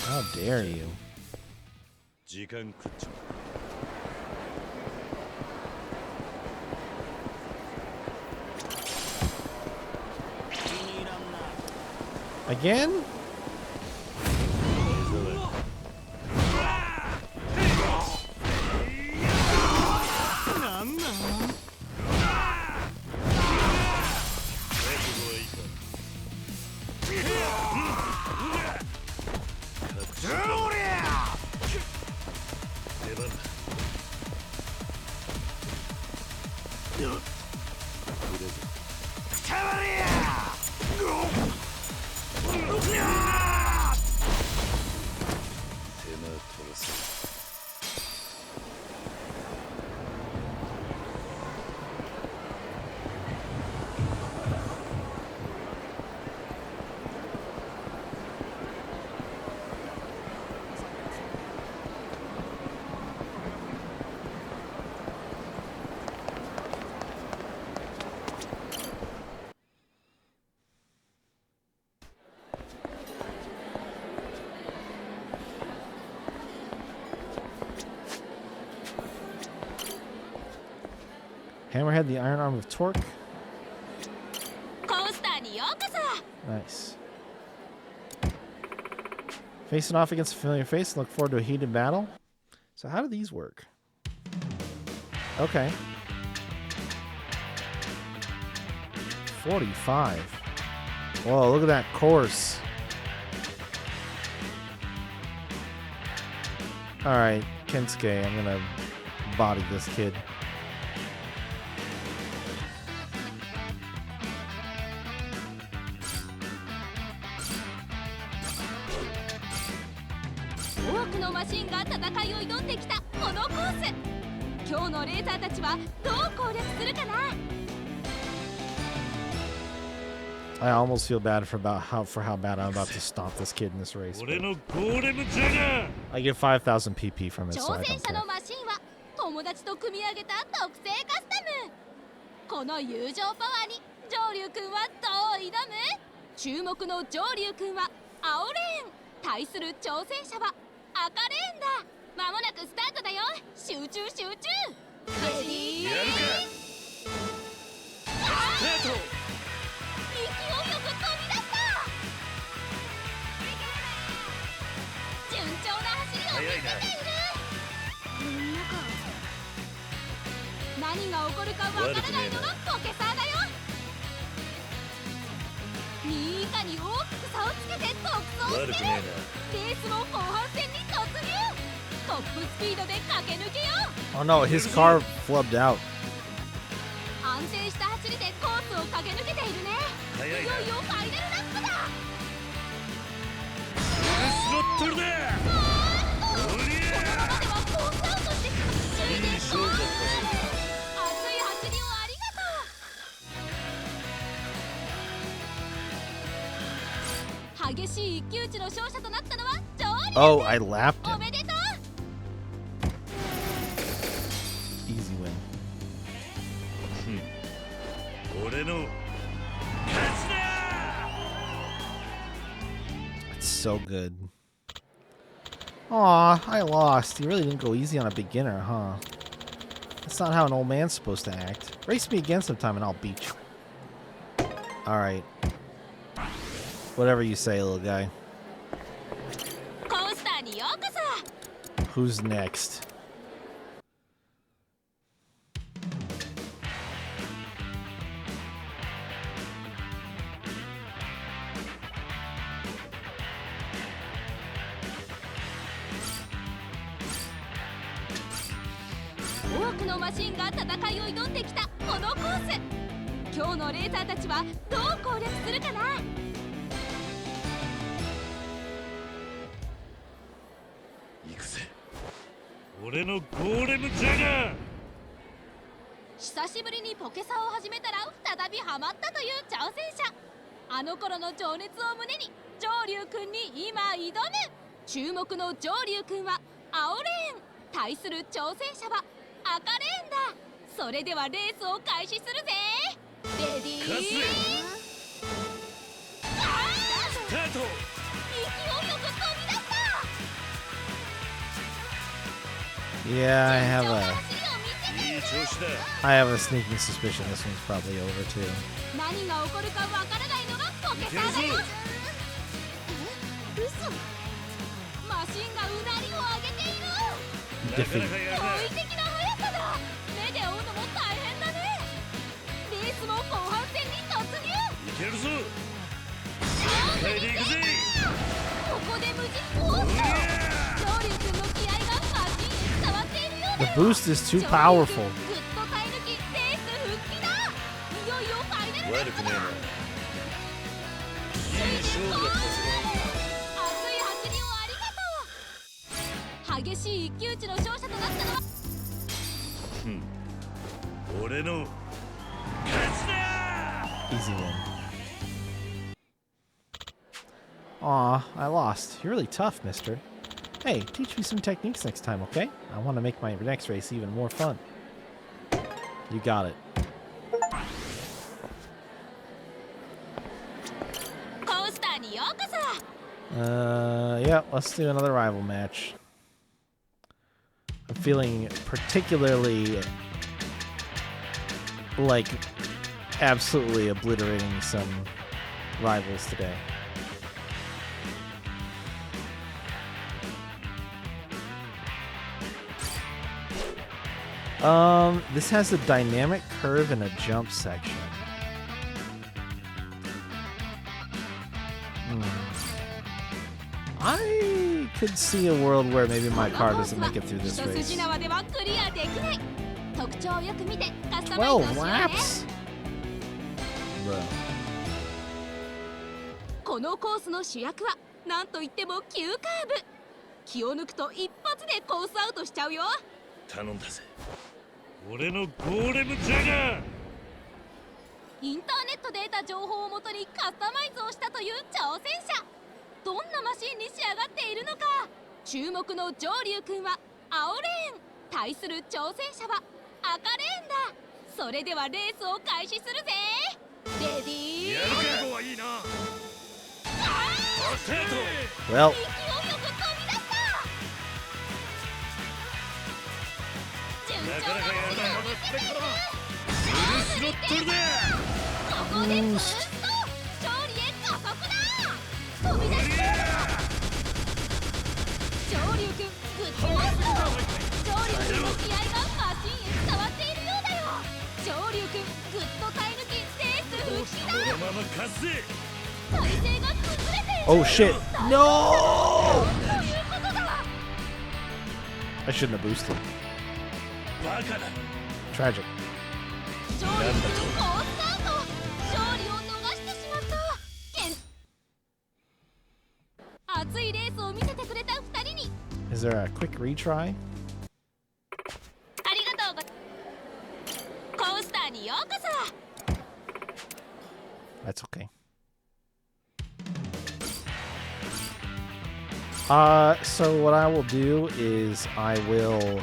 How dare you? Again? Hammerhead, the iron arm of torque. コースターにようこそ。 Nice. Facing off against a familiar face. Look forward to a heated battle. So how do these work? Okay. 45. Whoa, look at that course. Alright, Kensuke, I'm gonna body this kid. I almost feel bad for how bad I'm about to stomp this kid in this race. 俺のゴーレムジャガー I get 5,000 PP from it, so 挑 I 戦 don't 者 care. のマシンは友達と組み上げた特製カスタム。この友情パワーに上流くんはどう挑む？注目の上流くんは青レーン、対する挑戦者は赤レーンだ。まもなくスタートだよ。集中集中。レディー。やるかスタート。勢いよく飛び出した。順調な走りを見せている。何が起こるかわからないのがポケサーだよ。2位以下に大きく差をつけて独走してる。レースも後半戦に突入。トップスピードで駆け抜けよう。 Oh no, his car flubbed out. 安定した走りでコースを駆け抜けているね。いよいよファイナルラップだ。スロットルだ。このままではコースアウトして首位でゴール。熱い走りをありがとう。激しい一騎打ちの勝者となったのはジョーリー。 Oh, I lapped お him. めでとう。 Easy win. 俺の勝ちだ。 It's so good. Aw, I lost. You really didn't go easy on a beginner, huh? That's not how an old man's supposed to act. Race me again sometime and I'll beat you. Alright. Whatever you say, little guy. コースターにようこそ。 Who's next?「多くのマシンが戦いを挑んできたこのコース。今日のレーサーたちはどう攻略するかな。行くぜ。俺のゴーレムジャガー。久しぶりにポケサを始めたら再びハマったという挑戦者。あの頃の情熱を胸に上流くんに今挑む。注目の上流くんは青レーン、対する挑戦者は赤レーンだ。それではレースを開始するぜ。レディー。勝つぜ。スタート。勢いよく飛び出した。 Yeah, I have a sneaking suspicion this one's probably over too. 何が起こるかわからないのがポケサーだよ。嘘。マシンがうなりを上げている。 Defeat. 驚異的な速さだ。目で追うのも大変だね。レースも後半戦に突入。いけるぞ。全開で行くぜ。ここで無事コース。上流くんの気合がマシンに伝わっているよう The だ。 boost is too powerful. ぐっと耐え抜きレース復帰だ。いよいよファイナルラップだ。悪くねえな。いい勝負だったぜ。熱い走りをありがとう。激しい一騎打ちの勝者となったのは俺の勝ちだ。 Easy win. Aw, I lost. You're really tough, mister. Hey, teach me some techniques next time, okay? I want to make my next race even more fun. You got it. コースターにようこそ。 Yeah, let's do another rival match. I'm feeling particularly like absolutely obliterating some rivals today. This has a dynamic curve and a jump section. I could see a world where maybe my car doesn't make it through this race. 12 laps? Bro. このコースの主役はなんといっても急カーブ。気を抜くと一発でコースアウトしちゃうよ。頼んだぜ。俺のゴーレムジャガー。インターネットで得た情報をもとにカスタマイズをしたという挑戦者。どんなマシンに仕上がっているのか。注目の上流くんは青レーン、対する挑戦者は赤レーンだ。それではレースを開始するぜ。レディー。やるか。はいいな。スタート。 Well, 勢いよく飛び出した。順調な走りを見せている。フルスロットルだ。ここでブースト。勝利へ加速だ。飛び出している。上流くんグッドラスト。上流くんの気合がマシンへ伝わっているようだよ。上流くんグッドタイ抜きレース復帰だ。このまま勝つぜ。体勢が崩れている。 oh shit. No! ということだ。 I shouldn't have boosted. バカだ。 Tragic. 上流くん好スタート。勝利を逃してしまった。熱いレースを見せてくれた2人に Is there a quick retry? ありがとうご。コースターにようこそ。 That's okay. So what I will do is I will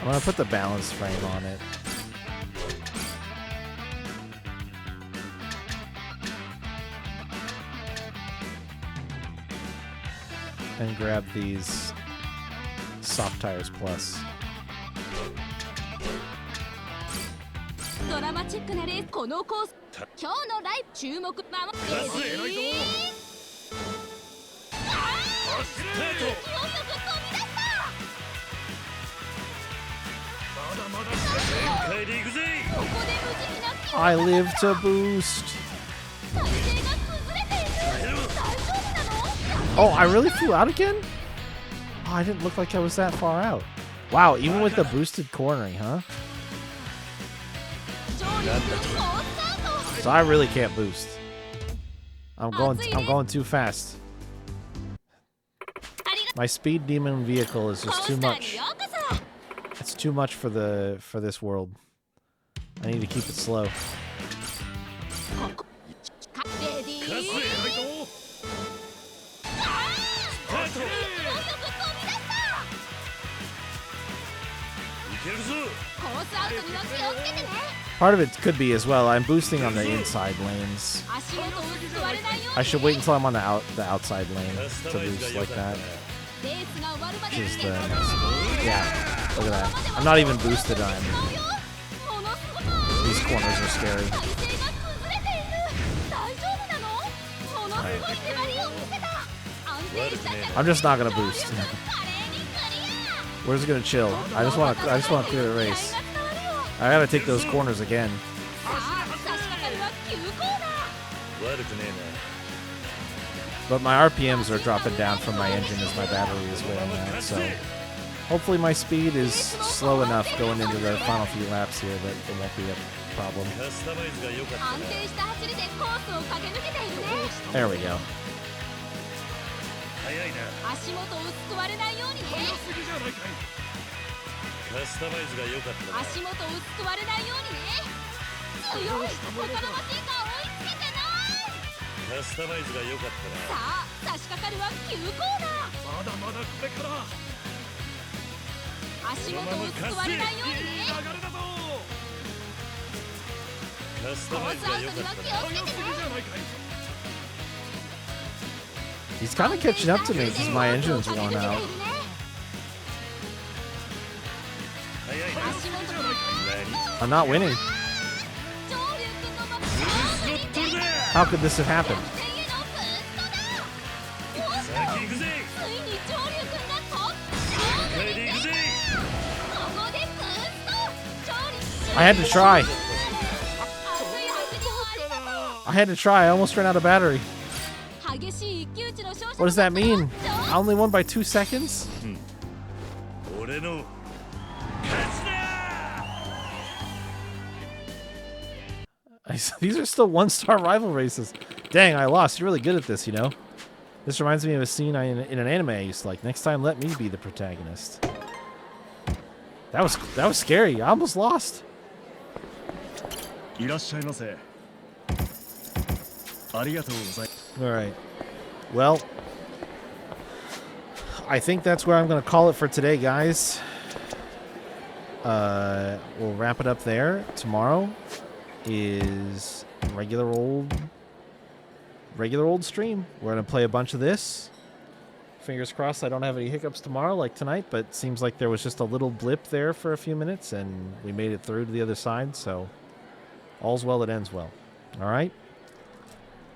I'm gonna put the balance frame on it. And grab these soft tires plus. ドラマチックなレース。このコース今日のライブ注目。ままレディー。勢いよく飛び出した。全開で行くぜ。ここで無慈悲な気を I live to boost. 体勢が崩れている。大丈夫なの？ Oh, I really flew out again? Oh, I didn't look like I was that far out. Wow, even with the boosted cornering, huh? 上流くん好スタート。 So I really can't boost. I'm going too fast. ありがとう。 My speed demon vehicle is コ just ー too スターに much. ようこそ。 It's too much for this world. I need to keep it slow. レディー。勝つぜ。スタート。勢いよく飛び出した。いけるぞ。コースアウトには気をつけてね。 Part of it could be as well. I'm boosting on the inside lanes. 足元をすくわれないように。 I should wait until I'm on the outside lane to boost like that. レースが終わるまで Which is 逃 the げるな。 yeah. Look at that. I'm not even boosted. I'm ものすごい。 these corners are scary. 体勢が崩れている。大丈夫なの？ものすごい粘りを見せた。安定した着地。 I'm just not gonna boost. 華麗にクリア。 We're just gonna chill. I just want to clear the race. I gotta take those corners again. さあ、差し掛かるは急行だ。悪くねえ But my RPMs are dropping down from my engine as my battery is wearing out. So hopefully my speed is slow enough going into the final few laps here that it won't be a problem. な。カスタマイズが良かった安定した走りでコースを駆け抜けているね。 There we go. 早いな。足元をすくわれないようにね。カスタマイズが良かったな。足元をすくわれないようにね。強い。他のマシンが追いつけてない。カスタマイズが良かったな。さあ、差し掛かるは急行だ。まだまだこれから。足元をすくわれないようにね。流れだぞ。カスタコーマイズスアウトにはが良かったな。気をつけてね。早すぎじゃないかい。He's kind of catching up to me because my engines are going out. 早いな。 I'm not winning. スロットルだ。 How could this have happened? 先行くぜ。迎えで行くぜ。 I had to try. I had to try. I almost ran out of battery. What does that mean? I only won by 2 seconds? 俺の勝ちだ。 These are still 1-star rival races. Dang, I lost. You're really good at this, you know? This reminds me of a scene in an anime I used to like. Next time, let me be the protagonist. That was scary. I almost lost. いらっしゃいませ。ありがとうございます。 All right. Well, I think that's where I'm going to call it for today, guys. We'll wrap it up there. Tomorrow is regular old stream. We're going to play a bunch of this. Fingers crossed I don't have any hiccups tomorrow like tonight, but it seems like there was just a little blip there for a few minutes and we made it through to the other side, so all's well that ends well. All right?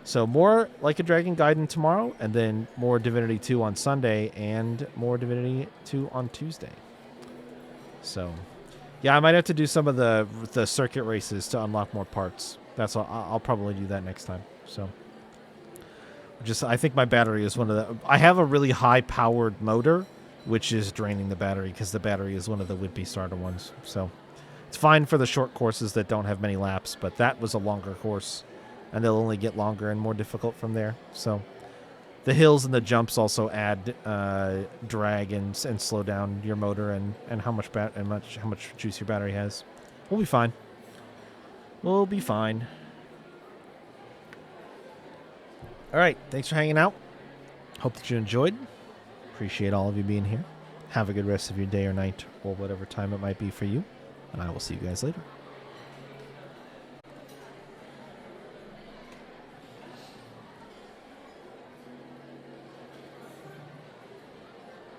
So more Like a Dragon Gaiden tomorrow, and then more Divinity 2 on Sunday, and more Divinity 2 on Tuesday. So, yeah, I might have to do some of the circuit races to unlock more parts. That's all. I'll probably do that next time. So, I think my battery is one of the... I have a really high-powered motor, which is draining the battery, because the battery is one of the would-be starter ones. So, it's fine for the short courses that don't have many laps, but that was a longer course. And they'll only get longer and more difficult from there. So the hills and the jumps also add drag and slow down your motor and how much juice your battery has. We'll be fine. We'll be fine. All right, thanks for hanging out. Hope that you enjoyed. Appreciate all of you being here. Have a good rest of your day or night or whatever time it might be for you. And I will see you guys later.